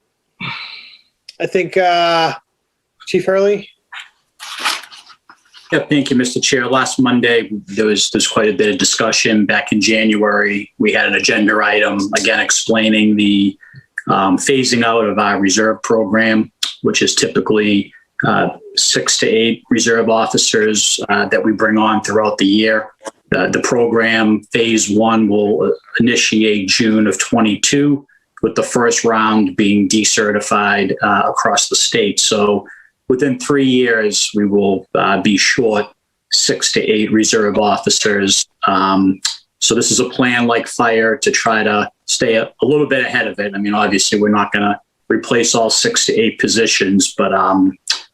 I think Chief Hurley. Yeah, thank you, Mr. Chair. Last Monday, there's quite a bit of discussion. Back in January, we had an agenda item, again, explaining the phasing out of our reserve program, which is typically 6 to 8 reserve officers that we bring on throughout the year. The program phase 1 will initiate June of 22, with the first round being decertified across the state. So within 3 years, we will be short 6 to 8 reserve officers. So this is a plan like fire to try to stay a little bit ahead of it. I mean, obviously, we're not going to replace all 6 to 8 positions, but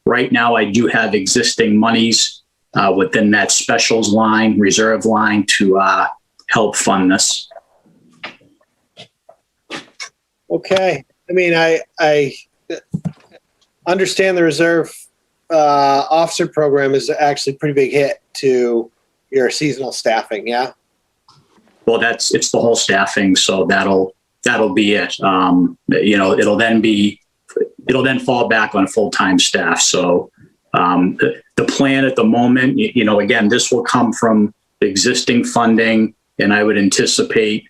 right now I do have existing monies within that specials line, reserve line, to help fund this. Okay. I mean, I understand the reserve officer program is actually a pretty big hit to your seasonal staffing. Yeah. Well, it's the whole staffing, so that'll be it. It'll then fall back on full-time staff. So the plan at the moment, again, this will come from existing funding, and I would anticipate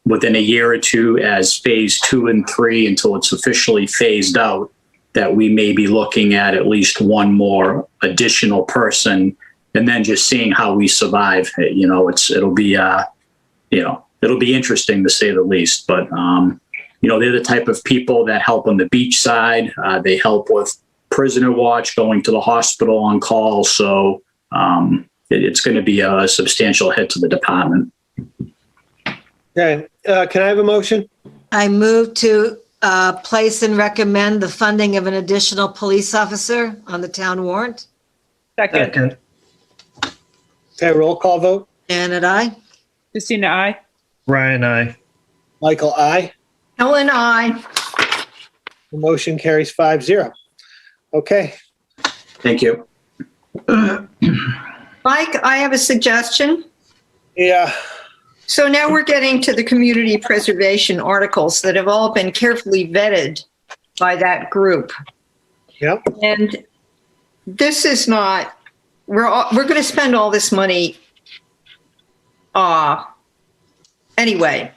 within a year or two, as phase 2 and 3, until it's officially phased out, that we may be looking at least one more additional person, and then just seeing how we survive. It'll be interesting, to say the least. But they're the type of people that help on the beach side. They help with prisoner watch, going to the hospital on call. So it's going to be a substantial hit to the department. Okay. Can I have a motion? I move to place and recommend the funding of an additional police officer on the town warrant. Second. Okay. Roll call vote. Janet, I. Christina, aye. Ryan, I. Michael, aye. Ellen, I. The motion carries 5-0. Okay. Thank you. Mike, I have a suggestion. Yeah. So now we're getting to the community preservation articles that have all been carefully vetted by that group. Yep. And this is not, we're going to spend all this money anyway.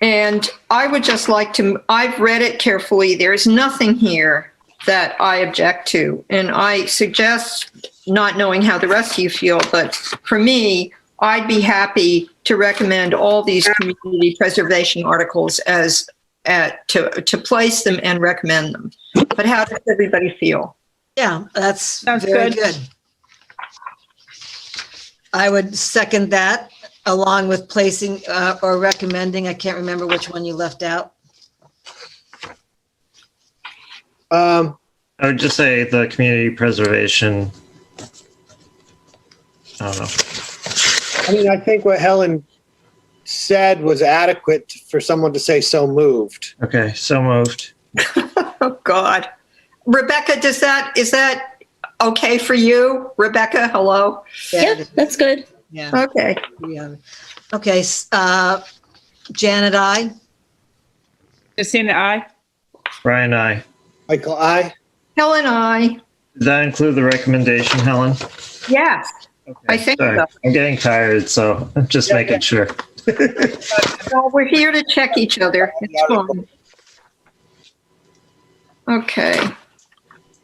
And I would just like to, I've read it carefully. There's nothing here that I object to. And I suggest, not knowing how the rest of you feel, but for me, I'd be happy to recommend all these community preservation articles as to place them and recommend them. But how does everybody feel? Yeah, that's Sounds very good. good. I would second that, along with placing or recommending. I can't remember which one you left out. I would just say the community preservation. I don't know. I mean, I think what Helen said was adequate for someone to say so moved. Okay, so moved. Oh, God. Rebecca, is that okay for you? Rebecca, hello? Yep, that's good. Yeah. Okay. Yeah. Okay, Janet, I. Christina, aye. Brian, I. Michael, I. Helen, I. Does that include the recommendation, Helen? Yes, I think Sorry, so. I'm getting tired, so I'm just making sure. Well, we're here to check each other. It's fun. Okay.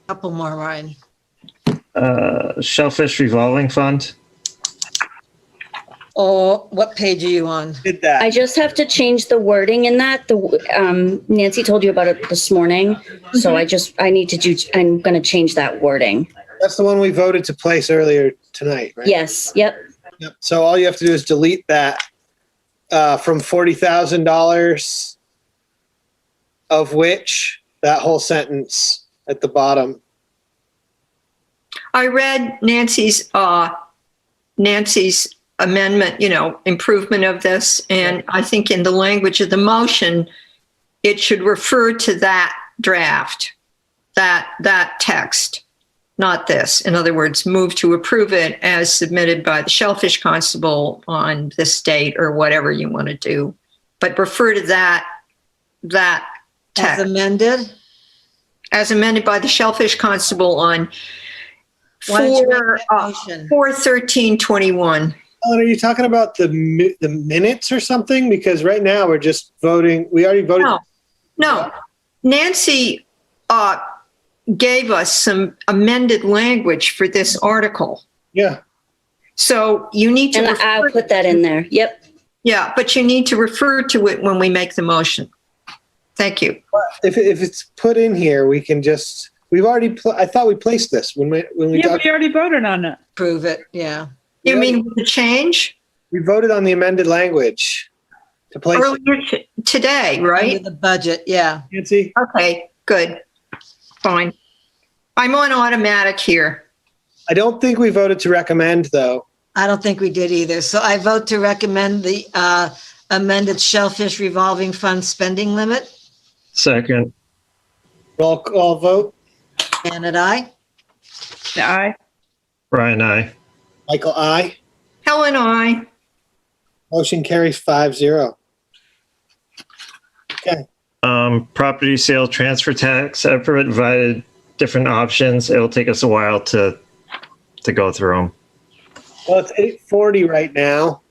Couple more, Ryan. Shellfish revolving fund. Oh, what page are you on? Did that. I just have to change the wording in that. Nancy told you about it this morning. So I'm going to change that wording. That's the one we voted to place earlier tonight, right? Yes. Yep. Yep. So all you have to do is delete that from $40,000, of which that whole sentence at the bottom. I read Nancy's amendment, improvement of this. And I think in the language of the motion, it should refer to that draft, that text, not this. In other words, move to approve it as submitted by the Shellfish Constable on this date or whatever you want to do. But refer to that text. As amended? As amended by the Shellfish Constable on Why don't you make that motion? 4/13/21. Ellen, are you talking about the minutes or something? Because right now we're just voting. We already voted. No. Nancy gave us some amended language for this article. Yeah. So you need to. And I'll put that in there. Yep. Yeah, but you need to refer to it when we make the motion. Thank you. If it's put in here, we can just. We've already. I thought we placed this when we Yeah, we already voted on it. Prove it, yeah. You mean with the change? We voted on the amended language to place Earlier today, right? Under the budget, yeah. Nancy? Okay, good. Fine. I'm on automatic here. I don't think we voted to recommend, though. I don't think we did either. So I vote to recommend the amended Shellfish revolving fund spending limit. Second. Roll call vote. Janet, I. Aye. Brian, I. Michael, I. Helen, I. Motion carries 5-0. Okay. Property sale transfer tax. I've provided different options. It'll take us a while to go through them. Well, it's 8:40 right now.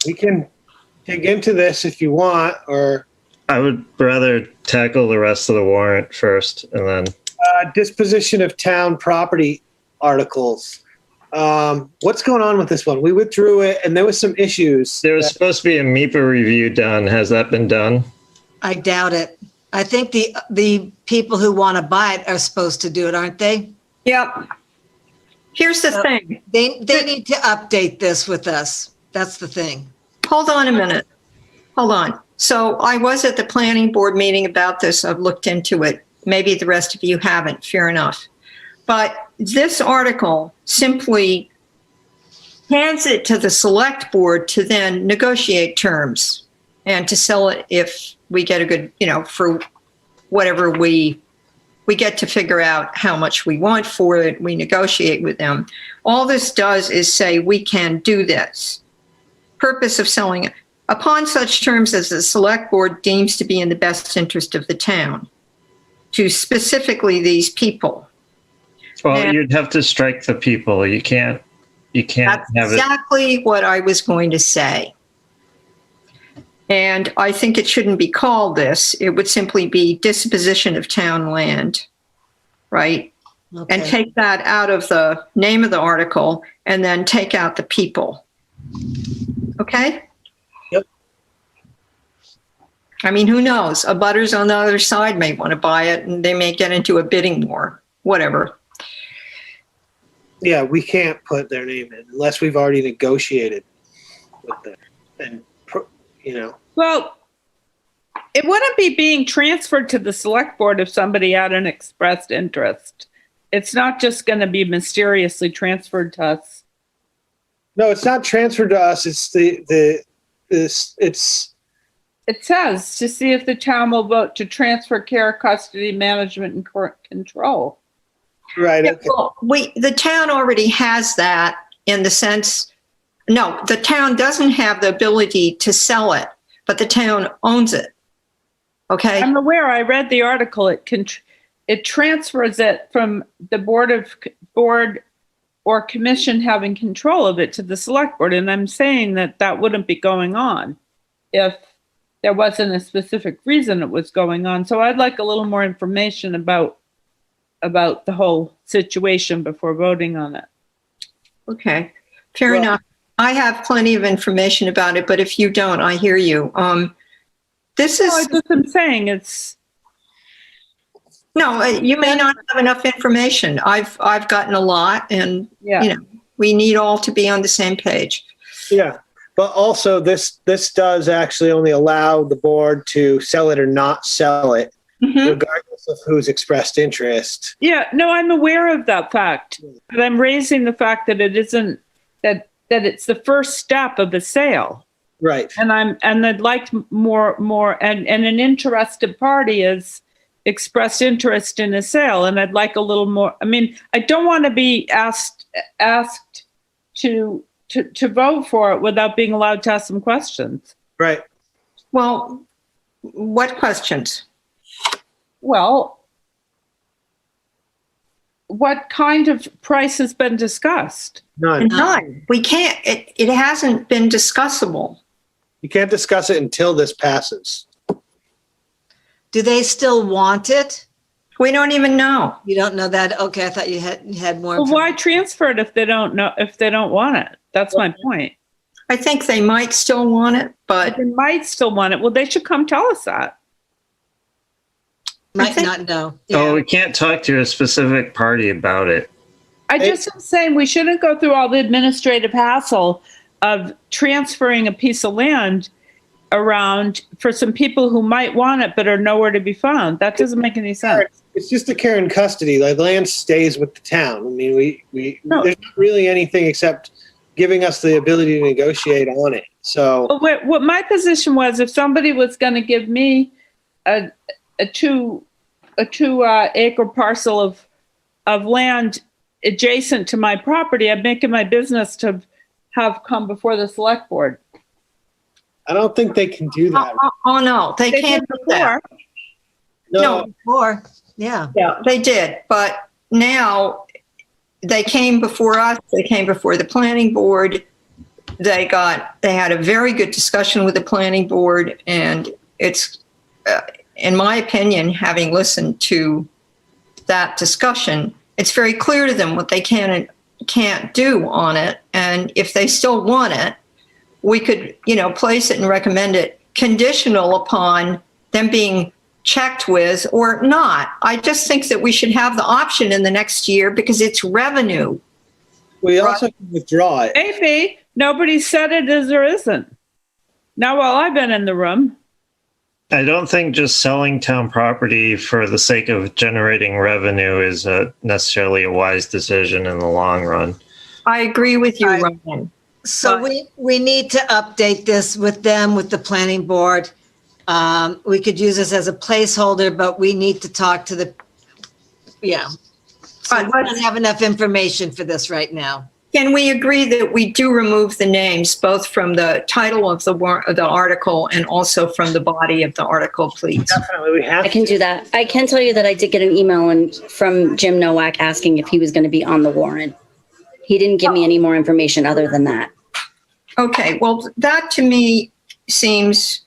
We can dig into this if you want, or I would rather tackle the rest of the warrant first and then. Disposition of town property articles. What's going on with this one? We withdrew it, and there was some issues. There was supposed to be a MIPA review done. Has that been done? I doubt it. I think the people who want to buy it are supposed to do it, aren't they? Yep. Here's the thing. They need to update this with us. That's the thing. Hold on a minute. Hold on. So I was at the planning board meeting about this. I've looked into it. Maybe the rest of you haven't. Fair enough. But this article simply hands it to the select board to then negotiate terms and to sell it if we get a good, for whatever we get to figure out how much we want for it. We negotiate with them. All this does is say we can do this. Purpose of selling it upon such terms as the select board deems to be in the best interest of the town, to specifically these people. Well, And you'd have to strike the people. You can't that's have it. exactly what I was going to say. And I think it shouldn't be called this. It would simply be disposition of town land, right? Okay. And take that out of the name of the article and then take out the people. Okay? Yep. I mean, who knows? A butters on the other side may want to buy it and they may get into a bidding war, whatever. Yeah, we can't put their name in unless we've already negotiated with them. And, Well, It wouldn't be being transferred to the select board if somebody had an expressed interest. It's not just going to be mysteriously transferred to us. No, it's not transferred to us. It's it's. It says to see if the town will vote to transfer care, custody, management, and control. Right. Yeah, Okay. well, the town already has that in the sense, no, the town doesn't have the ability to sell it, but the town owns it. Okay. I'm aware. I read the article. It transfers it from the board or commission having control of it to the select board, and I'm saying that wouldn't be going on if there wasn't a specific reason it was going on. So I'd like a little more information about the whole situation before voting on it. Okay. Fair enough. I have plenty of information about it, but if you don't, I hear you. This is. No, I'm saying it's. No, you may not have enough information. I've gotten a lot, and yeah, we need all to be on the same page. Yeah, but also this does actually only allow the board to sell it or not sell it, regardless of who's expressed interest. Yeah, no, I'm aware of that fact, but I'm raising the fact that it isn't that it's the first step of the sale. Right. And I'd like more and an interested party has expressed interest in a sale, and I'd like a little more. I mean, I don't want to be asked to vote for it without being allowed to ask some questions. Right. Well, what questions? Well, what kind of price has been discussed? None. We can't. It hasn't been discussable. You can't discuss it until this passes. Do they still want it? We don't even know. You don't know that? Okay, I thought you had more. Well, why transfer it if they don't know, if they don't want it? That's my point. I think they might still want it, but they might still want it. Well, they should come tell us that. Might not know. Oh, we can't talk to a specific party about it. I just am saying we shouldn't go through all the administrative hassle of transferring a piece of land around for some people who might want it but are nowhere to be found. That doesn't make any sense. It's just a care and custody. The land stays with the town. I mean, there's not really anything except giving us the ability to negotiate on it. So what my position was, if somebody was going to give me a two acre parcel of land adjacent to my property, I'd make it my business to have come before the select board. I don't think they can do that. Oh no, they can't do that. No. Before, yeah. Yeah, they did, but now they came before us. They came before the planning board. They had a very good discussion with the planning board, and it's, in my opinion, having listened to that discussion, it's very clear to them what they can and can't do on it. And if they still want it, we could, place it and recommend it conditional upon them being checked with or not. I just think that we should have the option in the next year because it's revenue. We also can withdraw it. Maybe nobody said it is or isn't. Not while I've been in the room. I don't think just selling town property for the sake of generating revenue is necessarily a wise decision in the long run. I agree with you, Ryan. So we need to update this with them, with the planning board. We could use this as a placeholder, but we need to talk to the, So we don't have enough information for this right now. Can we agree that we do remove the names, both from the title of the article and also from the body of the article, please? Definitely, we have I can do that. I can tell you that I did get an email from Jim Nowak asking if he was going to be on the warrant. He didn't give me any more information other than that. Okay, well, that to me seems,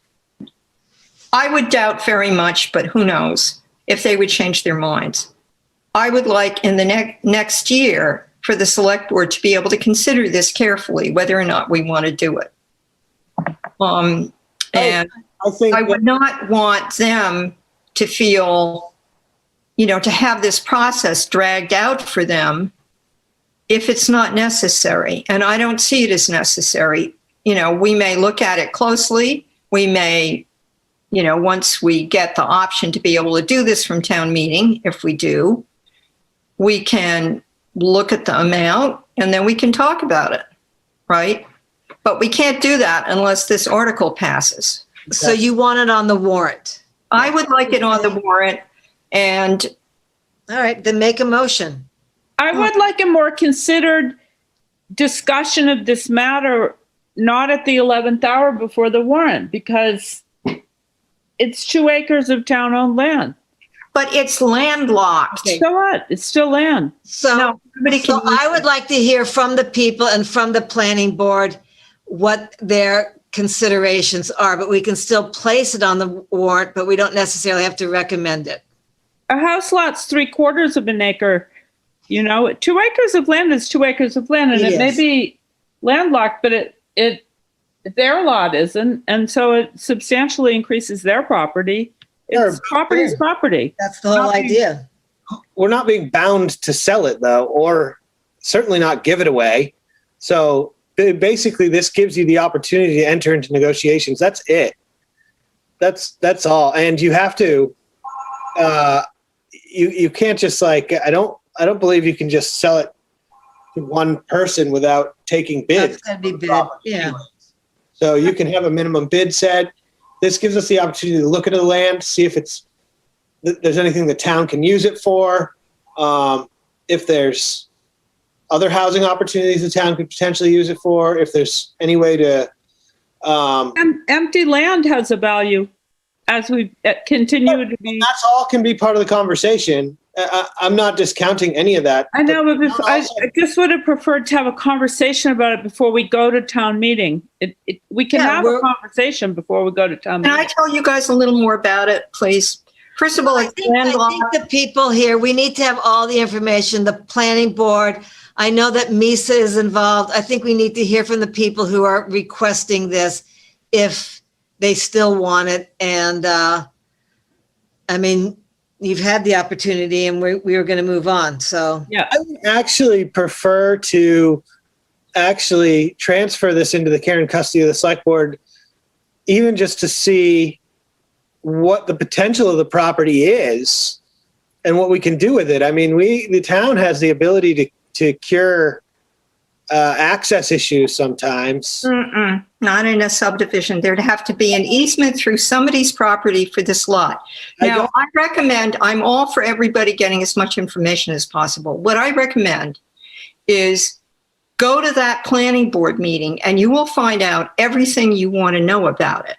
I would doubt very much, but who knows if they would change their minds. I would like in the next year for the select board to be able to consider this carefully, whether or not we want to do it. And I would not want them to feel, to have this process dragged out for them if it's not necessary. And I don't see it as necessary. We may look at it closely. We may once we get the option to be able to do this from town meeting, if we do, we can look at the amount and then we can talk about it, right? But we can't do that unless this article passes. So you want it on the warrant? I would like it on the warrant, and all right, then make a motion. I would like a more considered discussion of this matter, not at the 11th hour before the warrant, because it's 2 acres of town-owned land. But it's landlocked. So what? It's still land. So, so I would like to hear from the people and from the planning board what their considerations are, but we can still place it on the warrant, but we don't necessarily have to recommend it. A house lot's 3/4 of an acre. 2 acres of land is 2 acres of land, and it may be landlocked, but their lot isn't, and so it substantially increases their property. It's property's property. That's the whole idea. We're not being bound to sell it though, or certainly not give it away. So basically this gives you the opportunity to enter into negotiations. That's it. That's all. And you have to, you can't just I don't believe you can just sell it to one person without taking bids. That's gotta be bid, yeah. So you can have a minimum bid set. This gives us the opportunity to look at the land, see if there's anything the town can use it for. If there's other housing opportunities the town could potentially use it for, if there's any way to. Empty land has a value as we continue to be. That's all can be part of the conversation. I'm not discounting any of that. I know, but I just would have preferred to have a conversation about it before we go to town meeting. We can have a conversation before we go to town meeting. Can I tell you guys a little more about it, please? First of all, I think the people here, we need to have all the information, the planning board. I know that MISA is involved. I think we need to hear from the people who are requesting this if they still want it. And you've had the opportunity and we were going to move on. So yeah, I would actually prefer to actually transfer this into the care and custody of the select board, even just to see what the potential of the property is and what we can do with it. I mean, the town has the ability to cure access issues sometimes. Not in a subdivision. There'd have to be an easement through somebody's property for this lot. Now, I'm all for everybody getting as much information as possible. What I recommend is go to that planning board meeting and you will find out everything you want to know about it.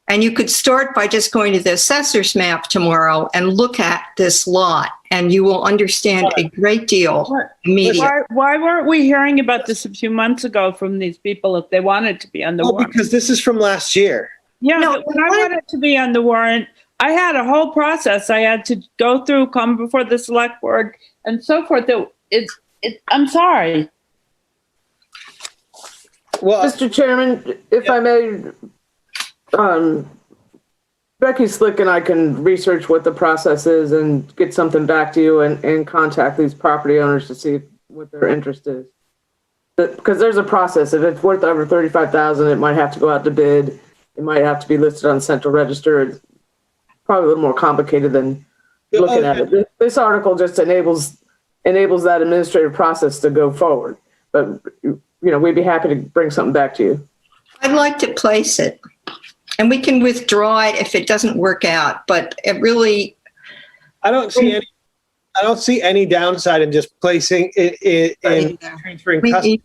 And you could start by just going to the assessor's map tomorrow and look at this lot, and you will understand a great deal immediately. Why weren't we hearing about this a few months ago from these people if they wanted to be on the warrant? Because this is from last year. Yeah, no, when I wanted to be on the warrant, I had a whole process I had to go through, come before the select board and so forth. I'm sorry. Well, Mr. Chairman, if I may, Becky Slick and I can research what the process is and get something back to you and contact these property owners to see what their interest is. Because there's a process. If it's worth over $35,000, it might have to go out to bid. It might have to be listed on Central Register. It's probably a little more complicated than looking at it. This article just enables that administrative process to go forward. But we'd be happy to bring something back to you. I'd like to place it. And we can withdraw it if it doesn't work out, but it really. I don't see any downside in just placing it in transferring custody.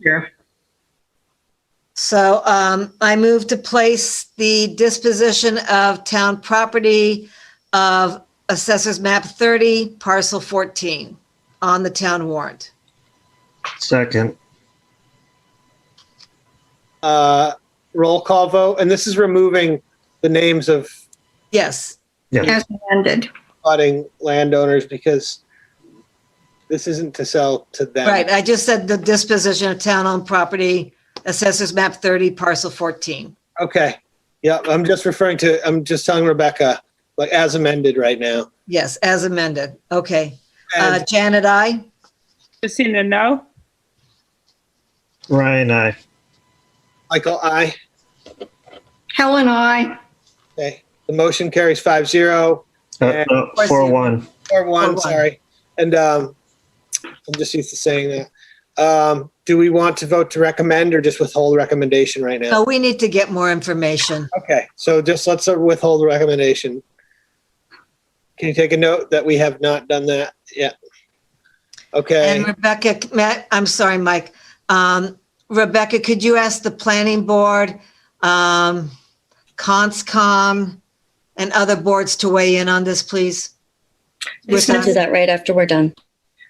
So I move to place the disposition of town property of Assessors Map 30, Parcel 14 on the town warrant. Second. Roll call vote, and this is removing the names of yes, as amended, budding landowners, because this isn't to sell to them. Right. I just said the disposition of town-owned property, Assessors Map 30, Parcel 14. Okay. Yeah, I'm just telling Rebecca, as amended right now. Yes, as amended. Okay. Janet, aye. Christina, no. Ryan, aye. Michael, aye. Helen, aye. Okay. The motion carries 5-0. 4-1. 4-1, sorry. And I'm just used to saying that. Do we want to vote to recommend or just withhold recommendation right now? No, we need to get more information. Okay, so just let's withhold the recommendation. Can you take a note that we have not done that yet? Okay. And Rebecca, I'm sorry, Mike. Rebecca, could you ask the planning board, Conscom, and other boards to weigh in on this, please? We're going to do that right after we're done.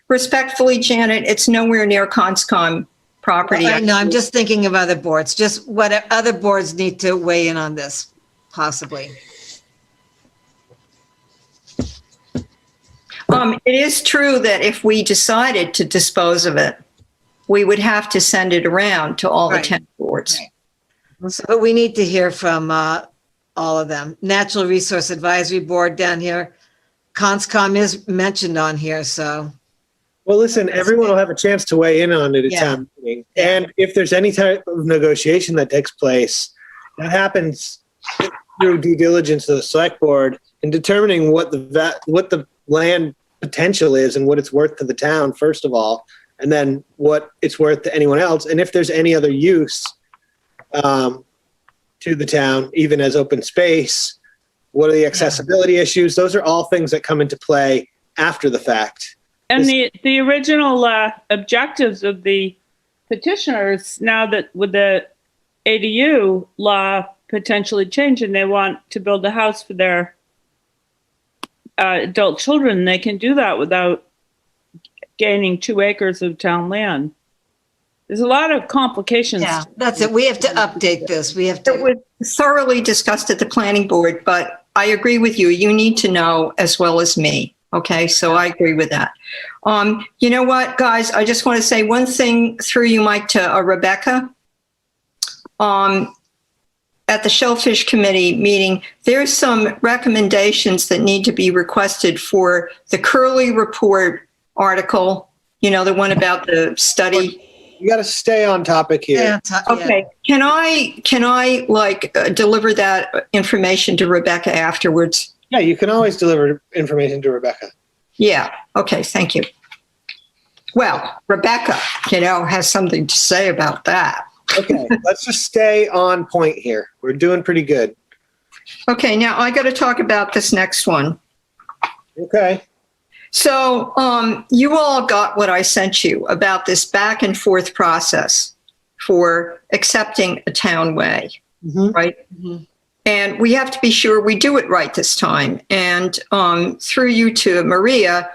Respectfully, Janet, it's nowhere near Conscom property. No, I'm just thinking of other boards, just what other boards need to weigh in on this, possibly. It is true that if we decided to dispose of it, we would have to send it around to all the 10 boards. So, but we need to hear from all of them. Natural Resource Advisory Board down here. Conscom is mentioned on here, so. Well, listen, everyone will have a chance to weigh in on it at town meeting. And if there's any type of negotiation that takes place, that happens through due diligence of the select board in determining what the land potential is and what it's worth to the town, first of all, and then what it's worth to anyone else. And if there's any other use to the town, even as open space, what are the accessibility issues? Those are all things that come into play after the fact. And the original objectives of the petitioners, now that with the ADU law potentially changing, they want to build a house for their adult children. They can do that without gaining 2 acres of town land. There's a lot of complications. Yeah, that's it. We have to update this. We have to. It was thoroughly discussed at the planning board, but I agree with you. You need to know as well as me. Okay, so I agree with that. You know what, guys? I just want to say one thing through you, Mike, to Rebecca. At the Shellfish Committee meeting, there's some recommendations that need to be requested for the Curley Report article, you know, the one about the study. You got to stay on topic here. Okay. Can I deliver that information to Rebecca afterwards? Yeah, you can always deliver information to Rebecca. Yeah. Okay. Thank you. Well, Rebecca, has something to say about that. Okay. Let's just stay on point here. We're doing pretty good. Okay. Now I got to talk about this next one. Okay. So you all got what I sent you about this back and forth process for accepting a town way, right? Mm-hmm. And we have to be sure we do it right this time. And through you to Maria,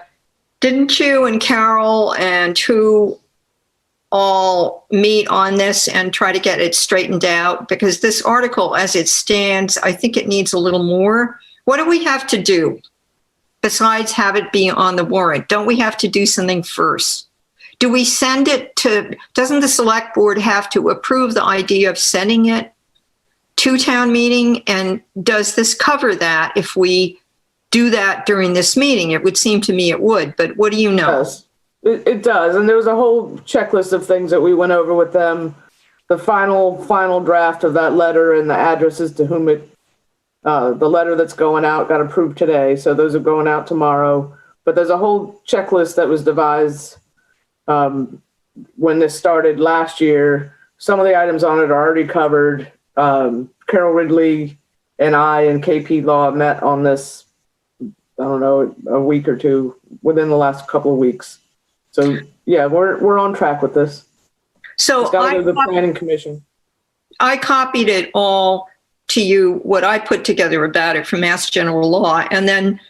didn't you and Carol and who all meet on this and try to get it straightened out? Because this article, as it stands, I think it needs a little more. What do we have to do besides have it be on the warrant? Don't we have to do something first? Do we send it to, doesn't the select board have to approve the idea of sending it to town meeting? And does this cover that if we do that during this meeting? It would seem to me it would, but what do you know? It does. And there was a whole checklist of things that we went over with them. The final draft of that letter and the addresses to whom it, the letter that's going out got approved today. So those are going out tomorrow. But there's a whole checklist that was devised when this started last year. Some of the items on it are already covered. Carol Ridley and I and KP Law met on this, I don't know, a week or two within the last couple of weeks. So yeah, we're on track with this. So it's got to go to the planning commission. I copied it all to you, what I put together about it from Mass General Law. And then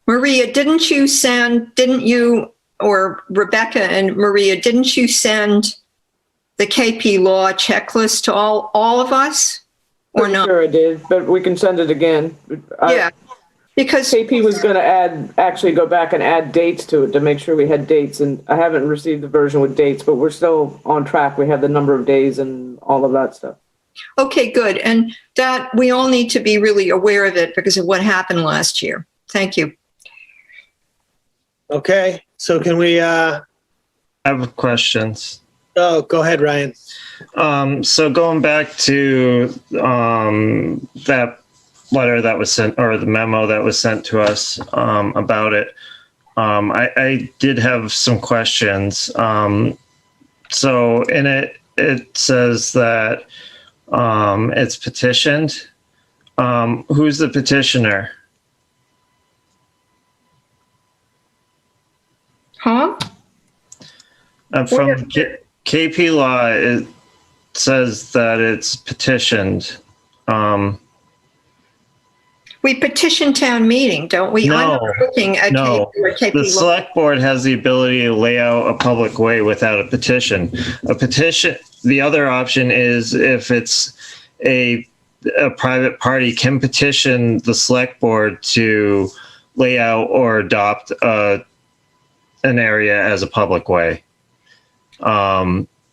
Maria, didn't you, or Rebecca and Maria, didn't you send the KP Law checklist to all of us? Or not? Sure I did, but we can send it again. Yeah, because KP was going to actually go back and add dates to it to make sure we had dates. And I haven't received the version with dates, but we're still on track. We have the number of days and all of that stuff. Okay, good. And that we all need to be really aware of it because of what happened last year. Thank you. Okay, so can we? I have questions. Oh, go ahead, Ryan. So going back to that letter that was sent, or the memo that was sent to us about it. I did have some questions. So in it, it says that it's petitioned. Who's the petitioner? Huh? From KP Law, it says that it's petitioned. We petition town meeting, don't we? I'm not looking at No. KP The Law. select board has the ability to lay out a public way without a petition. A petition, the other option is if it's a private party can petition the select board to lay out or adopt an area as a public way.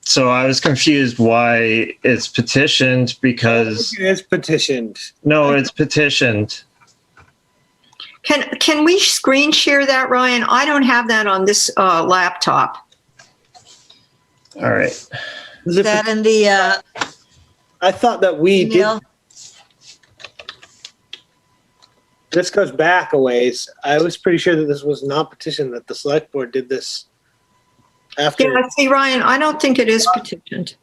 So I was confused why it's petitioned because It's petitioned. no, it's petitioned. Can we screen share that, Ryan? I don't have that on this laptop. All right. Is that in the I thought that we did. email? This goes back a ways. I was pretty sure that this was not petitioned, that the select board did this after. Yeah, see, Ryan, I don't think it is petitioned.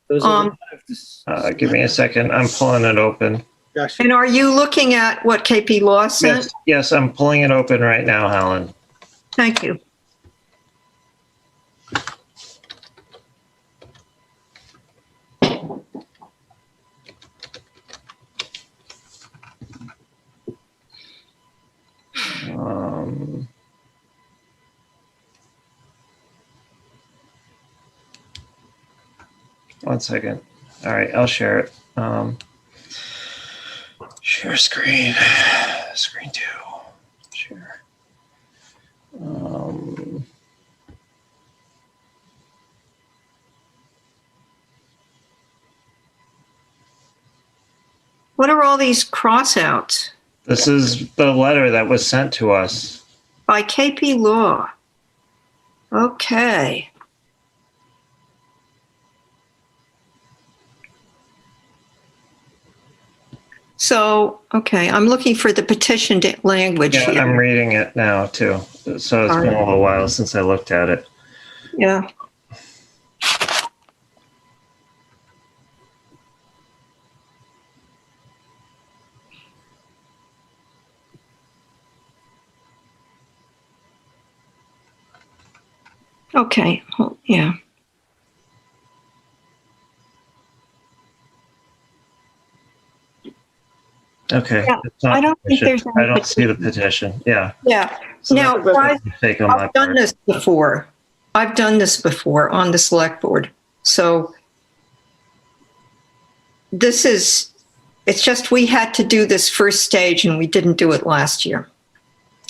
Give me a second. I'm pulling it open. And are you looking at what KP Law sent? Yes, I'm pulling it open right now, Helen. Thank you. One second. All right, I'll share it. Share screen. Screen 2. Share. What are all these crossouts? This is the letter that was sent to us. By KP Law. Okay. So, okay, I'm looking for the petitioned language Yeah, here. I'm reading it now too. So it's been a little while since I looked at it. Yeah. Okay, yeah. Okay. Yeah, it's not I don't think petition. there's any I don't see the petition. Yeah. Yeah. So Now, that's a I've mistake on my done part. this before. I've done this before on the select board. So this is, it's just we had to do this first stage and we didn't do it last year.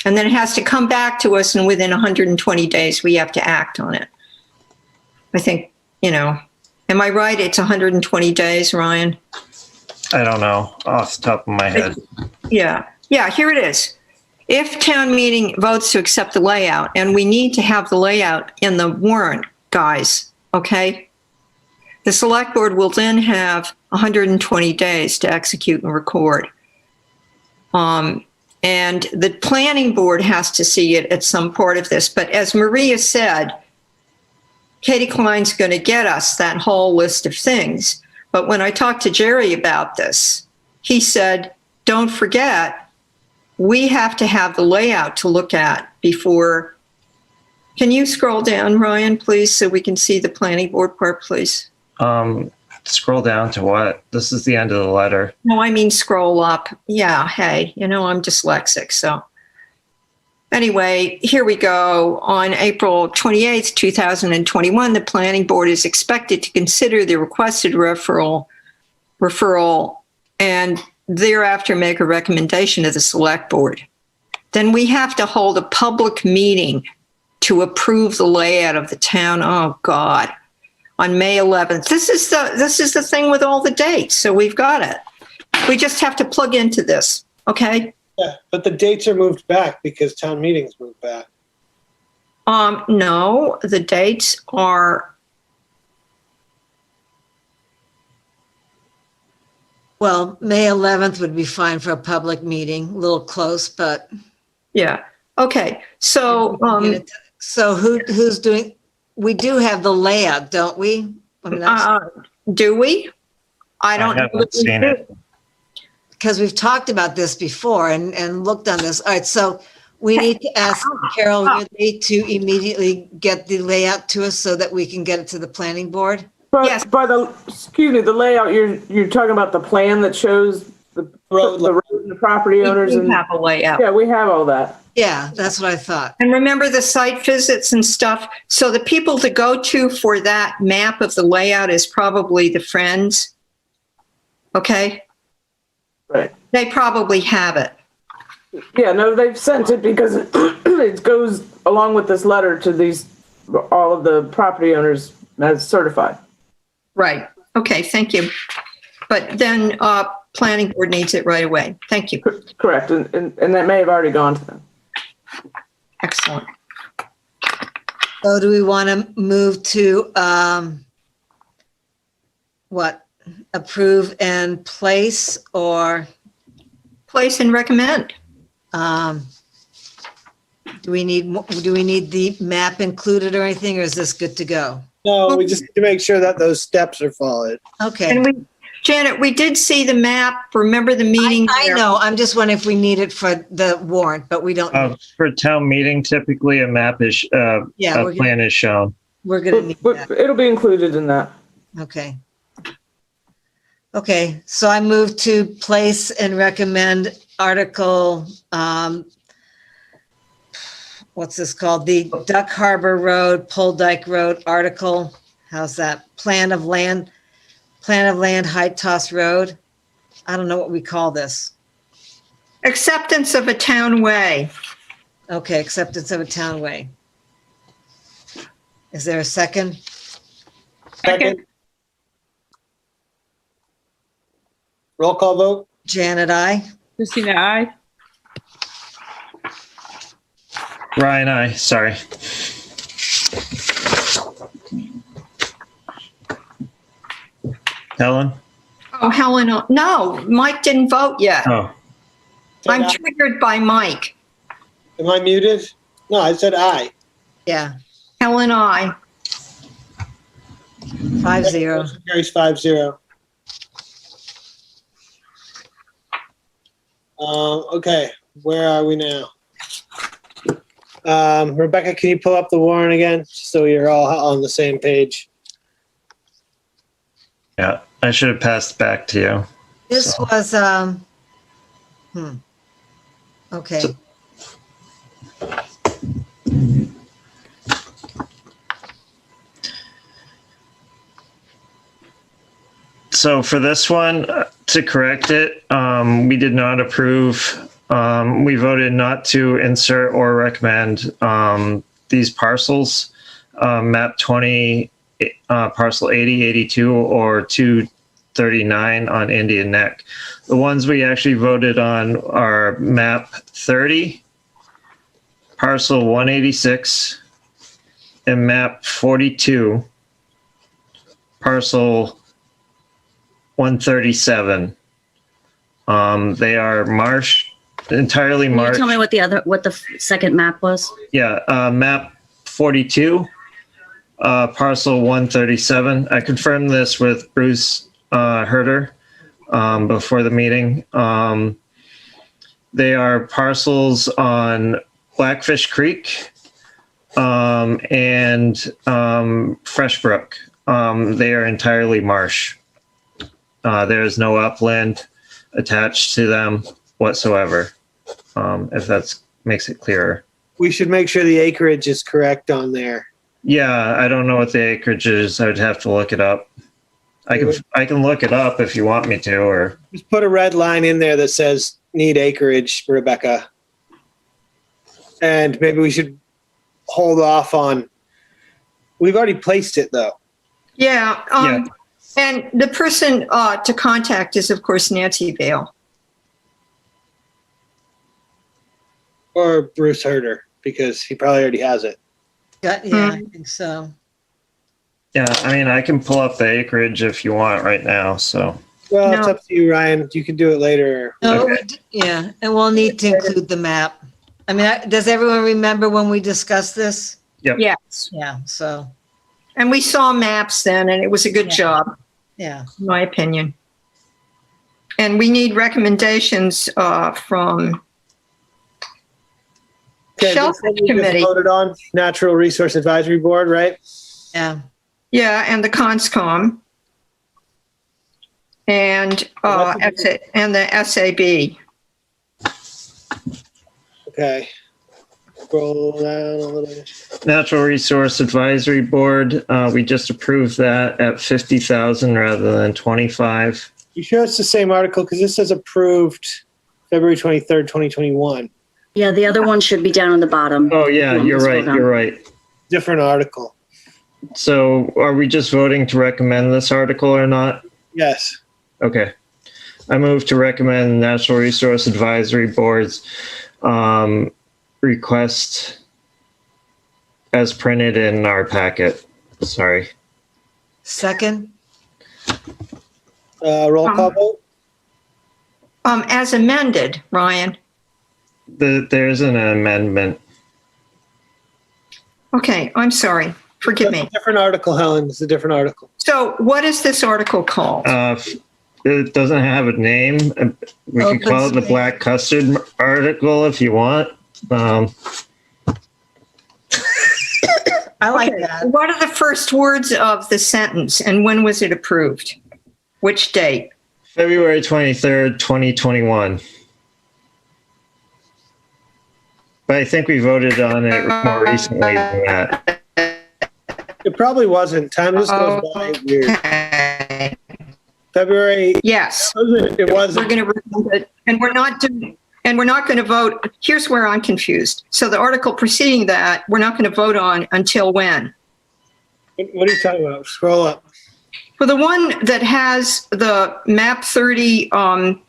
And then it has to come back to us, and within 120 days, we have to act on it. I think, am I right? It's 120 days, Ryan? I don't know off the top of my head. Yeah. Yeah, here it is. If town meeting votes to accept the layout, and we need to have the layout in the warrant, guys, okay? The select board will then have 120 days to execute and record. And the planning board has to see it at some part of this. But as Maria said, Katie Klein's going to get us that whole list of things. But when I talked to Jerry about this, he said, don't forget, we have to have the layout to look at before. Can you scroll down, Ryan, please, so we can see the planning board part, please? Scroll down to what? This is the end of the letter. No, I mean scroll up. Yeah, hey, I'm dyslexic, so. Anyway, here we go. On April 28th, 2021, the planning board is expected to consider the requested referral and thereafter make a recommendation to the select board. Then we have to hold a public meeting to approve the layout of the town. Oh, God. On May 11th. This is the thing with all the dates. So we've got it. We just have to plug into this. Okay. Yeah, but the dates are moved back because town meetings moved back. No, the dates are. Well, May 11th would be fine for a public meeting, a little close, but. Yeah. Okay. So, So who's doing, we do have the layout, don't we? I mean, do we? I don't know haven't that we seen do. it. because we've talked about this before and looked on this. All right, so we need to ask Carol Ridley to immediately get the layout to us so that we can get it to the planning board. But Yes. by the layout, you're talking about the plan that shows the road and the property owners. We And have a layout. yeah, we have all that. Yeah, that's what I thought. And remember the site visits and stuff. So the people to go to for that map of the layout is probably the Friends. Okay? Right. They probably have it. Yeah, no, they've sent it because it goes along with this letter to all of the property owners as certified. Right. Okay, thank you. But then planning board needs it right away. Thank you. Correct. And that may have already gone to them. Excellent. So do we want to move to, approve and place or? Place and recommend. Do we need the map included or anything, or is this good to go? No, we just need to make sure that those steps are followed. Okay. And Janet, we did see the map. Remember the meeting? I know. I'm just wondering if we need it for the warrant, but we don't. For town meeting, typically a map is, a plan is shown. We're going to need that. It'll be included in that. Okay. Okay, so I move to place and recommend article, what's this called? The Duck Harbor Road, Pole Dyke Road article. How's that? Plan of land, Height Toss Road. I don't know what we call this. Acceptance of a town way. Okay, acceptance of a town way. Is there a second? Second. Roll call vote. Janet, aye. Christina, aye. Ryan, I, sorry. Helen? Oh, Helen, no, Mike didn't vote yet. Oh, I'm triggered by Mike. Am I muted? No, I said aye. Yeah, Helen, I. 5-0. Motion carries 5-0. Okay, where are we now? Rebecca, can you pull up the warrant again, so you're all on the same page? yeah, I should have passed back to you. This was, okay. So for this one, to correct it, we did not approve. We voted not to insert or recommend these parcels, map 20, parcel 80, 82, or 239 on Indian Neck. The ones we actually voted on are map 30, parcel 186, and map 42, parcel 137. They are entirely Can you marsh. tell me what the second map was? Yeah, map 42, parcel 137. I confirmed this with Bruce Herder before the meeting. They are parcels on Blackfish Creek and Fresh Brook. They are entirely marsh. There is no upland attached to them whatsoever, if that makes it clearer. We should make sure the acreage is correct on there. Yeah, I don't know what the acreage is. I would have to look it up. I can look it up if you want me to, or Just put a red line in there that says need acreage, Rebecca. And maybe we should hold off on, we've already placed it though. Yeah. And the person to contact is, of course, Nancy Vale. Or Bruce Herder, because he probably already has it. Yeah, I think so. yeah, I mean, I can pull up the acreage if you want right now. So Well, No. it's up to you, Ryan. You can do it later. No, yeah, and we'll need to include the map. I mean, does everyone remember when we discussed this? Yes. Yeah, so, And we saw maps then, and it was a good job, yeah. in my opinion. And we need recommendations from Okay, this Shelter one we just Committee. voted on, Natural Resource Advisory Board, right? Yeah. Yeah, and the CONSCOM. And and the SAB. Okay. Scroll down a little bit. Natural Resource Advisory Board, we just approved that at 50,000 rather than 25. You sure it's the same article? Because this says approved February 23rd, 2021. Yeah, the other one should be down on the bottom. Oh, yeah, you're Scroll right, down. you're right. Different article. So are we just voting to recommend this article or not? Yes. Okay. I move to recommend Natural Resource Advisory Board's request as printed in our packet. Sorry. Second? Roll call vote? As amended, Ryan. There's an amendment. Okay, I'm sorry. Forgive me. Different article, Helen. It's a different article. So what is this article called? It doesn't have a name. We can call it the Black Custard article if you want. I like that. What are the first words of the sentence and when was it approved? Which date? February 23rd, 2021. But I think we voted on it more recently than that. It probably wasn't. Time just goes by weird. February. Yes. It wasn't. We're going to remove it, and we're not going to vote. Here's where I'm confused. So the article preceding that, we're not going to vote on until when? What are you talking about? Scroll up. For the one that has the map 30 and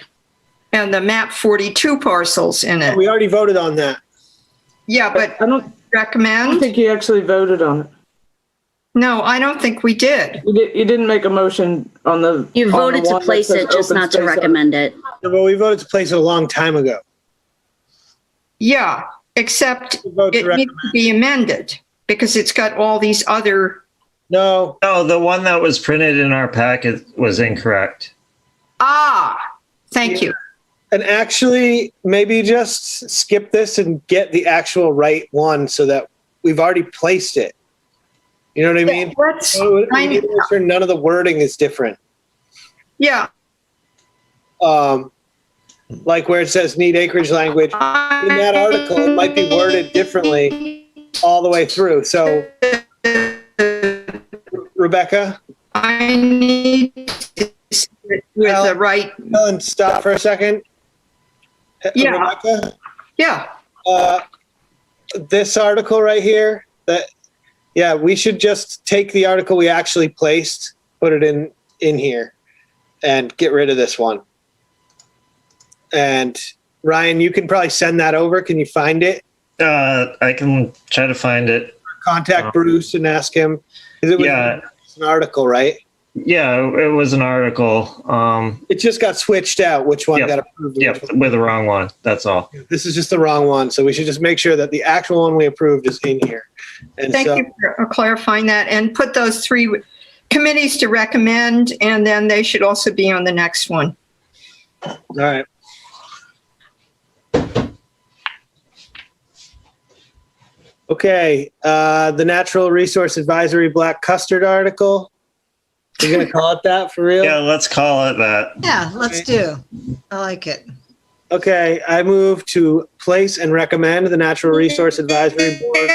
the map 42 parcels in it. We already voted on that. Yeah, but I don't recommend. think you actually voted on it. No, I don't think we did. You didn't make a motion on the. You on the voted to one that place says it, just open not to space. recommend it. No, but we voted to place it a long time ago. Yeah, except Vote to it needs to be amended because it's got all these other. No. No, the one that was printed in our packet was incorrect. Thank you. And actually, maybe just skip this and get the actual right one so that we've already placed it. You know what I mean? We need to make sure none of the wording is different. Yeah. Like where it says need acreage language, in that article, it might be worded differently all the way through. So, Rebecca? I need to see it with the right. Helen, stop for a second. Yeah. Rebecca? Yeah. This article right here, we should just take the article we actually placed, put it in here, and get rid of this one. And Ryan, you can probably send that over. Can you find it? I can try to find it. Contact Bruce and ask him. It's an article, right? Yeah, it was an article. It just got switched out. Which one got approved? Yeah, with the wrong one. That's all. This is just the wrong one. So we should just make sure that the actual one we approved is in here. And Thank you for clarifying that and put those three committees to recommend, and then they should also be on the next one. All right. Okay, the Natural Resource Advisory Black Custard article. You're going to call it that for real? Yeah, let's call it that. Yeah, let's do. I like it. Okay, I move to place and recommend the Natural Resource Advisory Board.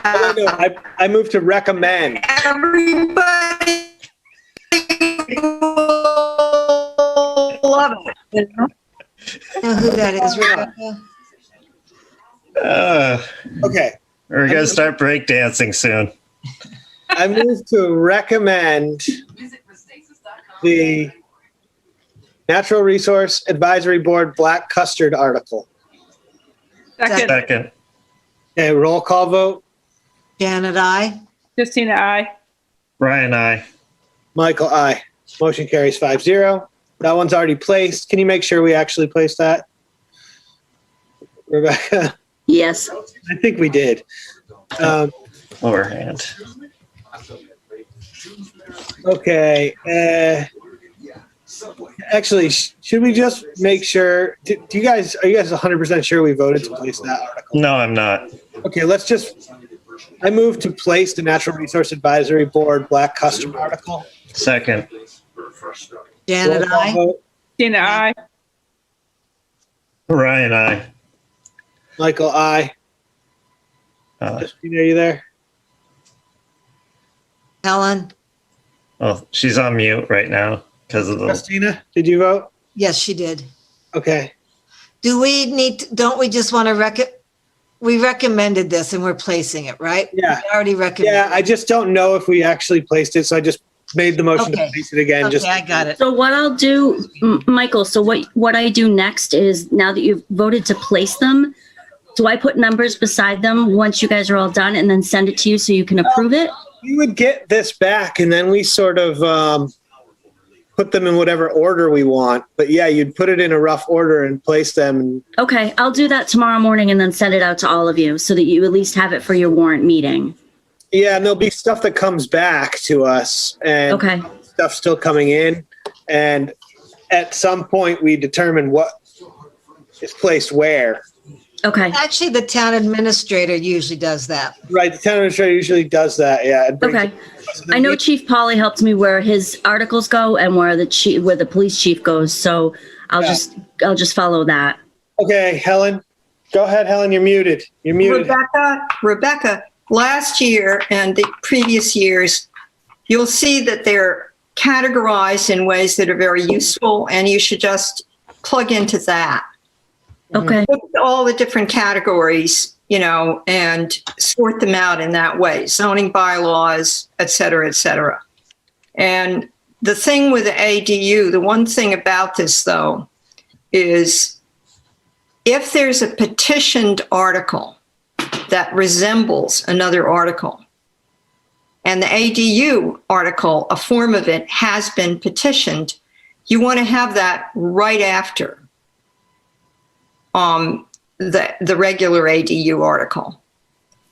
Oh, no, I move to recommend. Everybody love it. You know who that is, Rebecca? Okay. We're going to start breakdancing soon. I move to recommend the Natural Resource Advisory Board Black Custard article. Second. Okay, roll call vote. Janet, I. Christina, I. Ryan, I. Michael, aye. Motion carries 5-0. That one's already placed. Can you make sure we actually place that? Rebecca? Yes. I think we did. Overhand. Okay. Actually, should we just make sure? Are you guys 100% sure we voted to place that article? No, I'm not. Okay, I move to place the Natural Resource Advisory Board Black Custom article. Second. Janet, Roll call I. vote. Tina, I. Ryan, I. Michael, aye. Christina, are you there? Helen? Oh, she's on mute right now because of the. Christina, did you vote? Yes, she did. Okay. Don't we just want to we recommended this and we're placing it, right? Yeah. We already recommended. Yeah, I just don't know if we actually placed it, so I just made the motion Okay. to place it again. Okay, I got it. So what I'll do, Michael, so what I do next is, now that you've voted to place them, do I put numbers beside them once you guys are all done and then send it to you so you can approve it? We would get this back and then we sort of put them in whatever order we want. But yeah, you'd put it in a rough order and place them. Okay, I'll do that tomorrow morning and then send it out to all of you so that you at least have it for your warrant meeting. Yeah, and there'll be stuff that comes back to us and Okay. stuff still coming in. And at some point we determine what is placed where. Okay. Actually, the town administrator usually does that. Right, the town administrator usually does that, yeah. It brings Okay. it- I know Chief Polly helped me where his articles go and where the police chief goes, so I'll just follow that. Okay, Helen. Go ahead, Helen, you're muted. You're muted. Rebecca, last year and the previous years, you'll see that they're categorized in ways that are very useful, and you should just plug into that. Okay. Look at all the different categories, and sort them out in that way. Zoning bylaws, et cetera, et cetera. And the thing with the ADU, the one thing about this, though, is if there's a petitioned article that resembles another article, and the ADU article, a form of it, has been petitioned, you want to have that right after the regular ADU article,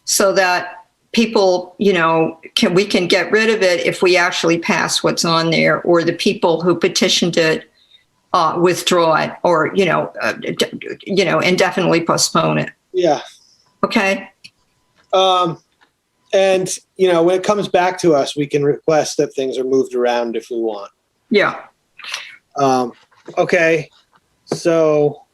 so that people, we can get rid of it if we actually pass what's on there, or the people who petitioned it withdraw it, or indefinitely postpone it. Yeah. Okay. And when it comes back to us, we can request that things are moved around if we want. Yeah. Okay. So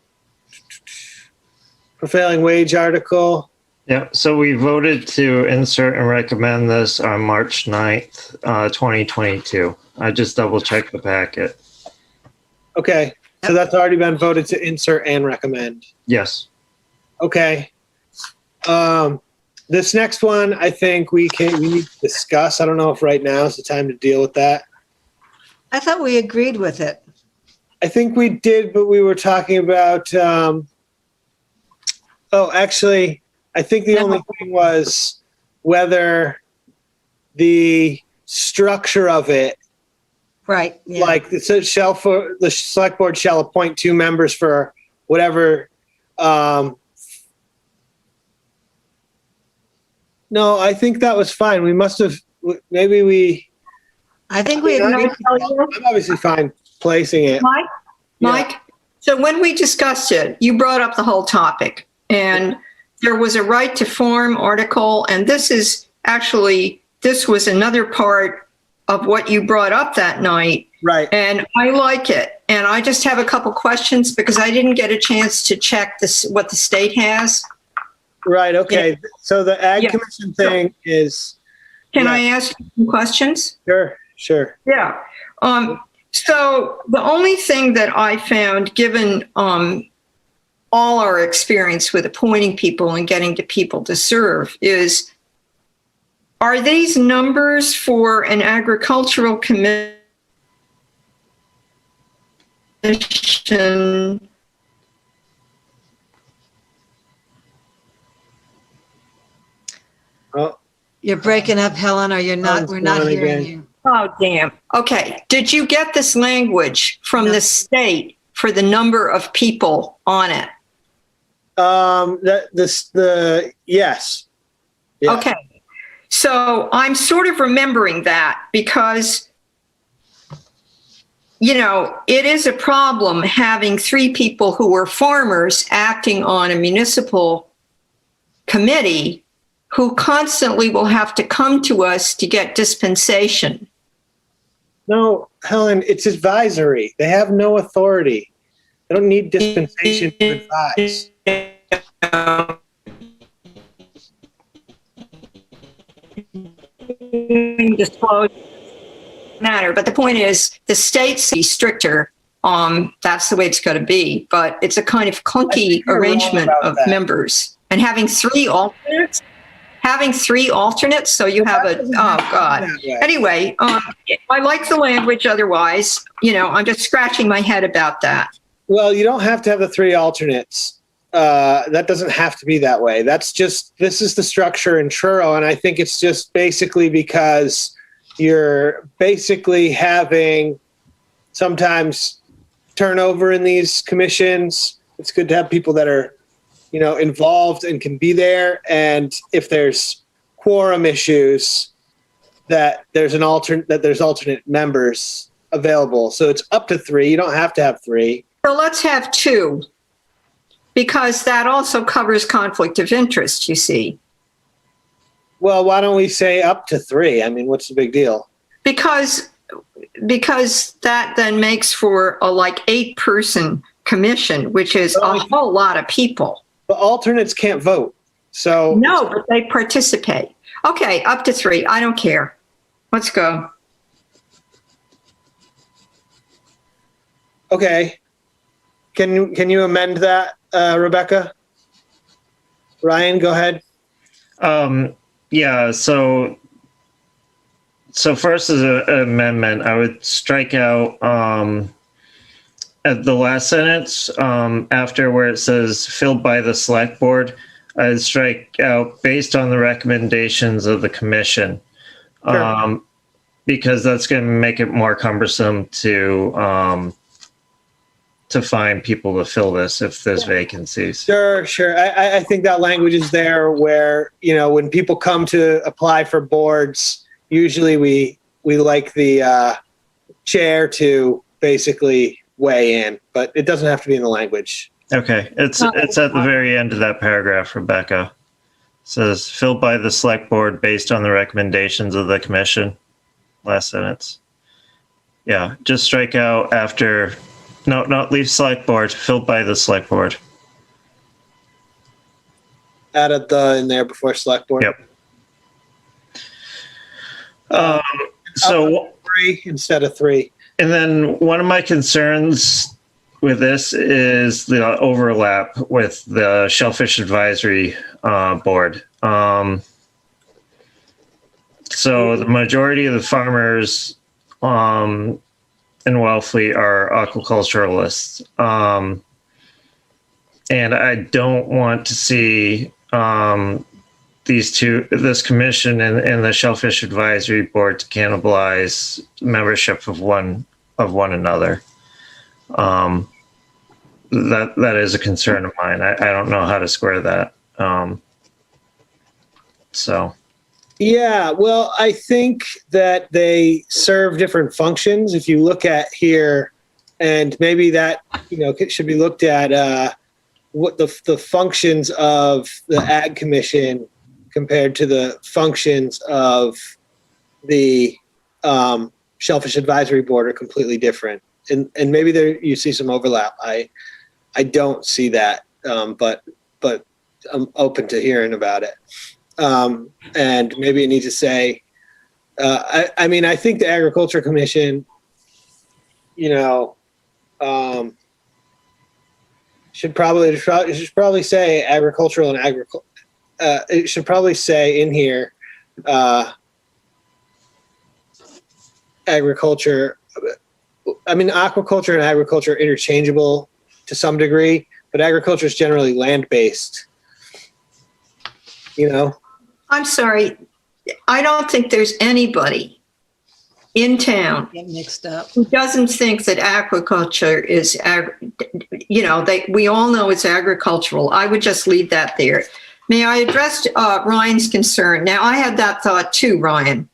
prevailing wage article. Yeah, so we voted to insert and recommend this on March 9th, 2022. I just double checked the packet. Okay. So that's already been voted to insert and recommend. Yes. Okay. This next one, I think we need to discuss. I don't know if right now is the time to deal with that. I thought we agreed with it. I think we did, but we were talking about, actually, I think the only thing was whether the structure of it, right? Yeah. Like it says, the select board shall appoint 2 members for whatever. No, I think that was fine. We must have, maybe we. I think we agreed. I'm obviously fine placing it. Mike, so when we discussed it, you brought up the whole topic, and there was a right to form article, and this was another part of what you brought up that night. Right. And I like it. And I just have a couple questions because I didn't get a chance to check what the state has. Right. Okay. Yeah. So the Ag Yeah. Commission thing is. Can I ask you some questions? Sure. Yeah. So the only thing that I found, given all our experience with appointing people and getting to people to serve, is, are these numbers for an agricultural commission? Oh, You're breaking up, Helen, or you're not. We're not hearing you. Oh, damn. Okay. Did you get this language from the state for the number of people on it? Yes. Yeah. Okay. So I'm sort of remembering that because, you know, it is a problem having 3 people who were farmers acting on a municipal committee who constantly will have to come to us to get dispensation. No, Helen, it's advisory. They have no authority. They don't need dispensation to advise. Disclosure matter, but the point is the state's stricter. That's the way it's going to be, but it's a kind of clunky arrangement of members and having 3 alternates. So you have oh God. Anyway, I like the language. Otherwise, you know, I'm just scratching my head about that. Well, you don't have to have the 3 alternates. That doesn't have to be that way. This is the structure in Truro. And I think it's just basically because you're basically having sometimes turnover in these commissions. It's good to have people that are, you know, involved and can be there. And if there's quorum issues, that there's alternate members available. So it's up to 3. You don't have to have 3. So let's have 2, because that also covers conflict of interest, you see. Well, why don't we say up to 3? I mean, what's the big deal? Because that then makes for a like 8-person commission, which is a whole lot of people. The alternates can't vote. So no, but they participate. Okay, up to 3. I don't care. Let's go. Okay. Can you amend that, Rebecca? Ryan, go ahead. Yeah. So first as an amendment, I would strike out at the last sentence after where it says filled by the select board. I'd strike out based on the recommendations of the commission, because that's going to make it more cumbersome to find people to fill this if there's vacancies. Sure. I think that language is there where, you know, when people come to apply for boards, usually we like the chair to basically weigh in, but it doesn't have to be in the language. Okay, it's at the very end of that paragraph, Rebecca. It says filled by the select board based on the recommendations of the commission. Last sentence. Yeah, just strike out after. No, not leave select board. Filled by the select board. Added the in there before select board. Yep. So 3 instead of 3. And then one of my concerns with this is the overlap with the Shellfish Advisory Board. So the majority of the farmers in Wellfleet are aquaculturalists. And I don't want to see this commission and the Shellfish Advisory Board to cannibalize membership of one another. That is a concern of mine. I don't know how to square that. Yeah, well, I think that they serve different functions. If you look at here, and maybe that, you know, should be looked at what the functions of the Ag Commission compared to the functions of the Shellfish Advisory Board are completely different. And maybe there you see some overlap. I don't see that, but I'm open to hearing about it. And maybe it needs to say, I mean, I think the Agriculture Commission, you know, should probably say agricultural and it should probably say in here, agriculture. I mean, aquaculture and agriculture are interchangeable to some degree, but agriculture is generally land-based. You know? I'm sorry. I don't think there's anybody in town Get mixed up. who doesn't think that aquaculture is, we all know it's agricultural. I would just leave that there. May I address Ryan's concern? Now, I had that thought too, Ryan.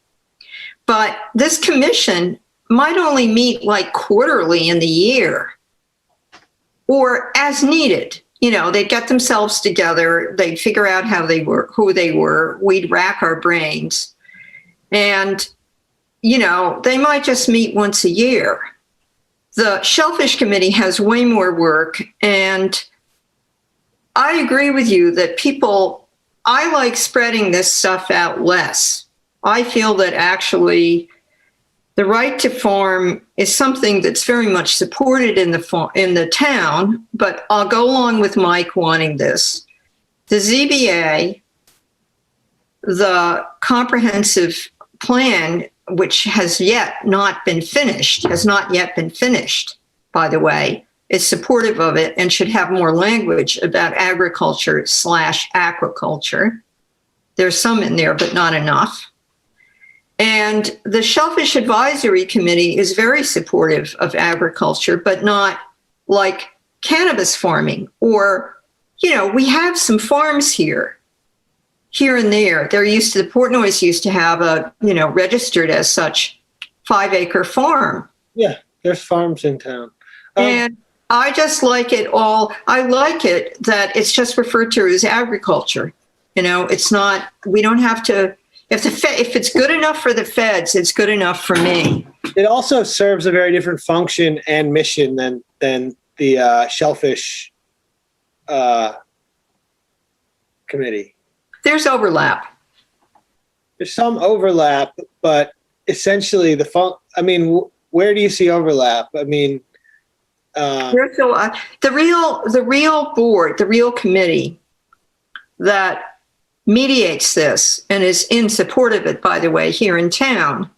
But this commission might only meet like quarterly in the year or as needed. They'd get themselves together, they'd figure out who they were, we'd rack our brains. And, they might just meet once a year. The Shellfish Committee has way more work. And I agree with you that I like spreading this stuff out less. I feel that actually the right to farm is something that's very much supported in the town, but I'll go along with Mike wanting this. The ZBA, the comprehensive plan, which has not yet been finished, by the way, is supportive of it and should have more language about agriculture/aquaculture. There's some in there, but not enough. And the Shellfish Advisory Committee is very supportive of agriculture, but not like cannabis farming or, we have some farms here and there. The Portnoy's used to have registered as such 5-acre farm. Yeah, there's farms in town. And I just like it all. I like it that it's just referred to as agriculture. It's not, we don't have to, if it's good enough for the feds, it's good enough for me. It also serves a very different function and mission than the Shellfish Committee. There's overlap. There's some overlap, but essentially where do you see overlap? There's a lot. The real board, the real committee that mediates this and is in support of it, by the way, here in town,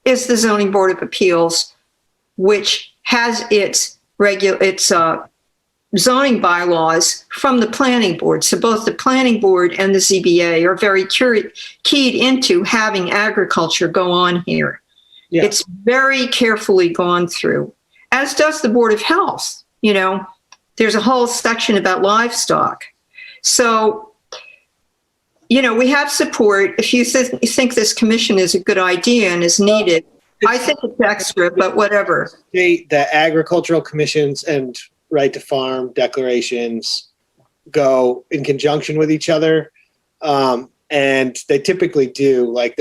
is the Zoning Board of Appeals, which has its zoning bylaws from the planning board. So both the planning board and the ZBA are very keyed into having agriculture go on here. Yeah. It's very carefully gone through, as does the Board of Health. There's a whole section about livestock. So, we have support. If you think this commission is a good idea and is needed, I think it's extra, but whatever. The agricultural commissions and right to farm declarations go in conjunction with each other. And they typically do. Like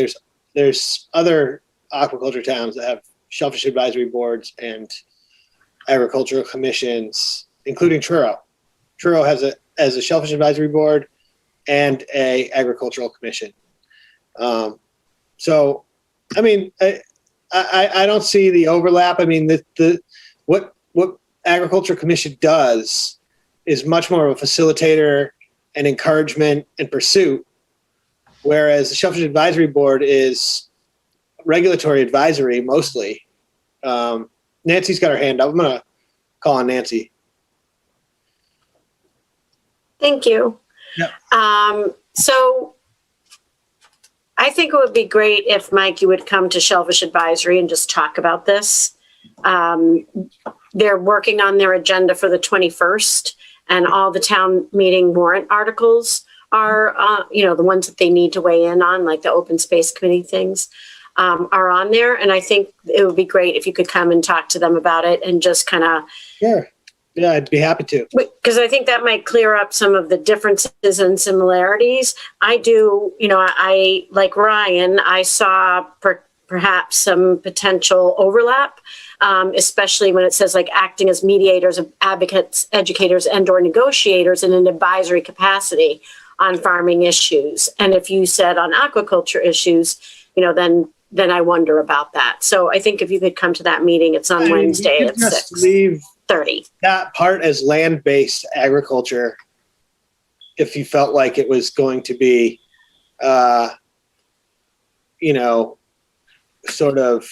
there's other aquaculture towns that have shellfish advisory boards and agricultural commissions, including Truro. Truro has a shellfish advisory board and a agricultural commission. I don't see the overlap. What agriculture commission does is much more of a facilitator and encouragement and pursuit, whereas the shellfish advisory board is regulatory advisory mostly. Nancy's got her hand up. I'm going to call on Nancy. Thank you. Yep. So I think it would be great if, Mike, you would come to Shellfish Advisory and just talk about this. They're working on their agenda for the 21st, and all the town meeting warrant articles are, the ones that they need to weigh in on, like the open space committee things, are on there. And I think it would be great if you could come and talk to them about it and just kind of. Sure. Yeah, I'd be happy to. Because I think that might clear up some of the differences and similarities. I do, I like Ryan, I saw perhaps some potential overlap, especially when it says like acting as mediators, advocates, educators, and/or negotiators in an advisory capacity on farming issues. And if you said on aquaculture issues, then I wonder about that. So I think if you could come to that meeting, it's on Wednesday at 6:30. That part as land-based agriculture, if you felt like it was going to be, sort of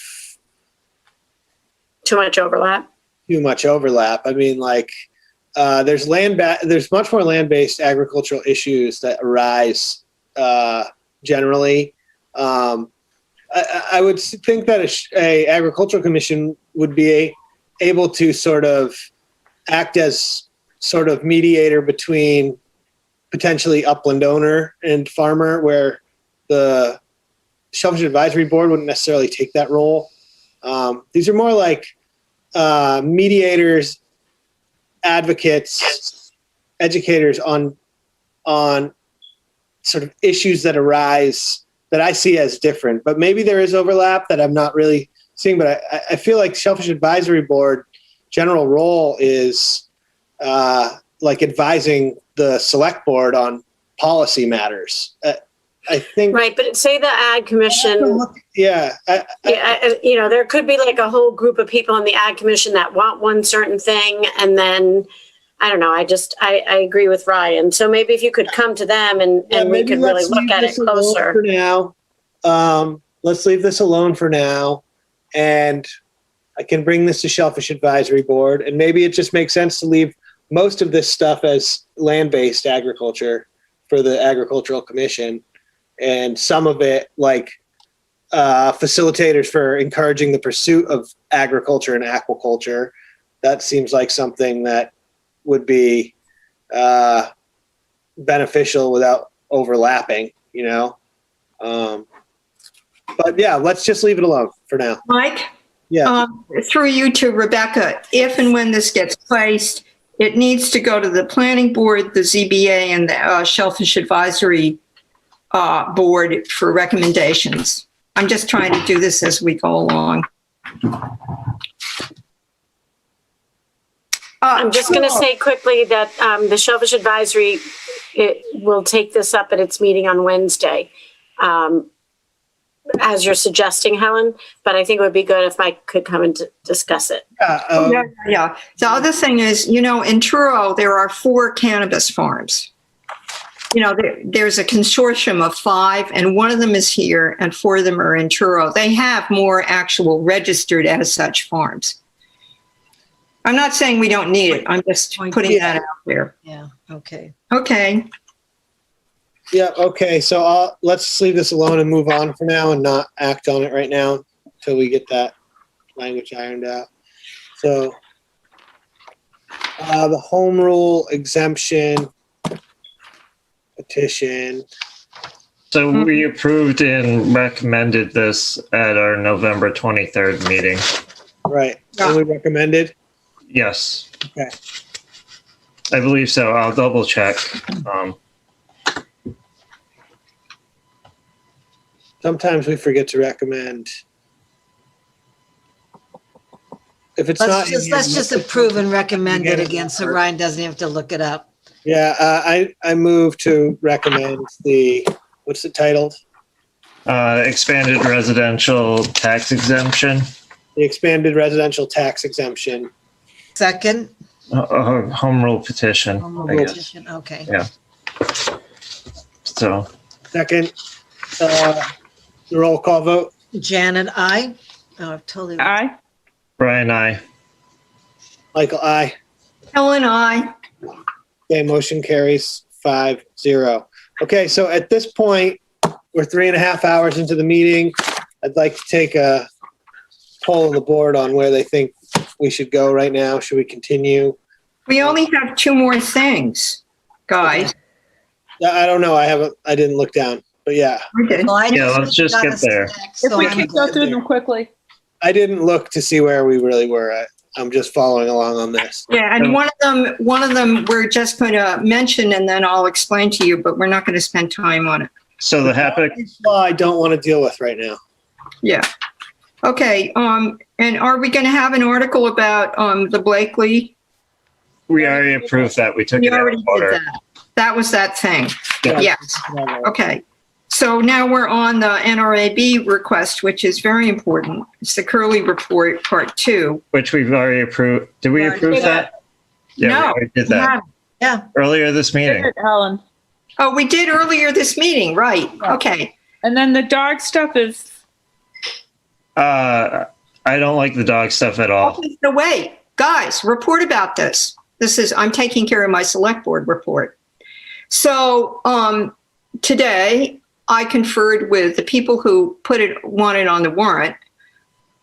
too much overlap. There's much more land-based agricultural issues that arise generally. I would think that a agricultural commission would be able to sort of act as sort of mediator between potentially upland owner and farmer, where the Shellfish Advisory Board wouldn't necessarily take that role. These are more like mediators, advocates, educators on sort of issues that arise that I see as different. But maybe there is overlap that I'm not really seeing. But I feel like Shellfish Advisory Board general role is like advising the select board on policy matters. I think. Right, but say the Ag Commission. Yeah. You know, there could be like a whole group of people in the Ag Commission that want one certain thing, and then I don't know. I agree with Ryan. So maybe if you could come to them and we could really look at it closer. For now, let's leave this alone for now, and I can bring this to Shellfish Advisory Board, and maybe it just makes sense to leave most of this stuff as land-based agriculture for the Agricultural Commission, and some of it like facilitators for encouraging the pursuit of agriculture and aquaculture. That seems like something that would be beneficial without overlapping, you know? But yeah, let's just leave it alone for now. Mike? Yeah. Through you to Rebecca, if and when this gets placed, it needs to go to the planning board, the ZBA, and the Shellfish Advisory Board for recommendations. I'm just trying to do this as we go along. I'm just going to say quickly that the Shellfish Advisory will take this up at its meeting on Wednesday, as you're suggesting, Helen. But I think it would be good if Mike could come and discuss it. Yeah. The other thing is, you know, in Truro, there are 4 cannabis farms. You know, there's a consortium of 5, and one of them is here, and 4 of them are in Truro. They have more actual registered as such farms. I'm not saying we don't need it. I'm just putting that out there. Yeah, okay. Okay. Yeah, okay. So let's leave this alone and move on for now and not act on it right now until we get that language ironed out. So the home rule exemption petition. So we approved and recommended this at our November 23rd meeting. Right. And we recommended? Yes. Okay. I believe so. I'll double check. Sometimes we forget to recommend. If it's not. Let's just approve and recommend it again, so Ryan doesn't have to look it up. Yeah, I move to recommend what's it titled? Expanded residential tax exemption. The expanded residential tax exemption. Second? Home rule petition. Home rule I guess. petition, okay. Yeah. So. Second, the roll call vote. Janet, aye. Oh, I've totally. Aye. Brian, aye. Michael, aye. Helen, aye. Okay, motion carries 5-0. Okay, so at this point, we're 3.5 hours into the meeting. I'd like to take a poll of the board on where they think we should go right now. Should we continue? We only have 2 more things, guys. I don't know. I didn't look down, but yeah. Okay. Yeah, let's just get there. If we could go through them quickly. I didn't look to see where we really were at. I'm just following along on this. Yeah, and one of them we're just going to mention, and then I'll explain to you, but we're not going to spend time on it. So the HAPIC law I don't want to deal with right now. Yeah. Okay. And are we going to have an article about the Blakely? We already approved that. We took We it out already of order. did that. That was that thing. Yeah. Yes. Okay. So now we're on the NRAB request, which is very important. It's the Curley Report, Part 2. Which we've already approved. Did we approve that? Yeah, we No, already did we that. haven't. Yeah. Earlier this meeting. Helen. Oh, we did earlier this meeting, right? Okay. And then the dog stuff is, I don't like the dog stuff at all. Okay, so wait, guys, report about this. I'm taking care of my select board report. So today, I conferred with the people who wanted on the warrant,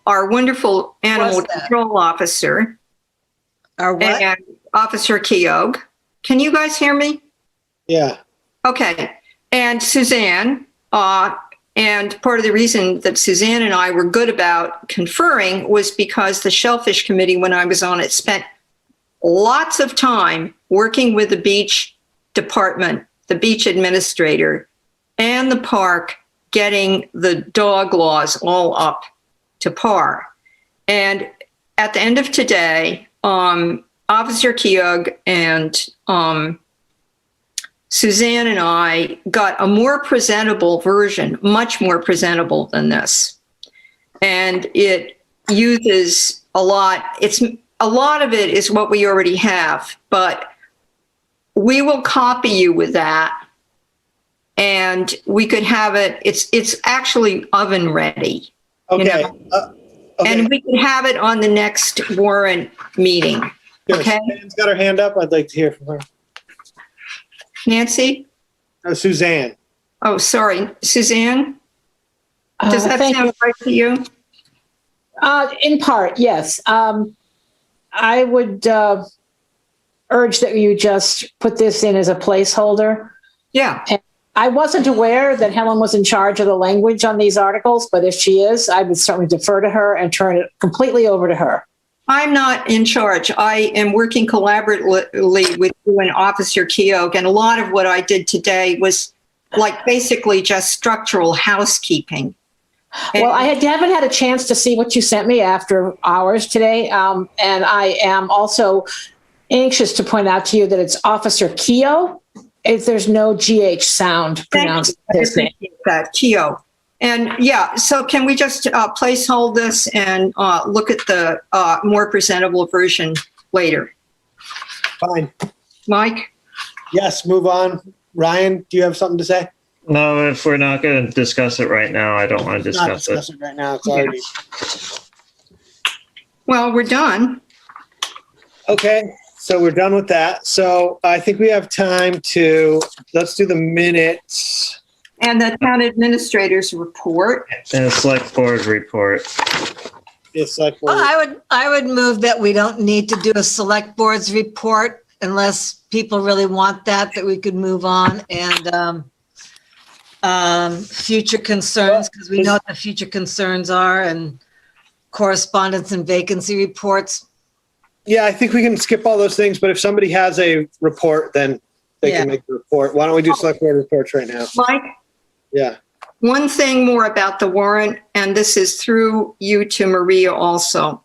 our wonderful animal What's that? control officer, Our what? and Officer Keogh. Can you guys hear me? Yeah. Okay. And Suzanne, and part of the reason that Suzanne and I were good about conferring was because the Shellfish Committee, when I was on it, spent lots of time working with the beach department, the beach administrator, and the park, getting the dog laws all up to par. And at the end of today, Officer Keogh and Suzanne and I got a more presentable version, much more presentable than this. And it uses a lot of it is what we already have, but we will copy you with that. And we could have it, it's actually oven ready. Okay. You know? And we could have it on the next warrant meeting. Sure. Okay. Suzanne's got her hand up. I'd like to hear from her. Nancy? Suzanne. Oh, sorry. Suzanne? Does that thank sound right to you? In part, yes. I would urge that you just put this in as a placeholder. Yeah. And I wasn't aware that Helen was in charge of the language on these articles, but if she is, I would certainly defer to her and turn it completely over to her. I'm not in charge. I am working collaboratively with you and Officer Keogh, and a lot of what I did today was like basically just structural housekeeping. Well, I haven't had a chance to see what you sent me after hours today, and I am also anxious to point out to you that it's Officer Keogh. There's no GH sound pronounced his name. That Keogh. And yeah, so can we just placehold this and look at the more presentable version later? Fine. Mike? Yes, move on. Ryan, do you have something to say? No, if we're not going to discuss it right now, I don't want to Not discuss it. discuss it right now. It's already. Well, we're done. Okay, so we're done with that. So I think we have time let's do the minutes. And the town administrator's report. And a select board report. It's like, Well, I would move that we don't need to do a select board's report unless people really want that we could move on and future concerns, because we know what the future concerns are, and correspondence and vacancy reports. Yeah, I think we can skip all those things, but if somebody has a report, then they can make the report. Why don't we do select board reports right now? Mike? Yeah. One thing more about the warrant, and this is through you to Maria also.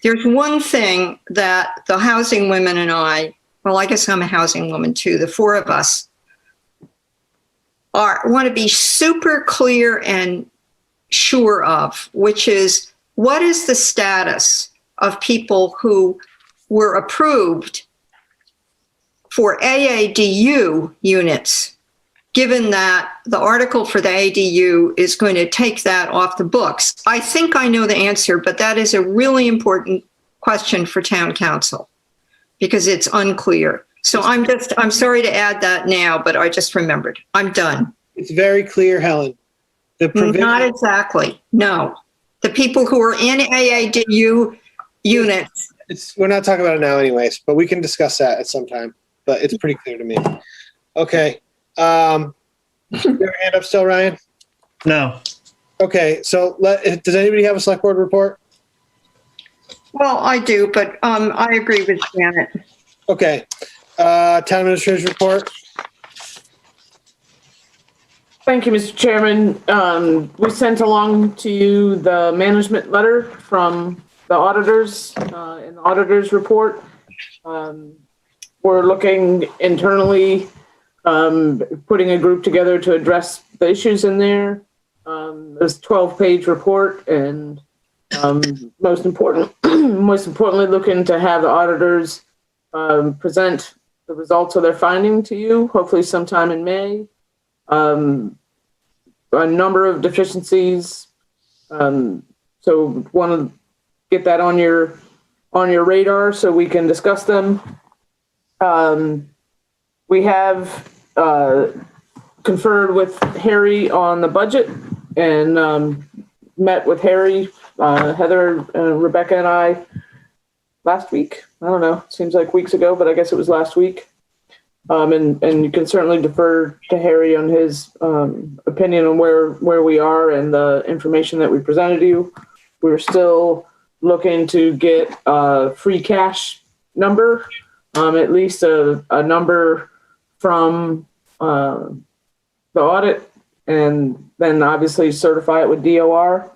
There's one thing that the housing women and I, well, I guess I'm a housing woman too, the four of us, want to be super clear and sure of, which is what is the status of people who were approved for AADU units, given that the article for the ADU is going to take that off the books? I think I know the answer, but that is a really important question for town council because it's unclear. So I'm sorry to add that now, but I just remembered. I'm done. It's very clear, Helen. Not exactly. No. The people who are in AADU units. We're not talking about it now anyways, but we can discuss that at some time, but it's pretty clear to me. Okay. You have your hand up still, Ryan? No. Okay, so does anybody have a select board report? Well, I do, but I agree with Janet. Okay. Town administrator's report. Thank you, Mr. Chairman. We sent along to you the management letter from the auditors in the auditor's report. We're looking internally, putting a group together to address the issues in there. There's a 12-page report, and most importantly, looking to have the auditors present the results of their finding to you, hopefully sometime in May. A number of deficiencies, so want to get that on your radar so we can discuss them. We have conferred with Harry on the budget and met with Harry, Heather, Rebecca, and I last week. I don't know. It seems like weeks ago, but I guess it was last week. And you can certainly defer to Harry on his opinion on where we are and the information that we presented to you. We're still looking to get a free cash number, at least a number from the audit, and then obviously certify it with DOR.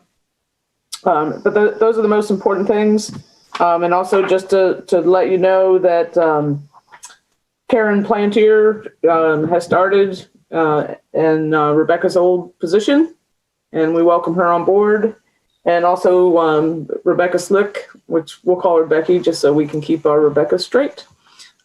But those are the most important things. And also just to let you know that Karen Plantier has started in Rebecca's old position, and we welcome her on board. And also Rebecca Slick, which we'll call her Becky, just so we can keep our Rebecca straight.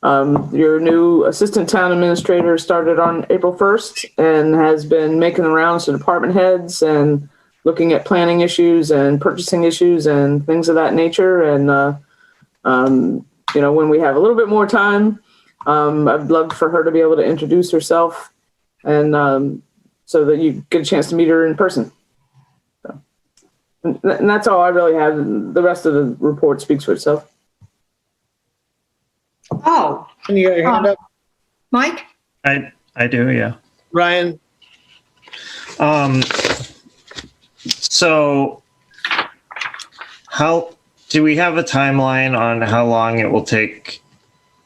Your new assistant town administrator started on April 1st and has been making the rounds to department heads and looking at planning issues and purchasing issues and things of that nature. And, when we have a little bit more time, I'd love for her to be able to introduce herself and so that you get a chance to meet her in person. So, and that's all I really have. The rest of the report speaks for itself. Oh, Can you get your hand up? Mike? I do, yeah. Ryan? So how do we have a timeline on how long it will take,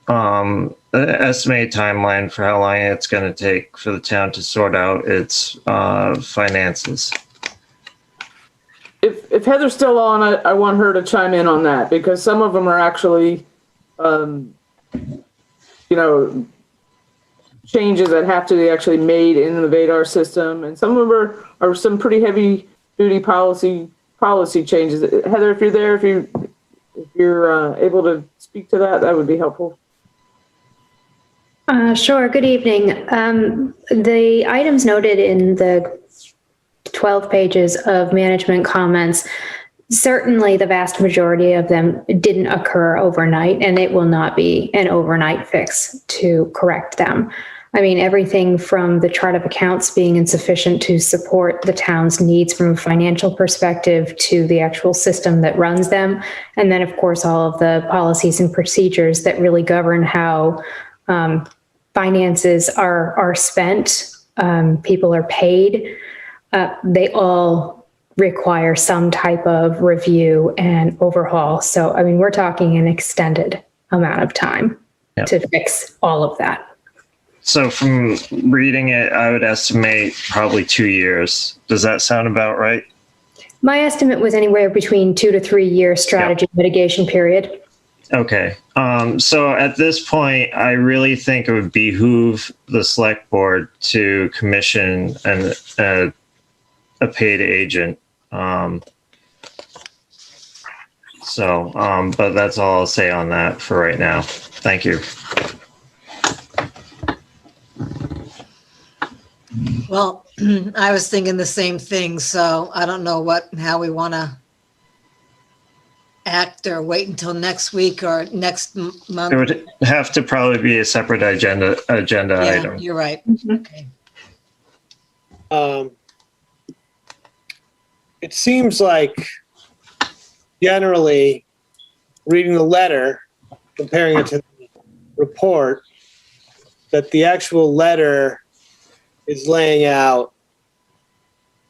an estimated timeline for how long it's going to take for the town to sort out its finances? If Heather's still on, I want her to chime in on that, because some of them are actually, changes that have to be actually made in the Vadar system, and some of them are some pretty heavy duty policy changes. Heather, if you're there, if you're able to speak to that, that would be helpful. Sure. Good evening. The items noted in the 12 pages of management comments, certainly the vast majority of them didn't occur overnight, and it will not be an overnight fix to correct them. I mean, everything from the chart of accounts being insufficient to support the town's needs from a financial perspective to the actual system that runs them. And then, of course, all of the policies and procedures that really govern how finances are spent, people are paid. They all require some type of review and overhaul. So, I mean, we're talking an extended amount of time to fix all of that. So from reading it, I would estimate probably 2 years. Does that sound about right? My estimate was anywhere between 2 to 3 year strategy mitigation period. Okay. So at this point, I really think it would behoove the select board to commission a paid agent. But that's all I'll say on that for right now. Thank you. Well, I was thinking the same thing, so I don't know how we want to act, or wait until next week or next month. It would have to probably be a separate agenda Yeah, item. you're right. Okay. It seems like generally reading the letter, comparing it to the report, that the actual letter is laying out,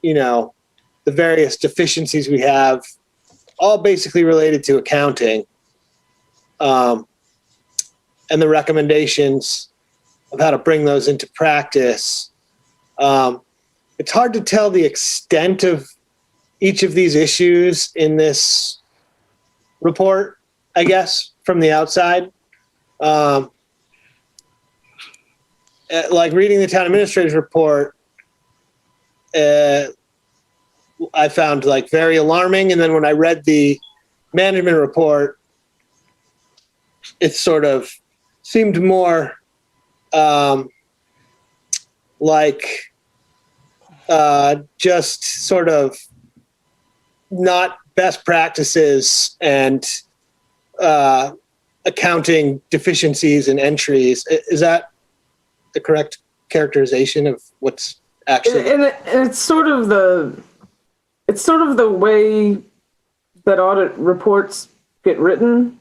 the various deficiencies we have, all basically related to accounting, and the recommendations of how to bring those into practice. It's hard to tell the extent of each of these issues in this report, I guess, from the outside. Like reading the town administrator's report, I found very alarming. And then when I read the management report, it sort of seemed more just sort of not best practices and accounting deficiencies and entries. Is that the correct characterization of what's actually. And it's sort of the way that audit reports get written.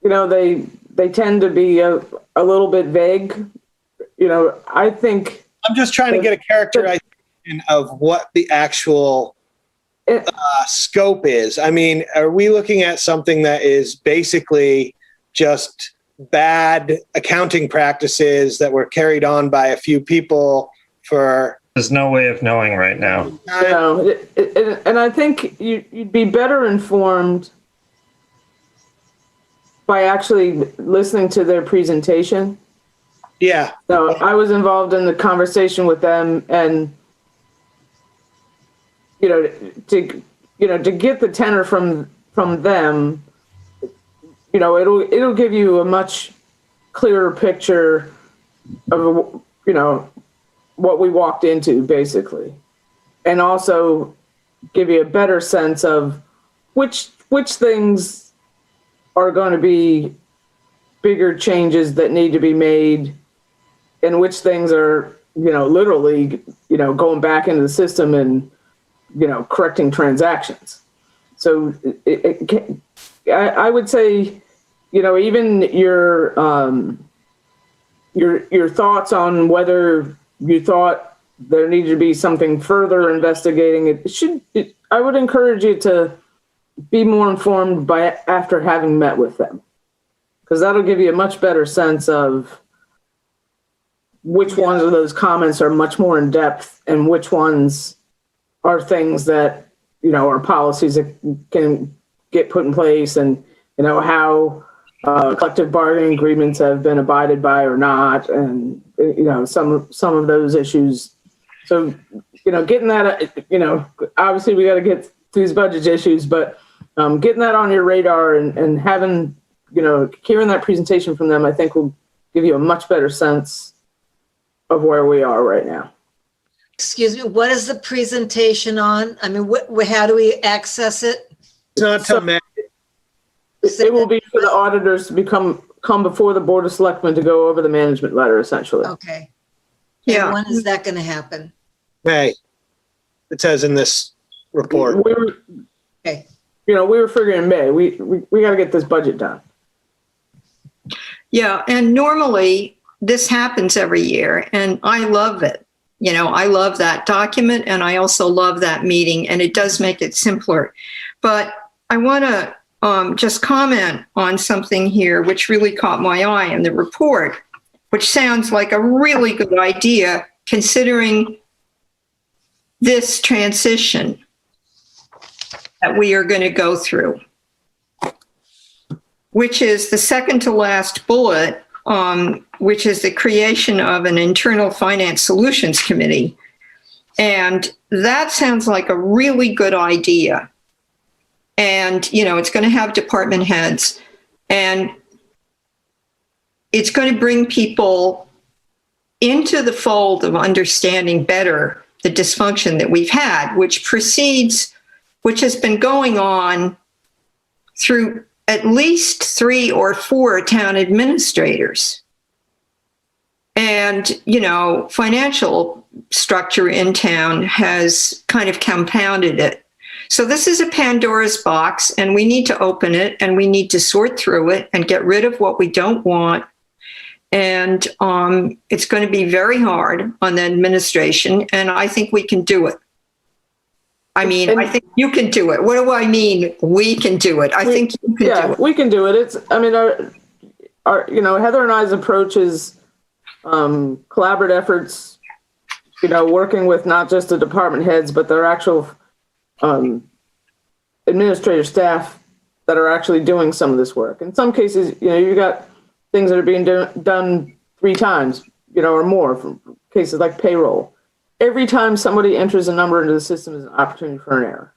You know, they tend to be a little bit vague. You know, I think I'm just trying to get a characterization of what the actual scope is. I mean, are we looking at something that is basically just bad accounting practices that were carried on by a few people for? There's no way of knowing right now. You know, and I think you'd be better informed by actually listening to their presentation. Yeah. So I was involved in the conversation with them, and to get the tenor from them, it'll give you a much clearer picture of what we walked into, basically, and also give you a better sense of which things are going to be bigger changes that need to be made, and which things are literally going back into the system and correcting transactions. So I would say even your thoughts on whether you thought there needed to be something further investigating, I would encourage you to be more informed after having met with them, because that'll give you a much better sense of which ones of those comments are much more in depth and which ones are things that are policies that can get put in place, and how collective bargaining agreements have been abided by or not, and some of those issues. So getting that, obviously we got to get through these budget issues, but getting that on your radar and having hearing that presentation from them, I think will give you a much better sense of where we are right now. Excuse me, what is the presentation on? I mean, how do we access it? It's not till May. It will be for the auditors to come before the Board of Selectmen to go over the management letter, essentially. Okay. Yeah. And when is that going to happen? May. It says in this report. Okay. We were figuring May. We got to get this budget done. Yeah, and normally this happens every year, and I love it. I love that document, and I also love that meeting, and it does make it simpler. But I want to just comment on something here which really caught my eye in the report, which sounds like a really good idea considering this transition that we are going to go through, which is the second to last bullet, which is the creation of an internal finance solutions committee. And that sounds like a really good idea. And, it's going to have department heads, and it's going to bring people into the fold of understanding better the dysfunction that we've had, which has been going on through at least 3 or 4 town administrators. And, financial structure in town has kind of compounded it. So this is a Pandora's box, and we need to open it, and we need to sort through it and get rid of what we don't want. And it's going to be very hard on the administration, and I think we can do it. I mean, I think you can do it. What do I mean? We can do it. I think you can do it. We can do it. Our Heather and I's approach is collaborative efforts, working with not just the department heads, but their actual administrative staff that are actually doing some of this work. In some cases, you got things that are being done 3 times, or more, from cases like payroll. Every time somebody enters a number into the system is an opportunity for an error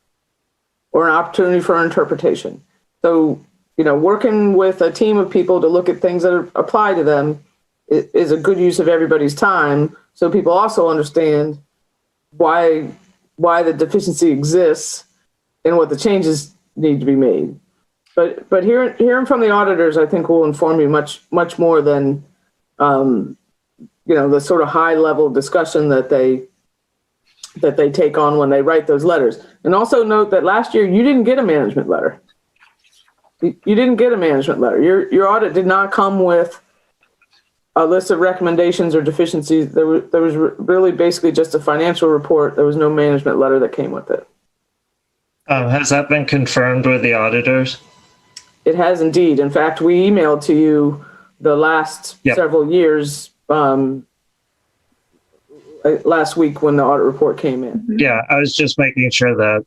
or an opportunity for interpretation. So, working with a team of people to look at things that apply to them is a good use of everybody's time. So people also understand why the deficiency exists and what the changes need to be made. But hearing from the auditors, I think, will inform you much more than the sort of high level discussion that they take on when they write those letters. And also note that last year you didn't get a management letter. You didn't get a management letter. Your audit did not come with a list of recommendations or deficiencies. There was really basically just a financial report. There was no management letter that came with it. Has that been confirmed with the auditors? It has indeed. In fact, we emailed to you the last several years last week when the audit report came in. Yeah, I was just making sure that.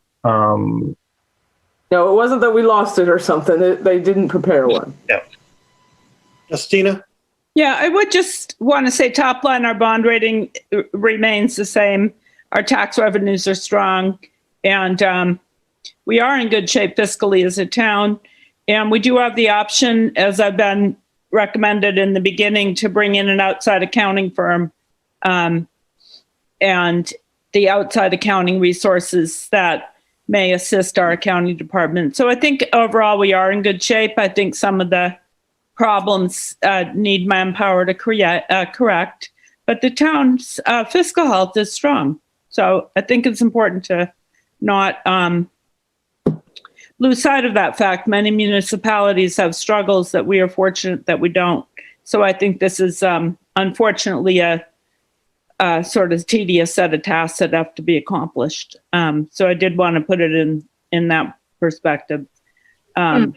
No, it wasn't that we lost it or something. They didn't prepare one. Yeah. Justina? Yeah, I would just want to say top line, our bond rating remains the same. Our tax revenues are strong, and we are in good shape fiscally as a town. And we do have the option, as I've been recommended in the beginning, to bring in an outside accounting firm, and the outside accounting resources that may assist our accounting department. So I think overall we are in good shape. I think some of the problems need manpower to correct, but the town's fiscal health is strong. So I think it's important to not lose sight of that fact. Many municipalities have struggles that we are fortunate that we don't. So I think this is unfortunately a sort of tedious set of tasks that have to be accomplished. So I did want to put it in that perspective. And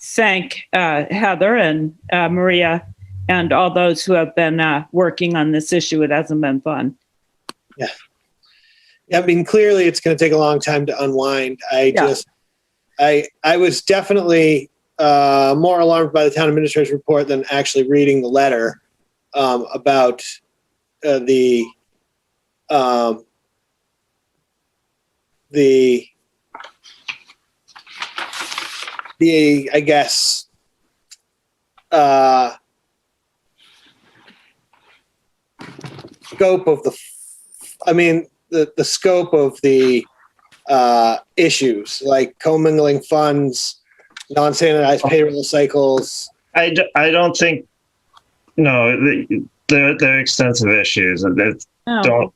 thank Heather and Maria and all those who have been working on this issue. It hasn't been fun. Yeah. I mean, clearly it's going to take a long time to unwind. I was definitely more alarmed by the town administrator's report than actually reading the letter about the I guess scope of the scope of the issues, like commingling funds, non-standardized payroll cycles. I don't think, no, they're extensive issues. No,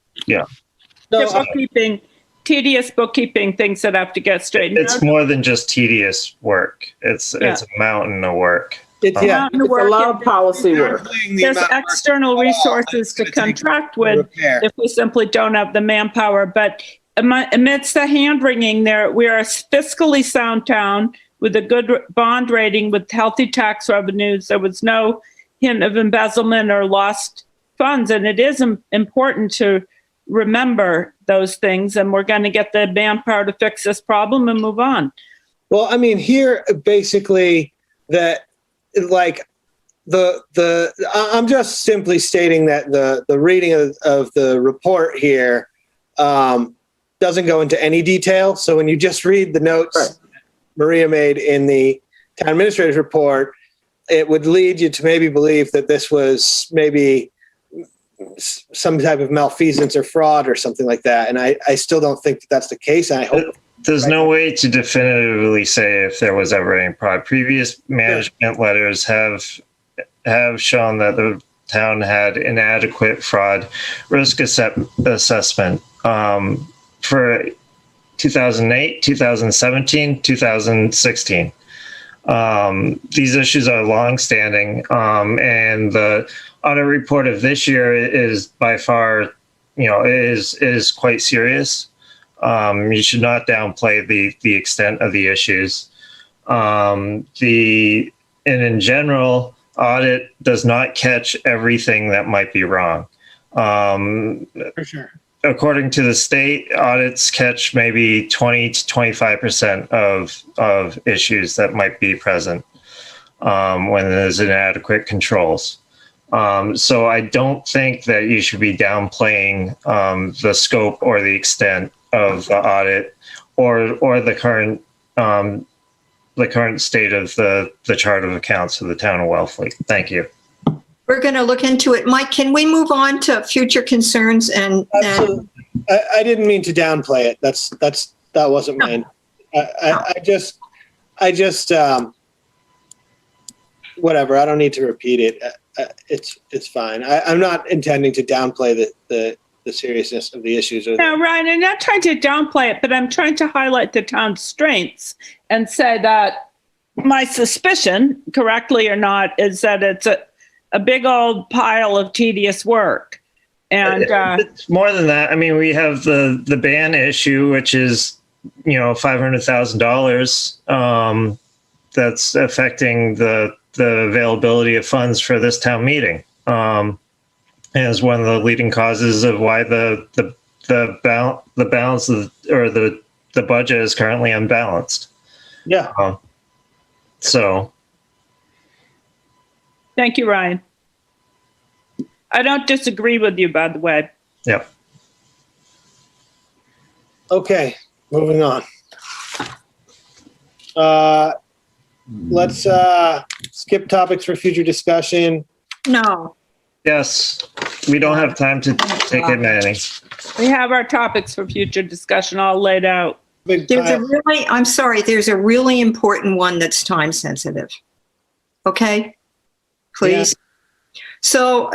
bookkeeping, tedious bookkeeping, things that have to get straightened out. It's more than just tedious work. It's a mountain of work. It's a lot of policy work. There's external resources to contract with if we simply don't have the manpower. But amidst the hand-wringing there, we are a fiscally sound town with a good bond rating with healthy tax revenues. There was no hint of embezzlement or lost funds. And it is important to remember those things. And we're going to get the manpower to fix this problem and move on. Well, I mean, here, basically, that, like, I'm just simply stating that the reading of the report here doesn't go into any detail. So when you just read the notes Maria made in the town administrator's report, it would lead you to maybe believe that this was maybe some type of malfeasance or fraud or something like that. And I still don't think that that's the case. And I hope there's no way to definitively say if there was ever any fraud. Previous management letters have shown that the town had inadequate fraud risk assessment for 2008, 2017, 2016. These issues are longstanding, and the audit report of this year is by far, is quite serious. You should not downplay the extent of the issues. And in general, audit does not catch everything that might be wrong. For sure. According to the state, audits catch maybe 20 to 25% of issues that might be present when there's inadequate controls. So I don't think that you should be downplaying the scope or the extent of the audit or the current state of the chart of accounts of the town of Wellfleet. Thank you. We're going to look into it. Mike, can we move on to future concerns? And I didn't mean to downplay it. That wasn't mine. I just whatever. I don't need to repeat it. it's fine. I'm not intending to downplay the seriousness of the issues. No, Ryan, I'm not trying to downplay it, but I'm trying to highlight the town's strengths and say that my suspicion, correctly or not, is that it's a big old pile of tedious work. And it's more than that. I mean, we have the ban issue, which is, $500,000 that's affecting the availability of funds for this town meeting. Is one of the leading causes of why the balance of, or the budget is currently unbalanced. Yeah. So. Thank you, Ryan. I don't disagree with you, by the way. Yep. Okay, moving on. Let's skip topics for future discussion. No. Yes, we don't have time to take it, Manny. We have our topics for future discussion all laid out. I'm sorry, there's a really important one that's time sensitive. Okay? Please. Yeah. So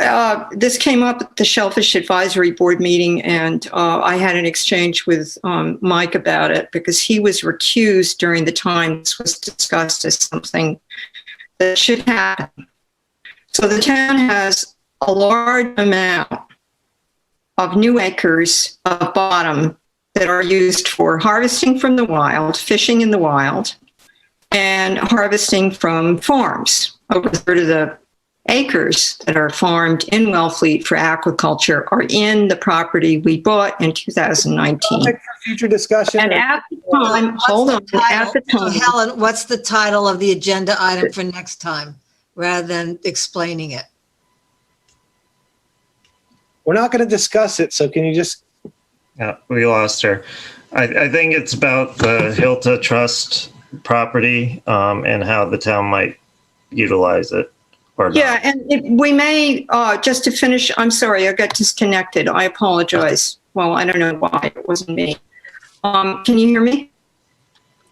this came up at the Shellfish Advisory Board meeting, and I had an exchange with Mike about it because he was recused during the time this was discussed as something that should happen. So the town has a large amount of new acres of bottom that are used for harvesting from the wild, fishing in the wild, and harvesting from farms. Over a third of the acres that are farmed in Wellfleet for aquaculture are in the property we bought in 2019. For future discussion. And at the time, hold on, at the time. Helen, what's the title of the agenda item for next time, rather than explaining it? We're not going to discuss it, so can you just... Yeah, we lost her. I think it's about the Hilta Trust property and how the town might utilize it. Yeah, and we may, just to finish, I'm sorry, I got disconnected. I apologize. Well, I don't know why. It wasn't me. Can you hear me?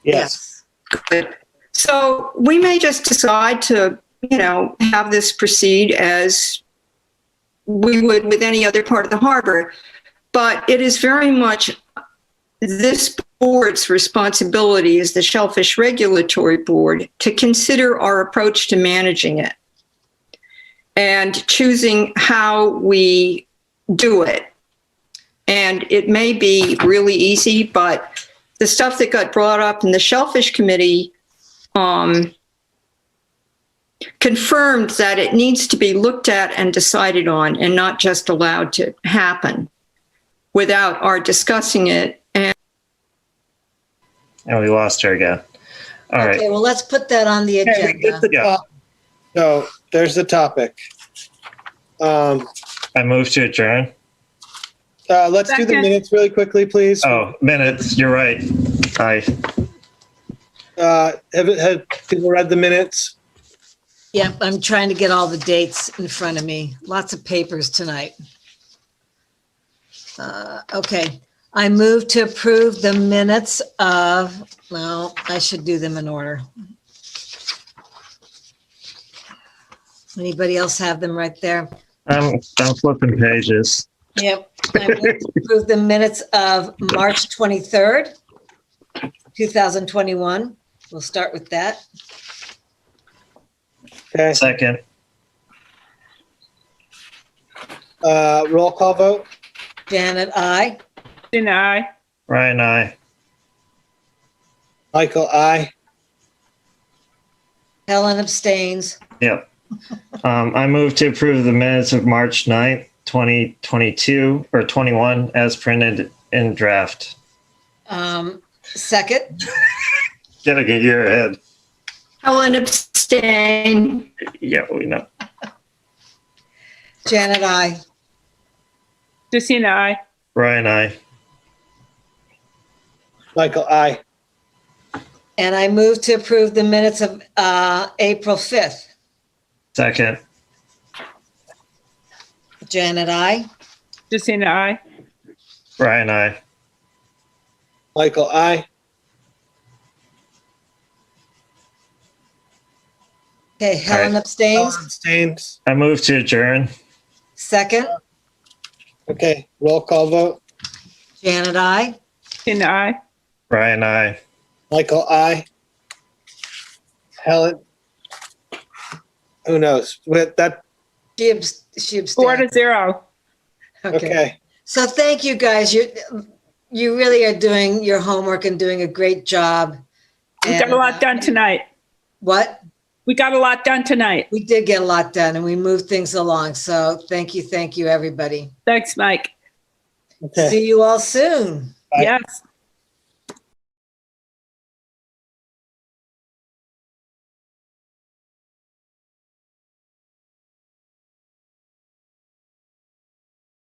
Yes. Good. So we may just decide to, have this proceed as we would with any other part of the harbor. But it is very much this board's responsibility as the Shellfish Regulatory Board to consider our approach to managing it and choosing how we do it. And it may be really easy, but the stuff that got brought up in the Shellfish Committee confirmed that it needs to be looked at and decided on and not just allowed to happen without our discussing it. And we lost her again. All right. Okay, well, let's put that on the agenda. So there's the topic. I move to adjourn. Let's do the minutes really quickly, please. Oh, minutes. You're right. Aye. Have people read the minutes? Yeah, I'm trying to get all the dates in front of me. Lots of papers tonight. Okay, I move to approve the minutes of, well, I should do them in order. Anybody else have them right there? I'm flipping pages. Yep, I move to approve the minutes of March 23rd, 2021. We'll start with that. Okay. Second. Roll call vote. Janet, aye. Tina, aye. Ryan, aye. Michael, aye. Helen abstains. Yep. I move to approve the minutes of March 9th, 2022 or 21 as printed in draft. Second. Gotta get your ahead. Helen abstain. Yeah, we know. Janet, aye. Christina, aye. Ryan, aye. Michael, aye. And I move to approve the minutes of April 5th. Second. Janet, aye. Christina, aye. Ryan, aye. Michael, aye. Okay, Helen abstains. Abstains. I move to adjourn. Second, Okay, roll call vote. Janet, I. Tina, I. Brian, I. Michael, aye. Helen? Who knows? With that, She abstained. 4-0. okay. So thank you, guys. You really are doing your homework and doing a great job. We got a lot done tonight. What? We got a lot done tonight. We did get a lot done and we moved things along. So thank you, everybody. Thanks, Mike. Okay. See you all soon. Bye. Yes.